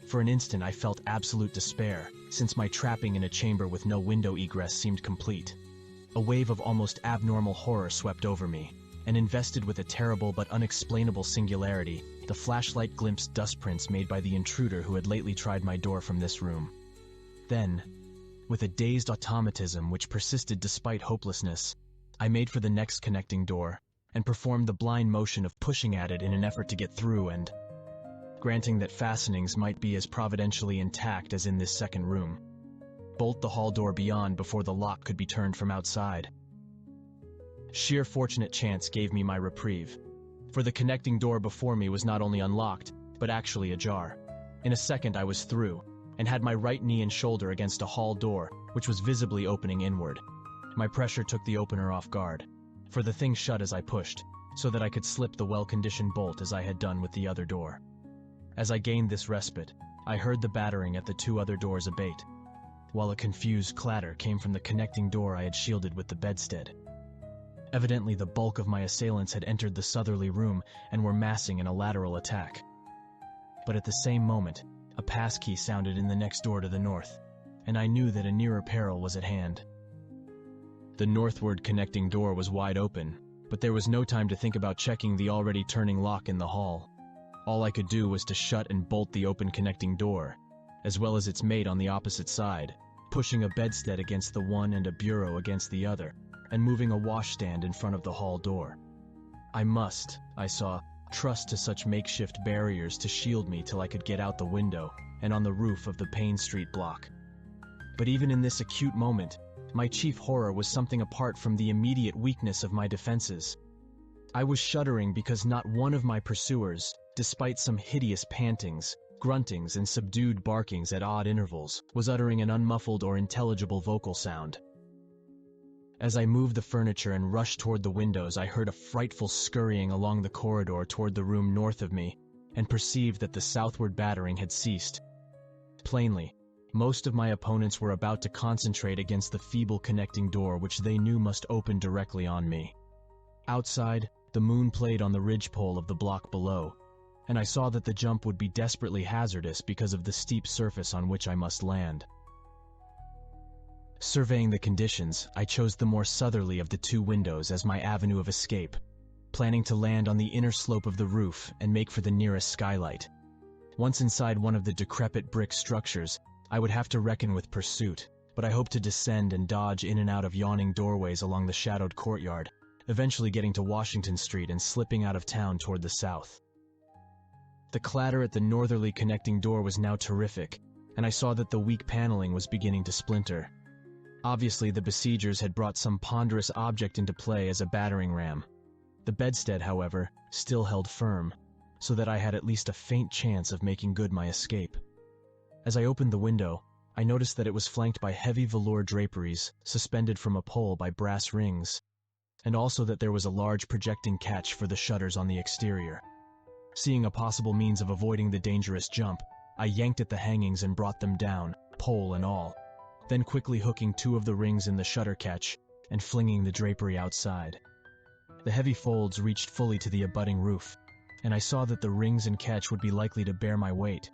For an instant I felt absolute despair, since my trapping in a chamber with no window egress seemed complete. A wave of almost abnormal horror swept over me, and invested with a terrible but unexplainable singularity, the flashlight glimpsed dust prints made by the intruder who had lately tried my door from this room. Then, with a dazed automatism which persisted despite hopelessness, I made for the next connecting door, and performed the blind motion of pushing at it in an effort to get through and, granting that fastenings might be as providentially intact as in this second room, bolt the hall door beyond before the lock could be turned from outside. Sheer fortunate chance gave me my reprieve, for the connecting door before me was not only unlocked, but actually ajar. In a second I was through, and had my right knee and shoulder against a hall door, which was visibly opening inward. My pressure took the opener off guard, for the thing shut as I pushed, so that I could slip the well-conditioned bolt as I had done with the other door. As I gained this respite, I heard the battering at the two other doors abate, while a confused clatter came from the connecting door I had shielded with the bedstead. Evidently the bulk of my assailants had entered the southerly room and were massing in a lateral attack. But at the same moment, a passkey sounded in the next door to the north, and I knew that a nearer peril was at hand. The northward connecting door was wide open, but there was no time to think about checking the already turning lock in the hall. All I could do was to shut and bolt the open connecting door, as well as its mate on the opposite side, pushing a bedstead against the one and a bureau against the other, and moving a washstand in front of the hall door. I must, I saw, trust to such makeshift barriers to shield me till I could get out the window and on the roof of the Payne Street block. But even in this acute moment, my chief horror was something apart from the immediate weakness of my defenses. I was shuddering because not one of my pursuers, despite some hideous pantings, gruntings, and subdued barkings at odd intervals, was uttering an unmuffled or intelligible vocal sound. As I moved the furniture and rushed toward the windows, I heard a frightful scurrying along the corridor toward the room north of me, and perceived that the southward battering had ceased. Plainly, most of my opponents were about to concentrate against the feeble connecting door which they knew must open directly on me. Outside, the moon played on the ridgepole of the block below, and I saw that the jump would be desperately hazardous because of the steep surface on which I must land. Surveying the conditions, I chose the more southerly of the two windows as my avenue of escape, planning to land on the inner slope of the roof and make for the nearest skylight. Once inside one of the decrepit brick structures, I would have to reckon with pursuit, but I hoped to descend and dodge in and out of yawning doorways along the shadowed courtyard, eventually getting to Washington Street and slipping out of town toward the south. The clatter at the northerly connecting door was now terrific, and I saw that the weak paneling was beginning to splinter. Obviously, the besiegers had brought some ponderous object into play as a battering ram. The bedstead, however, still held firm, so that I had at least a faint chance of making good my escape. As I opened the window, I noticed that it was flanked by heavy velour draperies suspended from a pole by brass rings, and also that there was a large projecting catch for the shutters on the exterior. Seeing a possible means of avoiding the dangerous jump, I yanked at the hangings and brought them down, pole and all, then quickly hooking 2 of the rings in the shutter catch and flinging the drapery outside. The heavy folds reached fully to the abutting roof, and I saw that the rings and catch would be likely to bear my weight.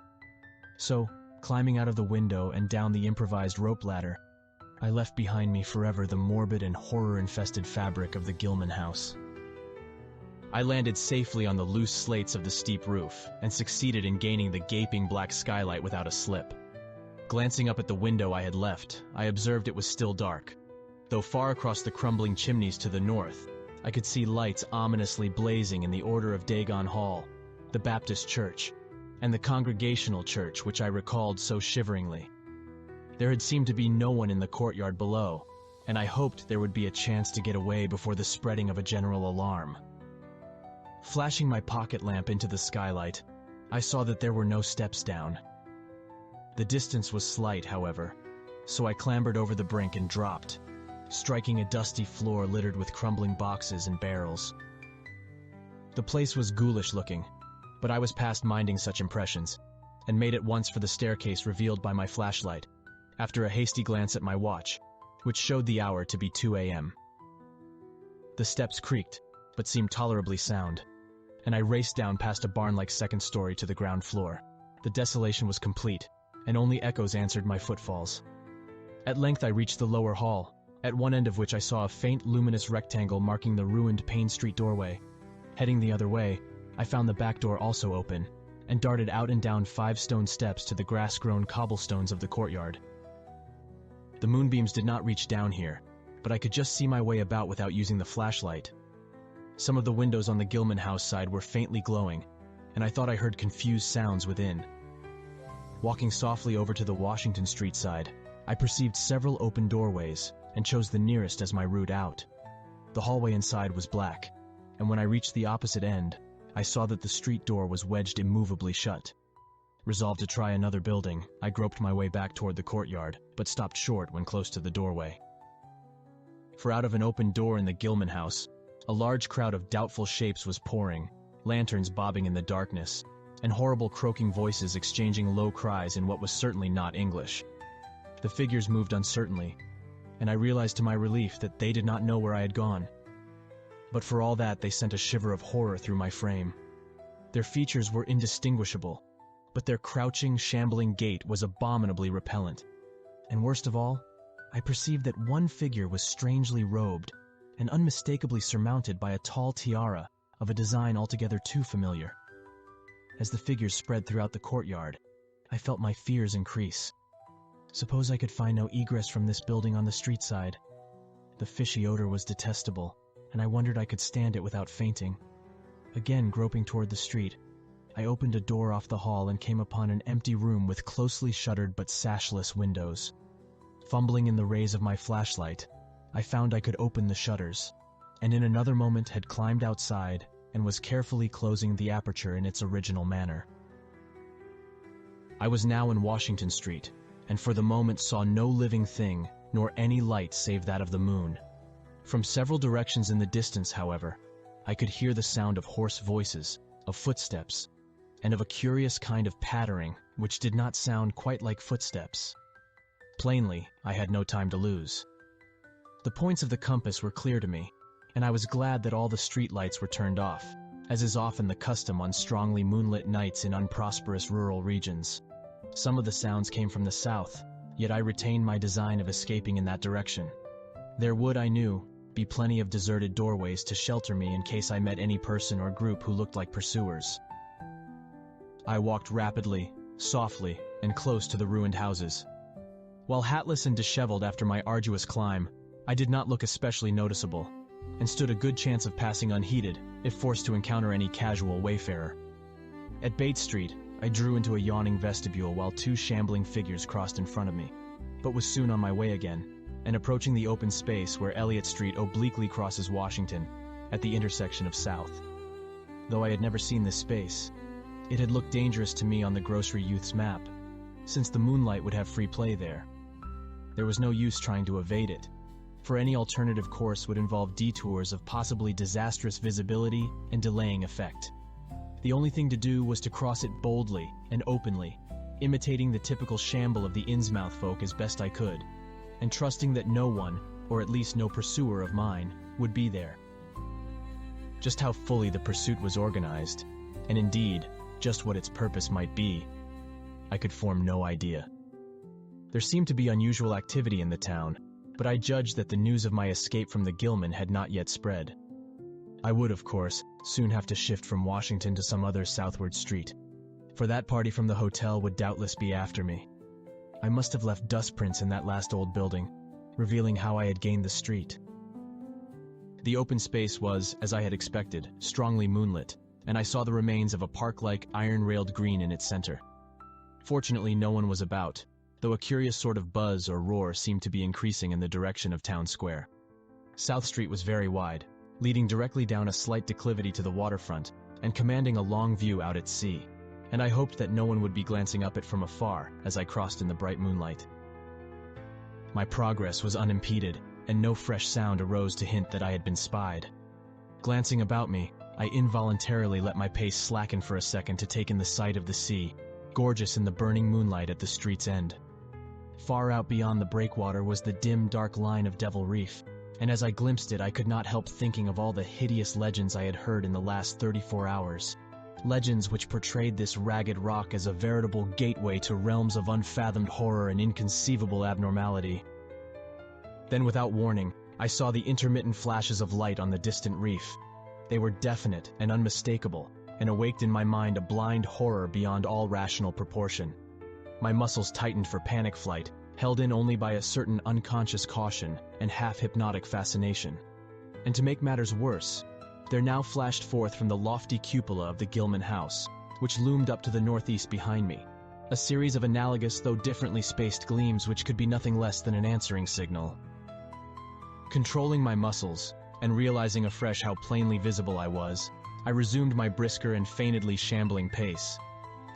So, climbing out of the window and down the improvised rope ladder, I left behind me forever the morbid and horror-infested fabric of the Gilman house. I landed safely on the loose slates of the steep roof and succeeded in gaining the gaping black skylight without a slip. Glancing up at the window I had left, I observed it was still dark, though far across the crumbling chimneys to the north, I could see lights ominously blazing in the Order of Dagon Hall, the Baptist church, and the Congregational church which I recalled so shiveringly. There had seemed to be no one in the courtyard below, and I hoped there would be a chance to get away before the spreading of a general alarm. Flashing my pocket lamp into the skylight, I saw that there were no steps down. The distance was slight, however, so I clambered over the brink and dropped, striking a dusty floor littered with crumbling boxes and barrels. The place was ghoulish looking, but I was past minding such impressions, and made at once for the staircase revealed by my flashlight, after a hasty glance at my watch, which showed the hour to be 2 a.m. The steps creaked, but seemed tolerably sound, and I raced down past a barn-like second story to the ground floor. The desolation was complete, and only echoes answered my footfalls. At length I reached the lower hall, at one end of which I saw a faint luminous rectangle marking the ruined Payne Street doorway. Heading the other way, I found the back door also open, and darted out and down 5 stone steps to the grass-grown cobblestones of the courtyard. The moonbeams did not reach down here, but I could just see my way about without using the flashlight. Some of the windows on the Gilman house side were faintly glowing, and I thought I heard confused sounds within. Walking softly over to the Washington Street side, I perceived several open doorways and chose the nearest as my route out. The hallway inside was black, and when I reached the opposite end, I saw that the street door was wedged immovably shut. Resolved to try another building, I groped my way back toward the courtyard, but stopped short when close to the doorway. For out of an open door in the Gilman house, a large crowd of doubtful shapes was pouring, lanterns bobbing in the darkness, and horrible croaking voices exchanging low cries in what was certainly not English. The figures moved uncertainly, and I realized to my relief that they did not know where I had gone. But for all that, they sent a shiver of horror through my frame. Their features were indistinguishable, but their crouching, shambling gait was abominably repellent. And worst of all, I perceived that one figure was strangely robed, and unmistakably surmounted by a tall tiara of a design altogether too familiar. As the figures spread throughout the courtyard, I felt my fears increase. Suppose I could find no egress from this building on the street side. The fishy odor was detestable, and I wondered I could stand it without fainting. Again groping toward the street, I opened a door off the hall and came upon an empty room with closely shuttered but sashless windows. Fumbling in the rays of my flashlight, I found I could open the shutters, and in another moment had climbed outside and was carefully closing the aperture in its original manner. I was now in Washington Street, and for the moment saw no living thing, nor any light save that of the moon. From several directions in the distance, however, I could hear the sound of hoarse voices, of footsteps, and of a curious kind of pattering which did not sound quite like footsteps. Plainly, I had no time to lose. The points of the compass were clear to me, and I was glad that all the street lights were turned off, as is often the custom on strongly moonlit nights in unprosperous rural regions. Some of the sounds came from the south, yet I retained my design of escaping in that direction. There would, I knew, be plenty of deserted doorways to shelter me in case I met any person or group who looked like pursuers. I walked rapidly, softly, and close to the ruined houses. While hatless and disheveled after my arduous climb, I did not look especially noticeable, and stood a good chance of passing unheeded if forced to encounter any casual wayfarer. At Bates Street, I drew into a yawning vestibule while 2 shambling figures crossed in front of me, but was soon on my way again, and approaching the open space where Elliott Street obliquely crosses Washington, at the intersection of South. Though I had never seen this space, it had looked dangerous to me on the grocery youth's map, since the moonlight would have free play there. There was no use trying to evade it, for any alternative course would involve detours of possibly disastrous visibility and delaying effect. The only thing to do was to cross it boldly and openly, imitating the typical shamble of the Innsmouth folk as best I could, and trusting that no one, or at least no pursuer of mine, would be there. Just how fully the pursuit was organized, and indeed, just what its purpose might be, I could form no idea. There seemed to be unusual activity in the town, but I judged that the news of my escape from the Gilman had not yet spread. I would, of course, soon have to shift from Washington to some other southward street, for that party from the hotel would doubtless be after me. I must have left dust prints in that last old building, revealing how I had gained the street. The open space was, as I had expected, strongly moonlit, and I saw the remains of a park-like, iron-railed green in its center. Fortunately, no one was about, though a curious sort of buzz or roar seemed to be increasing in the direction of Town Square. South Street was very wide, leading directly down a slight declivity to the waterfront and commanding a long view out at sea, and I hoped that no one would be glancing up it from afar as I crossed in the bright moonlight. My progress was unimpeded, and no fresh sound arose to hint that I had been spied. Glancing about me, I involuntarily let my pace slacken for a second to take in the sight of the sea, gorgeous in the burning moonlight at the street's end. Far out beyond the breakwater was the dim, dark line of Devil Reef, and as I glimpsed it, I could not help thinking of all the hideous legends I had heard in the last 34 hours. Legends which portrayed this ragged rock as a veritable gateway to realms of unfathomed horror and inconceivable abnormality. Then, without warning, I saw the intermittent flashes of light on the distant reef. They were definite and unmistakable, and awaked in my mind a blind horror beyond all rational proportion. My muscles tightened for panic flight, held in only by a certain unconscious caution and half-hypnotic fascination. And to make matters worse, there now flashed forth from the lofty cupola of the Gilman house, which loomed up to the northeast behind me, a series of analogous though differently spaced gleams which could be nothing less than an answering signal. Controlling my muscles, and realizing afresh how plainly visible I was, I resumed my brisker and feignedly shambling pace,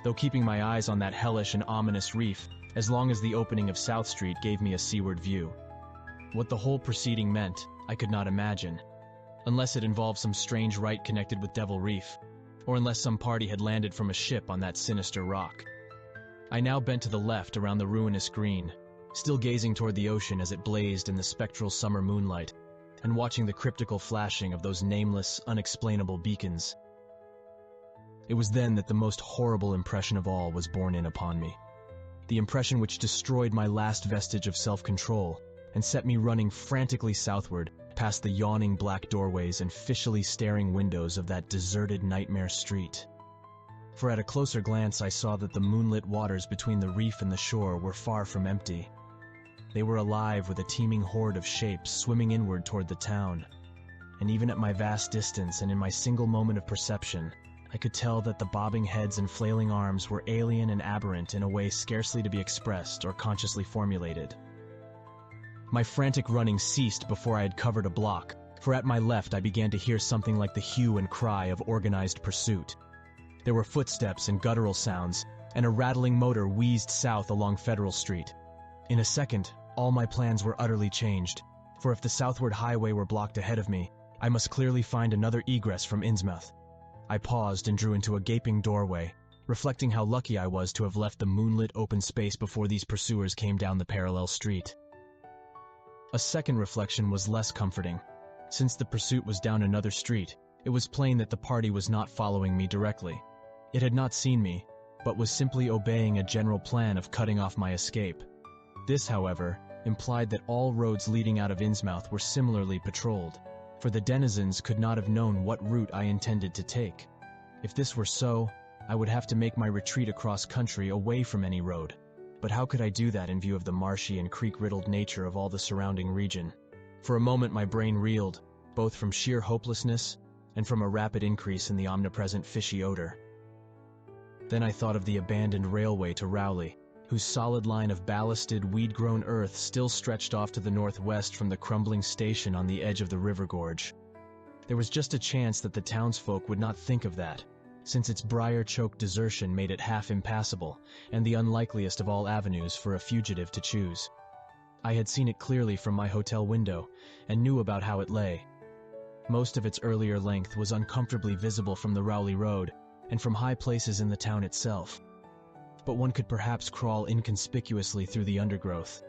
though keeping my eyes on that hellish and ominous reef as long as the opening of South Street gave me a seaward view. What the whole proceeding meant, I could not imagine, unless it involved some strange rite connected with Devil Reef, or unless some party had landed from a ship on that sinister rock. I now bent to the left around the ruinous green, still gazing toward the ocean as it blazed in the spectral summer moonlight, and watching the cryptical flashing of those nameless, unexplainable beacons. It was then that the most horrible impression of all was borne in upon me. The impression which destroyed my last vestige of self-control and set me running frantically southward past the yawning black doorways and fishily staring windows of that deserted nightmare street. For at a closer glance I saw that the moonlit waters between the reef and the shore were far from empty. They were alive with a teeming horde of shapes swimming inward toward the town, and even at my vast distance and in my single moment of perception, I could tell that the bobbing heads and flailing arms were alien and aberrant in a way scarcely to be expressed or consciously formulated. My frantic running ceased before I had covered a block, for at my left I began to hear something like the hue and cry of organized pursuit. There were footsteps and guttural sounds, and a rattling motor wheezed south along Federal Street. In a second, all my plans were utterly changed, for if the southward highway were blocked ahead of me, I must clearly find another egress from Innsmouth. I paused and drew into a gaping doorway, reflecting how lucky I was to have left the moonlit open space before these pursuers came down the parallel street. A second reflection was less comforting. Since the pursuit was down another street, it was plain that the party was not following me directly. It had not seen me, but was simply obeying a general plan of cutting off my escape. This, however, implied that all roads leading out of Innsmouth were similarly patrolled, for the denizens could not have known what route I intended to take. If this were so, I would have to make my retreat across country away from any road. But how could I do that in view of the marshy and creek-riddled nature of all the surrounding region? For a moment my brain reeled, both from sheer hopelessness and from a rapid increase in the omnipresent fishy odor. Then I thought of the abandoned railway to Rowley, whose solid line of ballasted, weed-grown earth still stretched off to the northwest from the crumbling station on the edge of the river gorge. There was just a chance that the townsfolk would not think of that, since its briar-choked desertion made it half impassable, and the unlikeliest of all avenues for a fugitive to choose. I had seen it clearly from my hotel window, and knew about how it lay. Most of its earlier length was uncomfortably visible from the Rowley Road, and from high places in the town itself. But one could perhaps crawl inconspicuously through the undergrowth.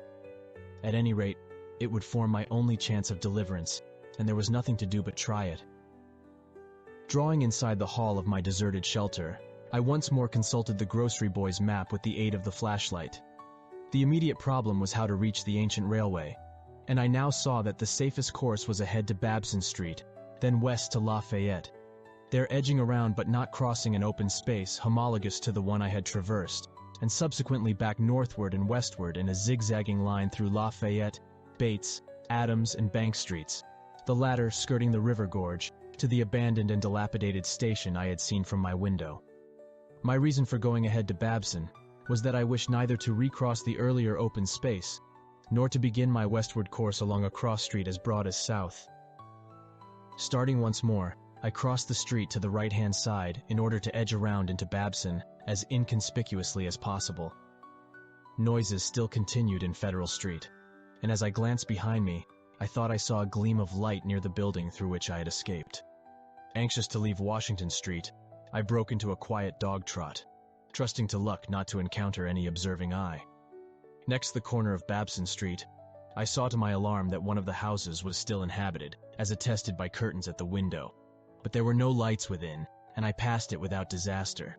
At any rate, it would form my only chance of deliverance, and there was nothing to do but try it. Drawing inside the hall of my deserted shelter, I once more consulted the grocery boy's map with the aid of the flashlight. The immediate problem was how to reach the ancient railway, and I now saw that the safest course was ahead to Babson Street, then west to Lafayette, there edging around but not crossing an open space homologous to the one I had traversed, and subsequently back northward and westward in a zigzagging line through Lafayette, Bates, Adams, and Bank Streets, the latter skirting the river gorge, to the abandoned and dilapidated station I had seen from my window. My reason for going ahead to Babson was that I wished neither to recross the earlier open space, nor to begin my westward course along a cross street as broad as south. Starting once more, I crossed the street to the right-hand side in order to edge around into Babson as inconspicuously as possible. Noises still continued in Federal Street, and as I glanced behind me, I thought I saw a gleam of light near the building through which I had escaped. Anxious to leave Washington Street, I broke into a quiet dog trot, trusting to luck not to encounter any observing eye. Next the corner of Babson Street, I saw to my alarm that one of the houses was still inhabited, as attested by curtains at the window, but there were no lights within, and I passed it without disaster.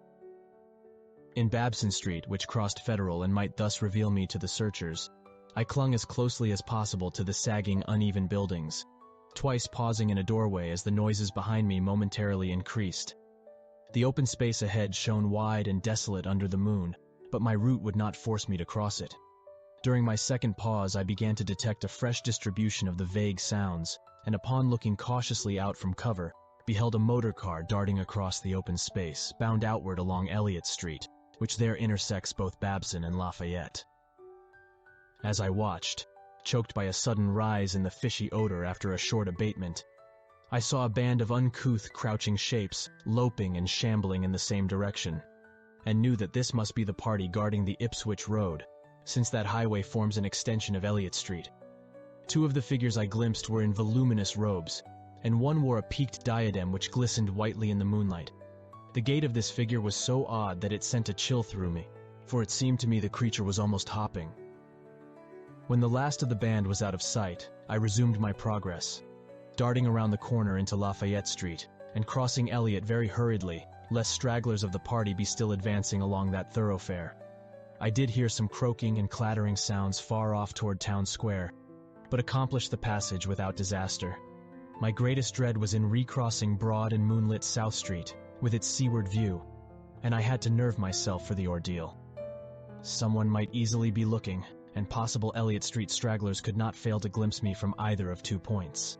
In Babson Street, which crossed Federal and might thus reveal me to the searchers, I clung as closely as possible to the sagging, uneven buildings, twice pausing in a doorway as the noises behind me momentarily increased. The open space ahead shone wide and desolate under the moon, but my route would not force me to cross it. During my second pause, I began to detect a fresh distribution of the vague sounds, and upon looking cautiously out from cover, beheld a motor car darting across the open space, bound outward along Elliott Street, which there intersects both Babson and Lafayette. As I watched, choked by a sudden rise in the fishy odor after a short abatement, I saw a band of uncouth, crouching shapes loping and shambling in the same direction, and knew that this must be the party guarding the Ipswich Road, since that highway forms an extension of Elliott Street. Two of the figures I glimpsed were in voluminous robes, and one wore a peaked diadem which glistened whitely in the moonlight. The gait of this figure was so odd that it sent a chill through me, for it seemed to me the creature was almost hopping. When the last of the band was out of sight, I resumed my progress, darting around the corner into Lafayette Street, and crossing Elliott very hurriedly, lest stragglers of the party be still advancing along that thoroughfare. I did hear some croaking and clattering sounds far off toward Town Square, but accomplished the passage without disaster. My greatest dread was in recrossing broad and moonlit South Street, with its seaward view, and I had to nerve myself for the ordeal. Someone might easily be looking, and possible Elliott Street stragglers could not fail to glimpse me from either of 2 points.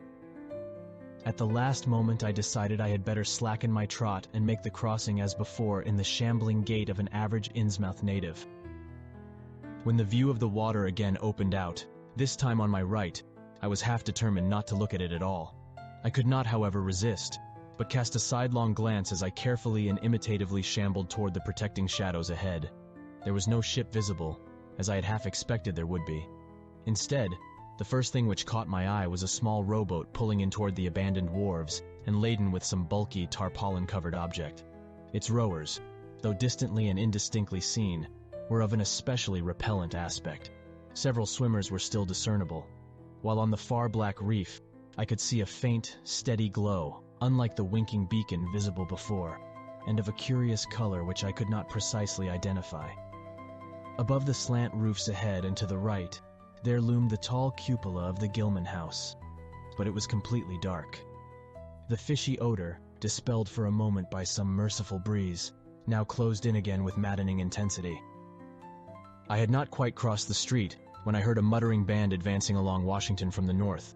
At the last moment I decided I had better slacken my trot and make the crossing as before in the shambling gait of an average Innsmouth native. When the view of the water again opened out, this time on my right, I was half determined not to look at it at all. I could not, however, resist, but cast a sidelong glance as I carefully and imitatively shambled toward the protecting shadows ahead. There was no ship visible, as I had half expected there would be. Instead, the first thing which caught my eye was a small rowboat pulling in toward the abandoned wharves and laden with some bulky, tarpaulin-covered object. Its rowers, though distantly and indistinctly seen, were of an especially repellent aspect. Several swimmers were still discernible, while on the far black reef I could see a faint, steady glow, unlike the winking beacon visible before, and of a curious color which I could not precisely identify. Above the slant roofs ahead and to the right, there loomed the tall cupola of the Gilman House, but it was completely dark. The fishy odor, dispelled for a moment by some merciful breeze, now closed in again with maddening intensity. I had not quite crossed the street when I heard a muttering band advancing along Washington from the north.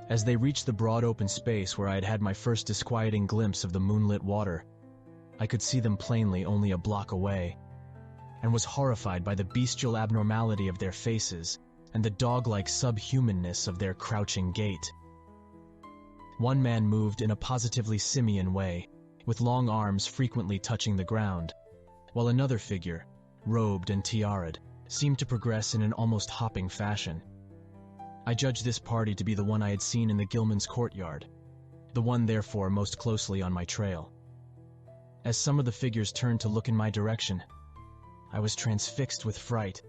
As they reached the broad open space where I had had my first disquieting glimpse of the moonlit water, I could see them plainly only a block away, and was horrified by the bestial abnormality of their faces and the dog-like subhumanness of their crouching gait. One man moved in a positively simian way, with long arms frequently touching the ground, while another figure, robed and tiara'd, seemed to progress in an almost hopping fashion. I judged this party to be the one I had seen in the Gilman's courtyard, the one therefore most closely on my trail. As some of the figures turned to look in my direction, I was transfixed with fright,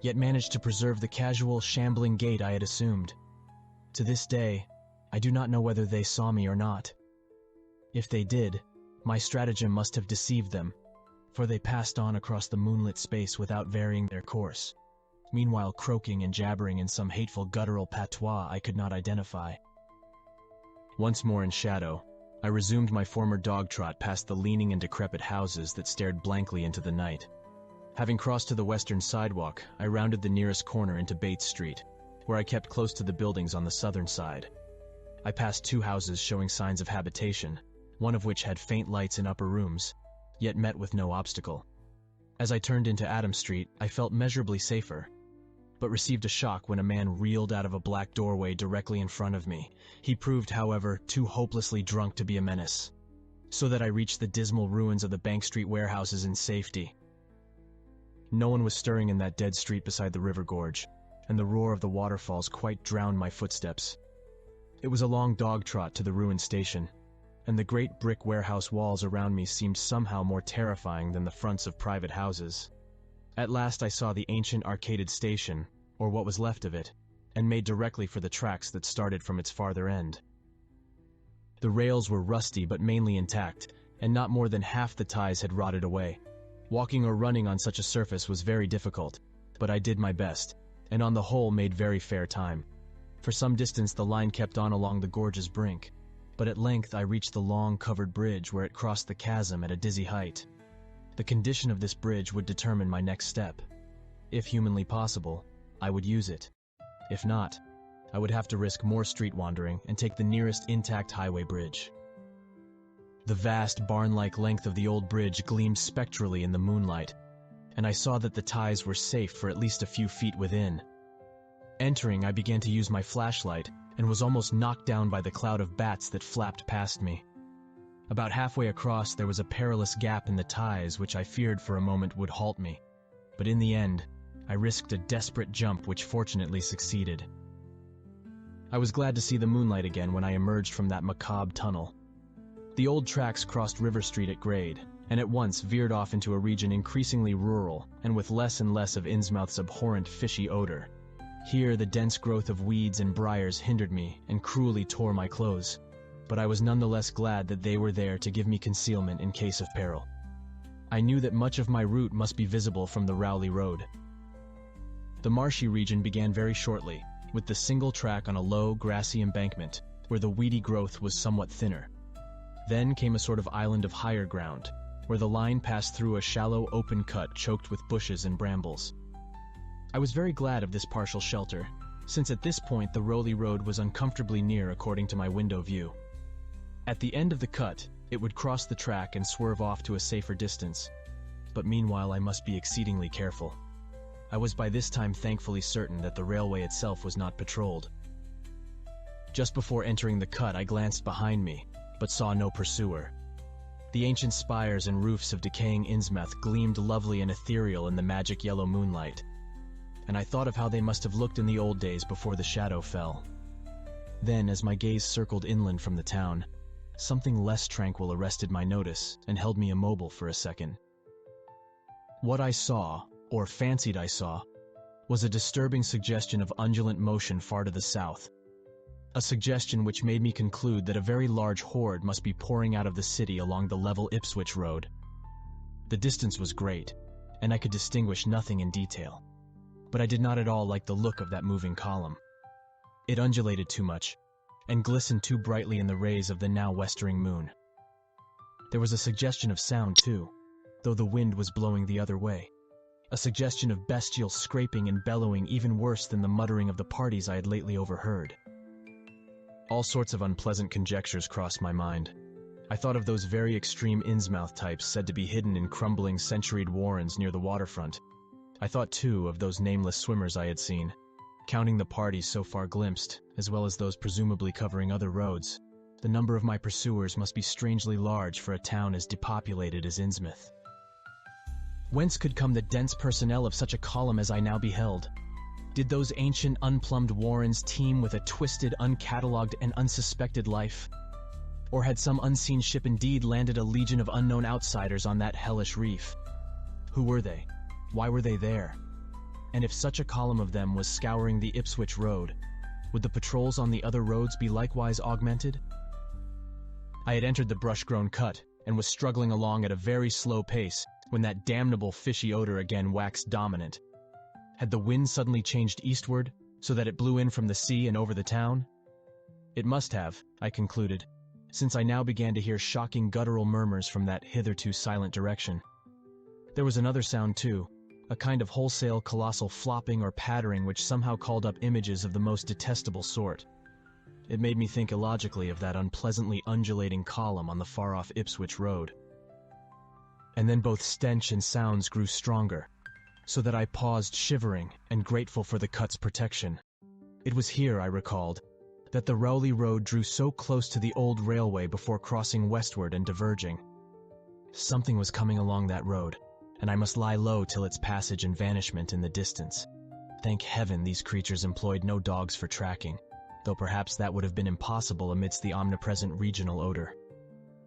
yet managed to preserve the casual, shambling gait I had assumed. To this day, I do not know whether they saw me or not. If they did, my stratagem must have deceived them, for they passed on across the moonlit space without varying their course, meanwhile croaking and jabbering in some hateful guttural patois I could not identify. Once more in shadow, I resumed my former dog trot past the leaning and decrepit houses that stared blankly into the night. Having crossed to the western sidewalk, I rounded the nearest corner into Bates Street, where I kept close to the buildings on the southern side. I passed 2 houses showing signs of habitation, one of which had faint lights in upper rooms, yet met with no obstacle. As I turned into Adam Street, I felt measurably safer, but received a shock when a man reeled out of a black doorway directly in front of me. He proved, however, too hopelessly drunk to be a menace, so that I reached the dismal ruins of the Bank Street warehouses in safety. No one was stirring in that dead street beside the river gorge, and the roar of the waterfalls quite drowned my footsteps. It was a long dog trot to the ruined station, and the great brick warehouse walls around me seemed somehow more terrifying than the fronts of private houses. At last I saw the ancient arcaded station, or what was left of it, and made directly for the tracks that started from its farther end. The rails were rusty but mainly intact, and not more than half the ties had rotted away. Walking or running on such a surface was very difficult, but I did my best, and on the whole made very fair time. For some distance the line kept on along the gorge's brink, but at length I reached the long covered bridge where it crossed the chasm at a dizzy height. The condition of this bridge would determine my next step. If humanly possible, I would use it. If not, I would have to risk more street wandering and take the nearest intact highway bridge. The vast barn-like length of the old bridge gleamed spectrally in the moonlight, and I saw that the ties were safe for at least a few feet within. Entering, I began to use my flashlight and was almost knocked down by the cloud of bats that flapped past me. About halfway across, there was a perilous gap in the ties which I feared for a moment would halt me, but in the end, I risked a desperate jump which fortunately succeeded. I was glad to see the moonlight again when I emerged from that macabre tunnel. The old tracks crossed River Street at grade, and at once veered off into a region increasingly rural and with less and less of Innsmouth's abhorrent fishy odor. Here the dense growth of weeds and briars hindered me and cruelly tore my clothes, but I was nonetheless glad that they were there to give me concealment in case of peril. I knew that much of my route must be visible from the Rowley Road. The marshy region began very shortly, with the single track on a low, grassy embankment, where the weedy growth was somewhat thinner. Then came a sort of island of higher ground, where the line passed through a shallow open cut choked with bushes and brambles. I was very glad of this partial shelter, since at this point the Rowley Road was uncomfortably near according to my window view. At the end of the cut, it would cross the track and swerve off to a safer distance, but meanwhile I must be exceedingly careful. I was by this time thankfully certain that the railway itself was not patrolled. Just before entering the cut I glanced behind me, but saw no pursuer. The ancient spires and roofs of decaying Innsmouth gleamed lovely and ethereal in the magic yellow moonlight, and I thought of how they must have looked in the old days before the shadow fell. Then, as my gaze circled inland from the town, something less tranquil arrested my notice and held me immobile for a second. What I saw, or fancied I saw, was a disturbing suggestion of undulant motion far to the south. A suggestion which made me conclude that a very large horde must be pouring out of the city along the level Ipswich road. The distance was great, and I could distinguish nothing in detail, but I did not at all like the look of that moving column. It undulated too much, and glistened too brightly in the rays of the now westering moon. There was a suggestion of sound, too, though the wind was blowing the other way. A suggestion of bestial scraping and bellowing even worse than the muttering of the parties I had lately overheard. All sorts of unpleasant conjectures crossed my mind. I thought of those very extreme Innsmouth types said to be hidden in crumbling centuried warrens near the waterfront. I thought, too, of those nameless swimmers I had seen, counting the parties so far glimpsed, as well as those presumably covering other roads. The number of my pursuers must be strangely large for a town as depopulated as Innsmouth. Whence could come the dense personnel of such a column as I now beheld? Did those ancient, unplumbed warrens teem with a twisted, uncatalogued, and unsuspected life? Or had some unseen ship indeed landed a legion of unknown outsiders on that hellish reef? Who were they? Why were they there? And if such a column of them was scouring the Ipswich road, would the patrols on the other roads be likewise augmented? I had entered the brush-grown cut and was struggling along at a very slow pace when that damnable fishy odor again waxed dominant. Had the wind suddenly changed eastward so that it blew in from the sea and over the town? It must have, I concluded, since I now began to hear shocking guttural murmurs from that hitherto silent direction. There was another sound too, a kind of wholesale colossal flopping or pattering which somehow called up images of the most detestable sort. It made me think illogically of that unpleasantly undulating column on the far-off Ipswich road. And then both stench and sounds grew stronger, so that I paused shivering and grateful for the cut's protection. It was here, I recalled, that the Rowley Road drew so close to the old railway before crossing westward and diverging. Something was coming along that road, and I must lie low till its passage and vanishment in the distance. Thank heaven these creatures employed no dogs for tracking, though perhaps that would have been impossible amidst the omnipresent regional odor.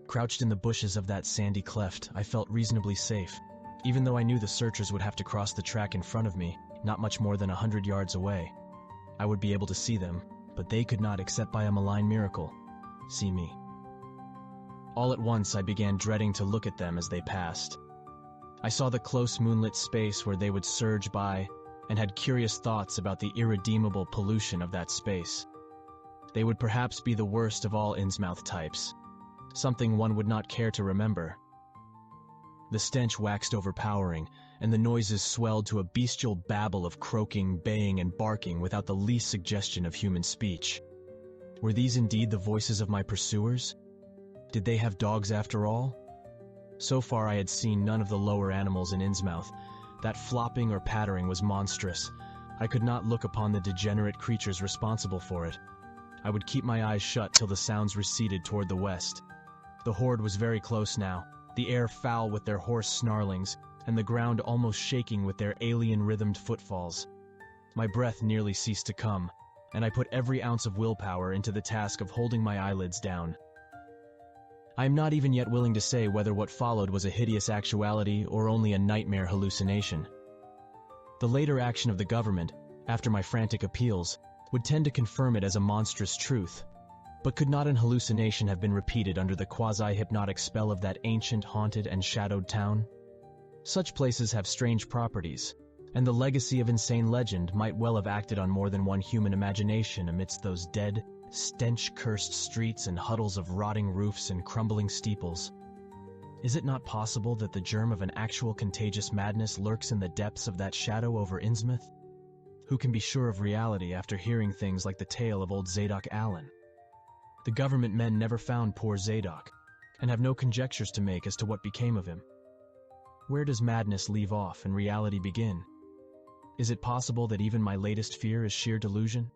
Crouched in the bushes of that sandy cleft, I felt reasonably safe, even though I knew the searchers would have to cross the track in front of me, not much more than 100 yards away. I would be able to see them, but they could not, except by a malign miracle, see me. All at once I began dreading to look at them as they passed. I saw the close moonlit space where they would surge by, and had curious thoughts about the irredeemable pollution of that space. They would perhaps be the worst of all Innsmouth types, something one would not care to remember. The stench waxed overpowering, and the noises swelled to a bestial babble of croaking, baying, and barking without the least suggestion of human speech. Were these indeed the voices of my pursuers? Did they have dogs after all? So far I had seen none of the lower animals in Innsmouth. That flopping or pattering was monstrous. I could not look upon the degenerate creatures responsible for it. I would keep my eyes shut till the sounds receded toward the west. The horde was very close now, the air foul with their hoarse snarlings, and the ground almost shaking with their alien-rhythmed footfalls. My breath nearly ceased to come, and I put every ounce of willpower into the task of holding my eyelids down. I am not even yet willing to say whether what followed was a hideous actuality or only a nightmare hallucination. The later action of the government, after my frantic appeals, would tend to confirm it as a monstrous truth. But could not an hallucination have been repeated under the quasi-hypnotic spell of that ancient, haunted, and shadowed town? Such places have strange properties, and the legacy of insane legend might well have acted on more than one human imagination amidst those dead, stench-cursed streets and huddles of rotting roofs and crumbling steeples. Is it not possible that the germ of an actual contagious madness lurks in the depths of that shadow over Innsmouth? Who can be sure of reality after hearing things like the tale of old Zadok Allen? The government men never found poor Zadok, and have no conjectures to make as to what became of him. Where does madness leave off and reality begin? Is it possible that even my latest fear is sheer delusion?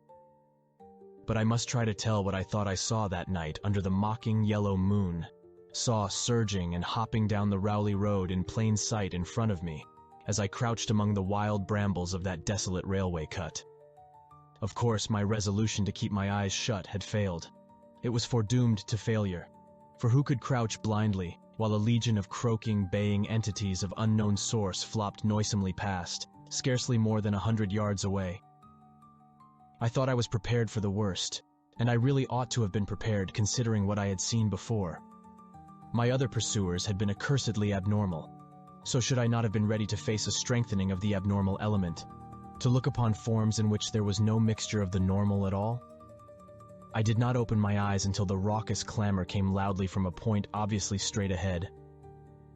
But I must try to tell what I thought I saw that night under the mocking yellow moon, saw surging and hopping down the Rowley Road in plain sight in front of me, as I crouched among the wild brambles of that desolate railway cut. Of course, my resolution to keep my eyes shut had failed. It was foredoomed to failure, for who could crouch blindly while a legion of croaking, baying entities of unknown source flopped noisomely past, scarcely more than 100 yards away? I thought I was prepared for the worst, and I really ought to have been prepared considering what I had seen before. My other pursuers had been accursedly abnormal, so should I not have been ready to face a strengthening of the abnormal element, to look upon forms in which there was no mixture of the normal at all? I did not open my eyes until the raucous clamor came loudly from a point obviously straight ahead.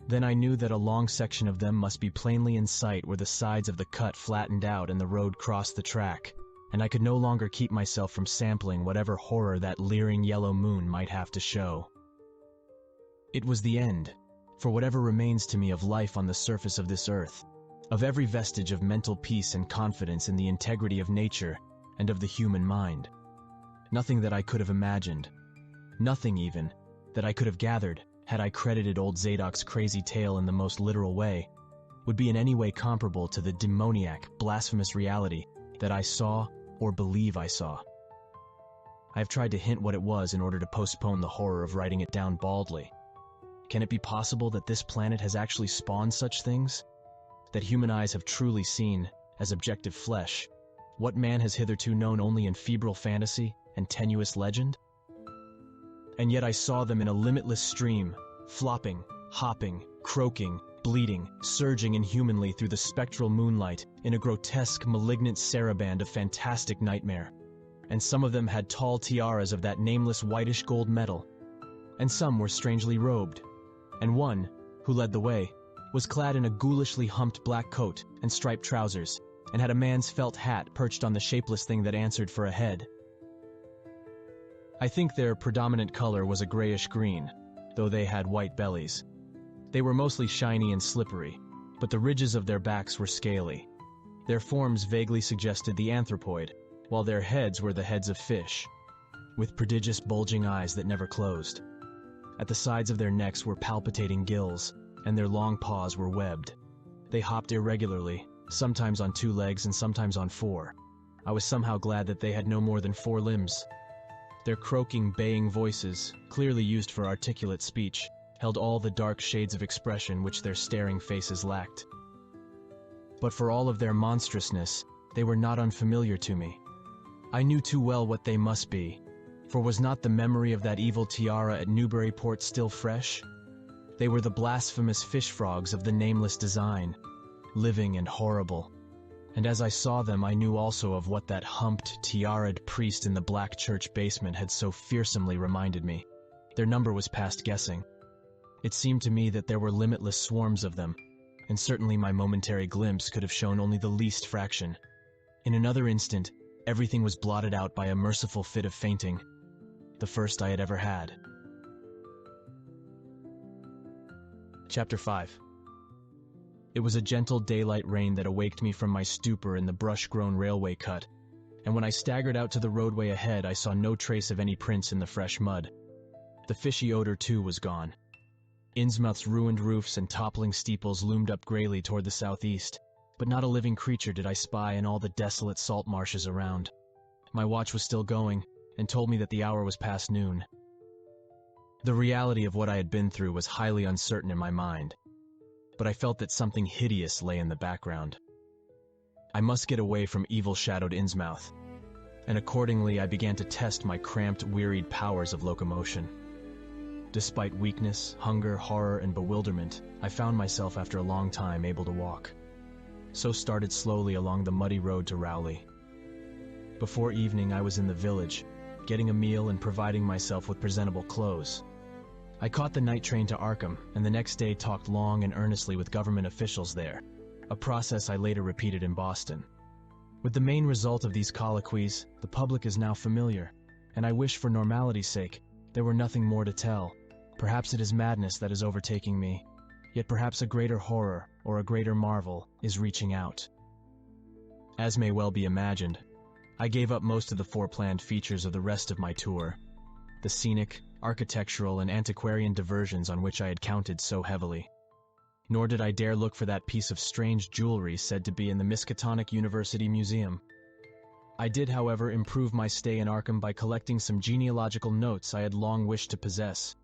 Then I knew that a long section of them must be plainly in sight where the sides of the cut flattened out and the road crossed the track, and I could no longer keep myself from sampling whatever horror that leering yellow moon might have to show. It was the end, for whatever remains to me of life on the surface of this earth, of every vestige of mental peace and confidence in the integrity of nature and of the human mind. Nothing that I could have imagined, Nothing even, that I could have gathered, had I credited old Zadok's crazy tale in the most literal way, would be in any way comparable to the demoniac, blasphemous reality that I saw or believe I saw. I have tried to hint what it was in order to postpone the horror of writing it down baldly. Can it be possible that this planet has actually spawned such things? That human eyes have truly seen, as objective flesh, what man has hitherto known only in febrile fantasy and tenuous legend? And yet I saw them in a limitless stream, flopping, hopping, croaking, bleeding, surging inhumanly through the spectral moonlight in a grotesque, malignant saraband of fantastic nightmare. And some of them had tall tiaras of that nameless whitish gold metal, and some were strangely robed, and one, who led the way, was clad in a ghoulishly humped black coat and striped trousers, and had a man's felt hat perched on the shapeless thing that answered for a head. I think their predominant color was a grayish green, though they had white bellies. They were mostly shiny and slippery, but the ridges of their backs were scaly. Their forms vaguely suggested the anthropoid, while their heads were the heads of fish, with prodigious bulging eyes that never closed. At the sides of their necks were palpitating gills, and their long paws were webbed. They hopped irregularly, sometimes on 2 legs and sometimes on 4. I was somehow glad that they had no more than 4 limbs. Their croaking, baying voices, clearly used for articulate speech, held all the dark shades of expression which their staring faces lacked. But for all of their monstrousness, they were not unfamiliar to me. I knew too well what they must be, for was not the memory of that evil tiara at Newburyport still fresh? They were the blasphemous fish frogs of the nameless design, living and horrible. And as I saw them, I knew also of what that humped, tiara'd priest in the black church basement had so fearsomely reminded me. Their number was past guessing. It seemed to me that there were limitless swarms of them, and certainly my momentary glimpse could have shown only the least fraction. In another instant, everything was blotted out by a merciful fit of fainting, the first I had ever had. Chapter 5. It was a gentle daylight rain that awaked me from my stupor in the brush-grown railway cut, and when I staggered out to the roadway ahead, I saw no trace of any prints in the fresh mud. The fishy odor, too, was gone. Innsmouth's ruined roofs and toppling steeples loomed up grayly toward the southeast, but not a living creature did I spy in all the desolate salt marshes around. My watch was still going, and told me that the hour was past noon. The reality of what I had been through was highly uncertain in my mind, but I felt that something hideous lay in the background. I must get away from evil-shadowed Innsmouth, and accordingly I began to test my cramped, wearied powers of locomotion. Despite weakness, hunger, horror, and bewilderment, I found myself after a long time able to walk. So started slowly along the muddy road to Rowley. Before evening I was in the village, getting a meal and providing myself with presentable clothes. I caught the night train to Arkham, and the next day talked long and earnestly with government officials there, a process I later repeated in Boston. With the main result of these colloquies, the public is now familiar, and I wish for normality's sake there were nothing more to tell. Perhaps it is madness that is overtaking me, yet perhaps a greater horror or a greater marvel is reaching out. As may well be imagined, I gave up most of the foreplanned features of the rest of my tour, the scenic, architectural, and antiquarian diversions on which I had counted so heavily. Nor did I dare look for that piece of strange jewelry said to be in the Miskatonic University Museum. I did, however, improve my stay in Arkham by collecting some genealogical notes I had long wished to possess.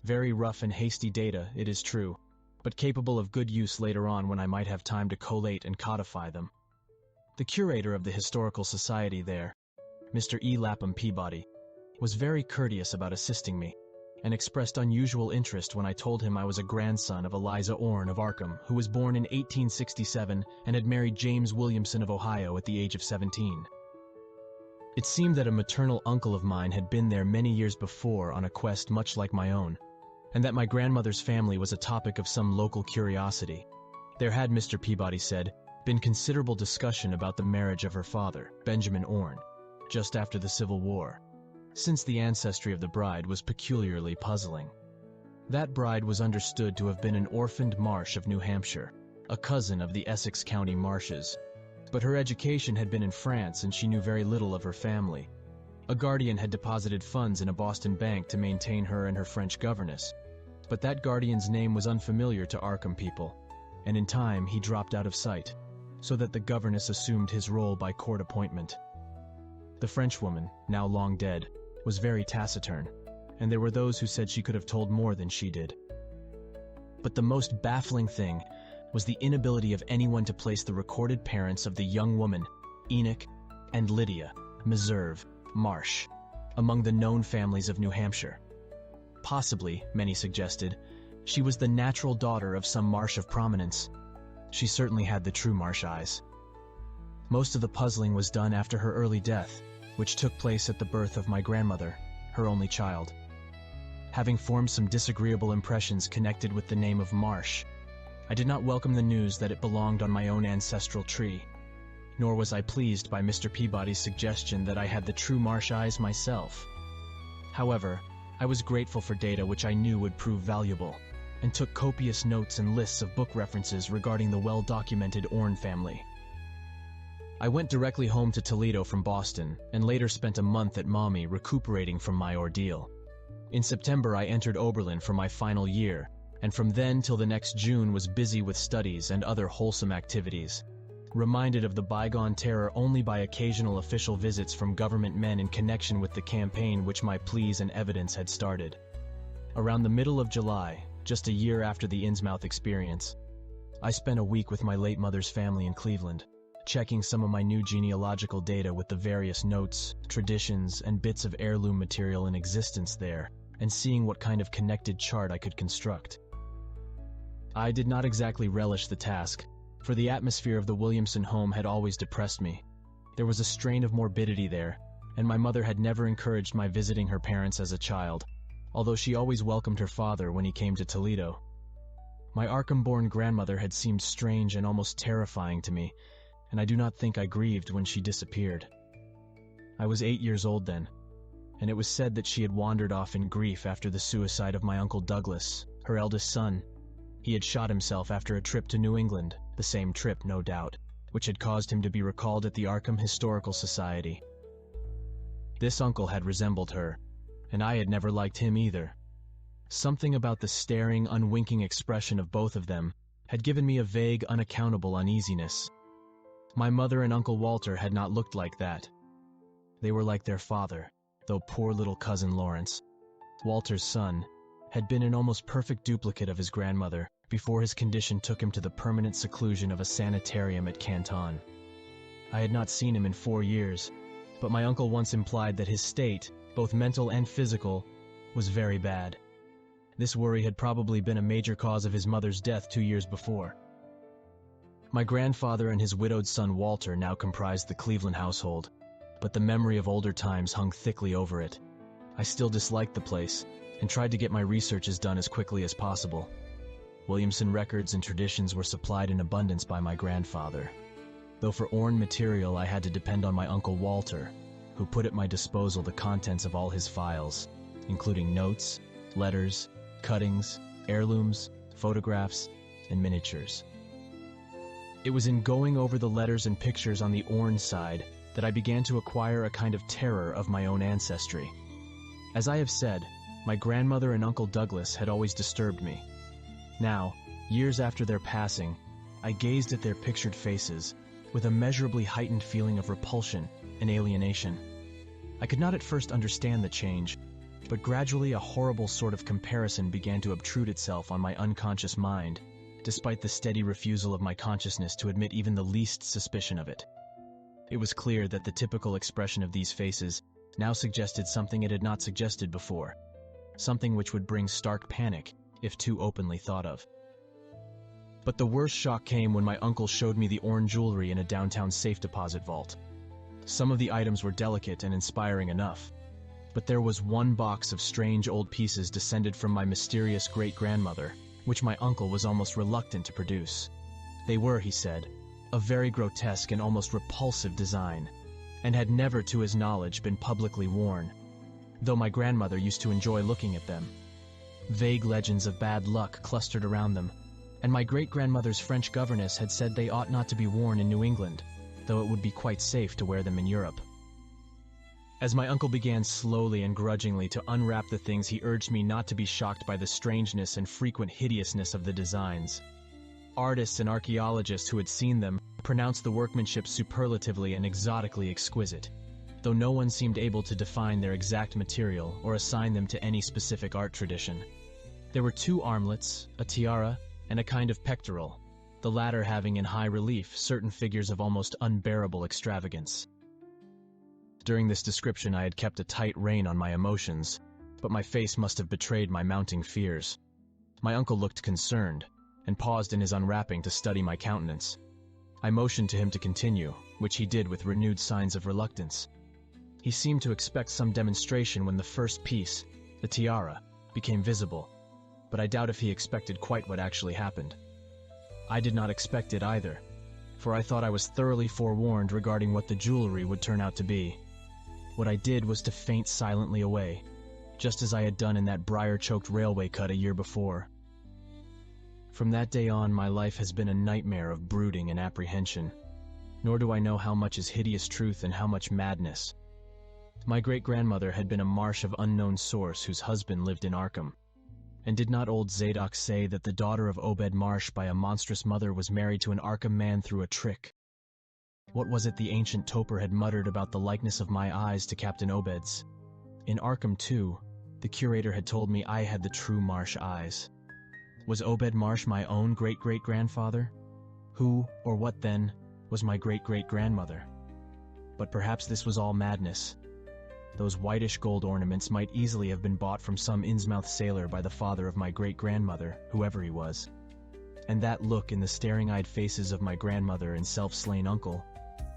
Very rough and hasty data, it is true, but capable of good use later on when I might have time to collate and codify them. The curator of the Historical Society there, Mr. E. Lapham Peabody, was very courteous about assisting me, and expressed unusual interest when I told him I was a grandson of Eliza Orne of Arkham, who was born in 1867 and had married James Williamson of Ohio at the age of 17. It seemed that a maternal uncle of mine had been there many years before on a quest much like my own, and that my grandmother's family was a topic of some local curiosity. There had, Mr. Peabody said, been considerable discussion about the marriage of her father, Benjamin Orne, just after the Civil War, since the ancestry of the bride was peculiarly puzzling. That bride was understood to have been an orphaned Marsh of New Hampshire, a cousin of the Essex County Marshes, but her education had been in France and she knew very little of her family. A guardian had deposited funds in a Boston bank to maintain her and her French governess, but that guardian's name was unfamiliar to Arkham people, and in time he dropped out of sight, so that the governess assumed his role by court appointment. The Frenchwoman, now long dead, was very taciturn, and there were those who said she could have told more than she did. But the most baffling thing was the inability of anyone to place the recorded parents of the young woman, Enoch and Lydia Meserve Marsh, among the known families of New Hampshire. Possibly, many suggested, she was the natural daughter of some Marsh of prominence. She certainly had the true Marsh eyes. Most of the puzzling was done after her early death, which took place at the birth of my grandmother, her only child. Having formed some disagreeable impressions connected with the name of Marsh, I did not welcome the news that it belonged on my own ancestral tree, nor was I pleased by Mr. Peabody's suggestion that I had the true Marsh eyes myself. However, I was grateful for data which I knew would prove valuable, and took copious notes and lists of book references regarding the well-documented Orne family. I went directly home to Toledo from Boston, and later spent a month at Maumee recuperating from my ordeal. In September I entered Oberlin for my final year, and from then till the next June was busy with studies and other wholesome activities, reminded of the bygone terror only by occasional official visits from government men in connection with the campaign which my pleas and evidence had started. Around the middle of July, just a year after the Innsmouth experience, I spent a week with my late mother's family in Cleveland, checking some of my new genealogical data with the various notes, traditions, and bits of heirloom material in existence there, and seeing what kind of connected chart I could construct. I did not exactly relish the task, for the atmosphere of the Williamson home had always depressed me. There was a strain of morbidity there, and my mother had never encouraged my visiting her parents as a child, although she always welcomed her father when he came to Toledo. My Arkham-born grandmother had seemed strange and almost terrifying to me, and I do not think I grieved when she disappeared. I was 8 years old then, and it was said that she had wandered off in grief after the suicide of my Uncle Douglas, her eldest son. He had shot himself after a trip to New England, the same trip, no doubt, which had caused him to be recalled at the Arkham Historical Society. This uncle had resembled her, and I had never liked him either. Something about the staring, unwinking expression of both of them had given me a vague, unaccountable uneasiness. My mother and Uncle Walter had not looked like that. They were like their father, though poor little cousin Lawrence, Walter's son, had been an almost perfect duplicate of his grandmother before his condition took him to the permanent seclusion of a sanitarium at Canton. I had not seen him in 4 years, but my uncle once implied that his state, both mental and physical, was very bad. This worry had probably been a major cause of his mother's death 2 years before. My grandfather and his widowed son Walter now comprised the Cleveland household, but the memory of older times hung thickly over it. I still disliked the place, and tried to get my researches done as quickly as possible. Williamson records and traditions were supplied in abundance by my grandfather, though for Orne material I had to depend on my Uncle Walter, who put at my disposal the contents of all his files, including notes, letters, cuttings, heirlooms, photographs, and miniatures. It was in going over the letters and pictures on the Orne side that I began to acquire a kind of terror of my own ancestry. As I have said, my grandmother and Uncle Douglas had always disturbed me. Now, years after their passing, I gazed at their pictured faces with a measurably heightened feeling of repulsion and alienation. I could not at first understand the change, but gradually a horrible sort of comparison began to obtrude itself on my unconscious mind, despite the steady refusal of my consciousness to admit even the least suspicion of it. It was clear that the typical expression of these faces now suggested something it had not suggested before, something which would bring stark panic if too openly thought of. But the worst shock came when my uncle showed me the Orne jewelry in a downtown safe deposit vault. Some of the items were delicate and inspiring enough, but there was one box of strange old pieces descended from my mysterious great-grandmother, which my uncle was almost reluctant to produce. They were, he said, of very grotesque and almost repulsive design, and had never, to his knowledge, been publicly worn, though my grandmother used to enjoy looking at them. Vague legends of bad luck clustered around them, and my great-grandmother's French governess had said they ought not to be worn in New England, though it would be quite safe to wear them in Europe. As my uncle began slowly and grudgingly to unwrap the things, he urged me not to be shocked by the strangeness and frequent hideousness of the designs. Artists and archaeologists who had seen them pronounced the workmanship superlatively and exotically exquisite, though no one seemed able to define their exact material or assign them to any specific art tradition. There were 2 armlets, a tiara, and a kind of pectoral, the latter having in high relief certain figures of almost unbearable extravagance. During this description I had kept a tight rein on my emotions, but my face must have betrayed my mounting fears. My uncle looked concerned, and paused in his unwrapping to study my countenance. I motioned to him to continue, which he did with renewed signs of reluctance. He seemed to expect some demonstration when the first piece, the tiara, became visible, but I doubt if he expected quite what actually happened. I did not expect it either, for I thought I was thoroughly forewarned regarding what the jewelry would turn out to be. What I did was to faint silently away, just as I had done in that briar-choked railway cut a year before. From that day on, my life has been a nightmare of brooding and apprehension, nor do I know how much is hideous truth and how much madness. My great-grandmother had been a marsh of unknown source whose husband lived in Arkham. And did not old Zadok say that the daughter of Obed Marsh by a monstrous mother was married to an Arkham man through a trick? What was it the ancient toper had muttered about the likeness of my eyes to Captain Obed's? In Arkham, too, the curator had told me I had the true Marsh eyes. Was Obed Marsh my own great-great-grandfather? Who, or what then, was my great-great-grandmother? But perhaps this was all madness. Those whitish gold ornaments might easily have been bought from some Innsmouth sailor by the father of my great-grandmother, whoever he was. And that look in the staring-eyed faces of my grandmother and self-slain uncle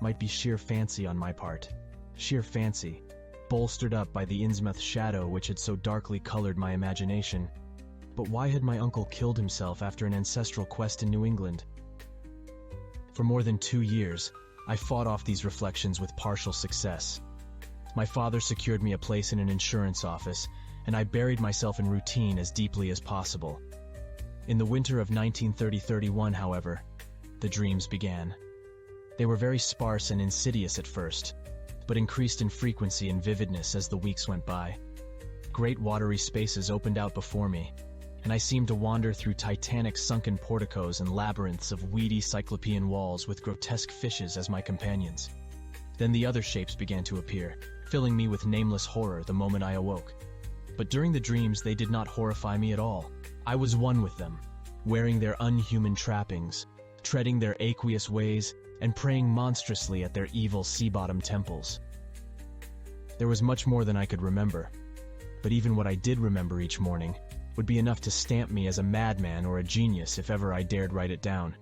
might be sheer fancy on my part. Sheer fancy, bolstered up by the Innsmouth shadow which had so darkly colored my imagination. But why had my uncle killed himself after an ancestral quest in New England? For more than 2 years, I fought off these reflections with partial success. My father secured me a place in an insurance office, and I buried myself in routine as deeply as possible. In the winter of 1930-31, however, the dreams began. They were very sparse and insidious at first, but increased in frequency and vividness as the weeks went by. Great watery spaces opened out before me, and I seemed to wander through titanic sunken porticos and labyrinths of weedy cyclopean walls with grotesque fishes as my companions. Then the other shapes began to appear, filling me with nameless horror the moment I awoke. But during the dreams they did not horrify me at all. I was one with them, wearing their unhuman trappings, treading their aqueous ways, and praying monstrously at their evil sea-bottom temples. There was much more than I could remember, but even what I did remember each morning would be enough to stamp me as a madman or a genius if ever I dared write it down.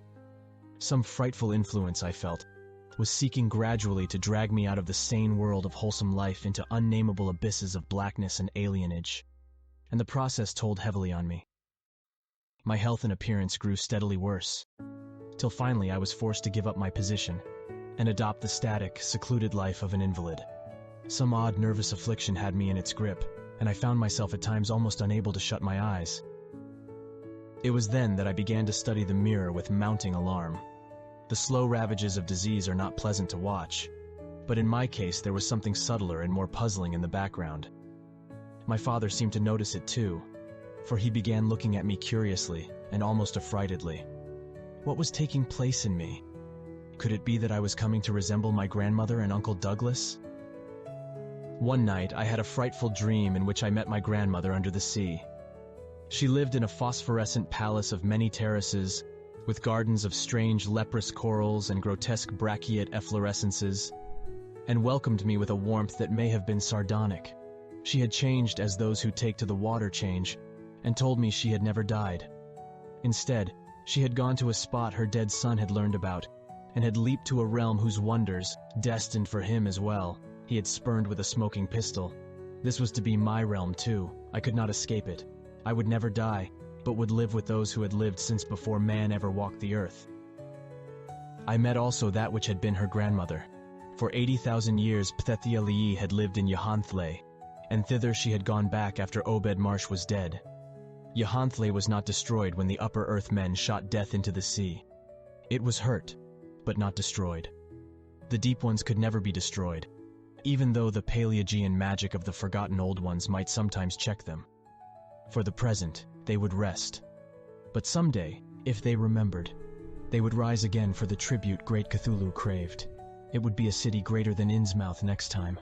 Some frightful influence, I felt, was seeking gradually to drag me out of the sane world of wholesome life into unnameable abysses of blackness and alienage, and the process told heavily on me. My health and appearance grew steadily worse, till finally I was forced to give up my position and adopt the static, secluded life of an invalid. Some odd nervous affliction had me in its grip, and I found myself at times almost unable to shut my eyes. It was then that I began to study the mirror with mounting alarm. The slow ravages of disease are not pleasant to watch, but in my case there was something subtler and more puzzling in the background. My father seemed to notice it too, for he began looking at me curiously and almost affrightedly. What was taking place in me? Could it be that I was coming to resemble my grandmother and Uncle Douglas? One night I had a frightful dream in which I met my grandmother under the sea. She lived in a phosphorescent palace of many terraces, with gardens of strange leprous corals and grotesque brachiate efflorescences, and welcomed me with a warmth that may have been sardonic. She had changed as those who take to the water change, and told me she had never died. Instead, she had gone to a spot her dead son had learned about, and had leaped to a realm whose wonders, destined for him as well, he had spurned with a smoking pistol. This was to be my realm too. I could not escape it. I would never die, but would live with those who had lived since before man ever walked the earth. I met also that which had been her grandmother. For 80,000 years Pthethia Lee had lived in Yahanthle, and thither she had gone back after Obed Marsh was dead. Yahanthle was not destroyed when the upper earth men shot death into the sea. It was hurt, but not destroyed. The deep ones could never be destroyed, even though the Paleogean magic of the forgotten old ones might sometimes check them. For the present, they would rest. But someday, if they remembered, they would rise again for the tribute great Cthulhu craved. It would be a city greater than Innsmouth next time.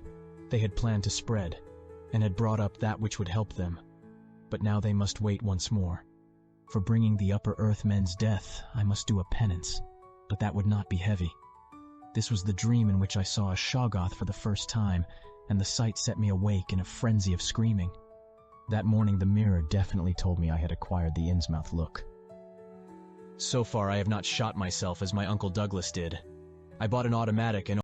They had planned to spread, and had brought up that which would help them. But now they must wait once more. For bringing the Upper Earthmen's death, I must do a penance, but that would not be heavy. This was the dream in which I saw a Shoggoth for the first time, and the sight set me awake in a frenzy of screaming. That morning the mirror definitely told me I had acquired the Innsmouth look. So far I have not shot myself as my Uncle Douglas did. I bought an automatic and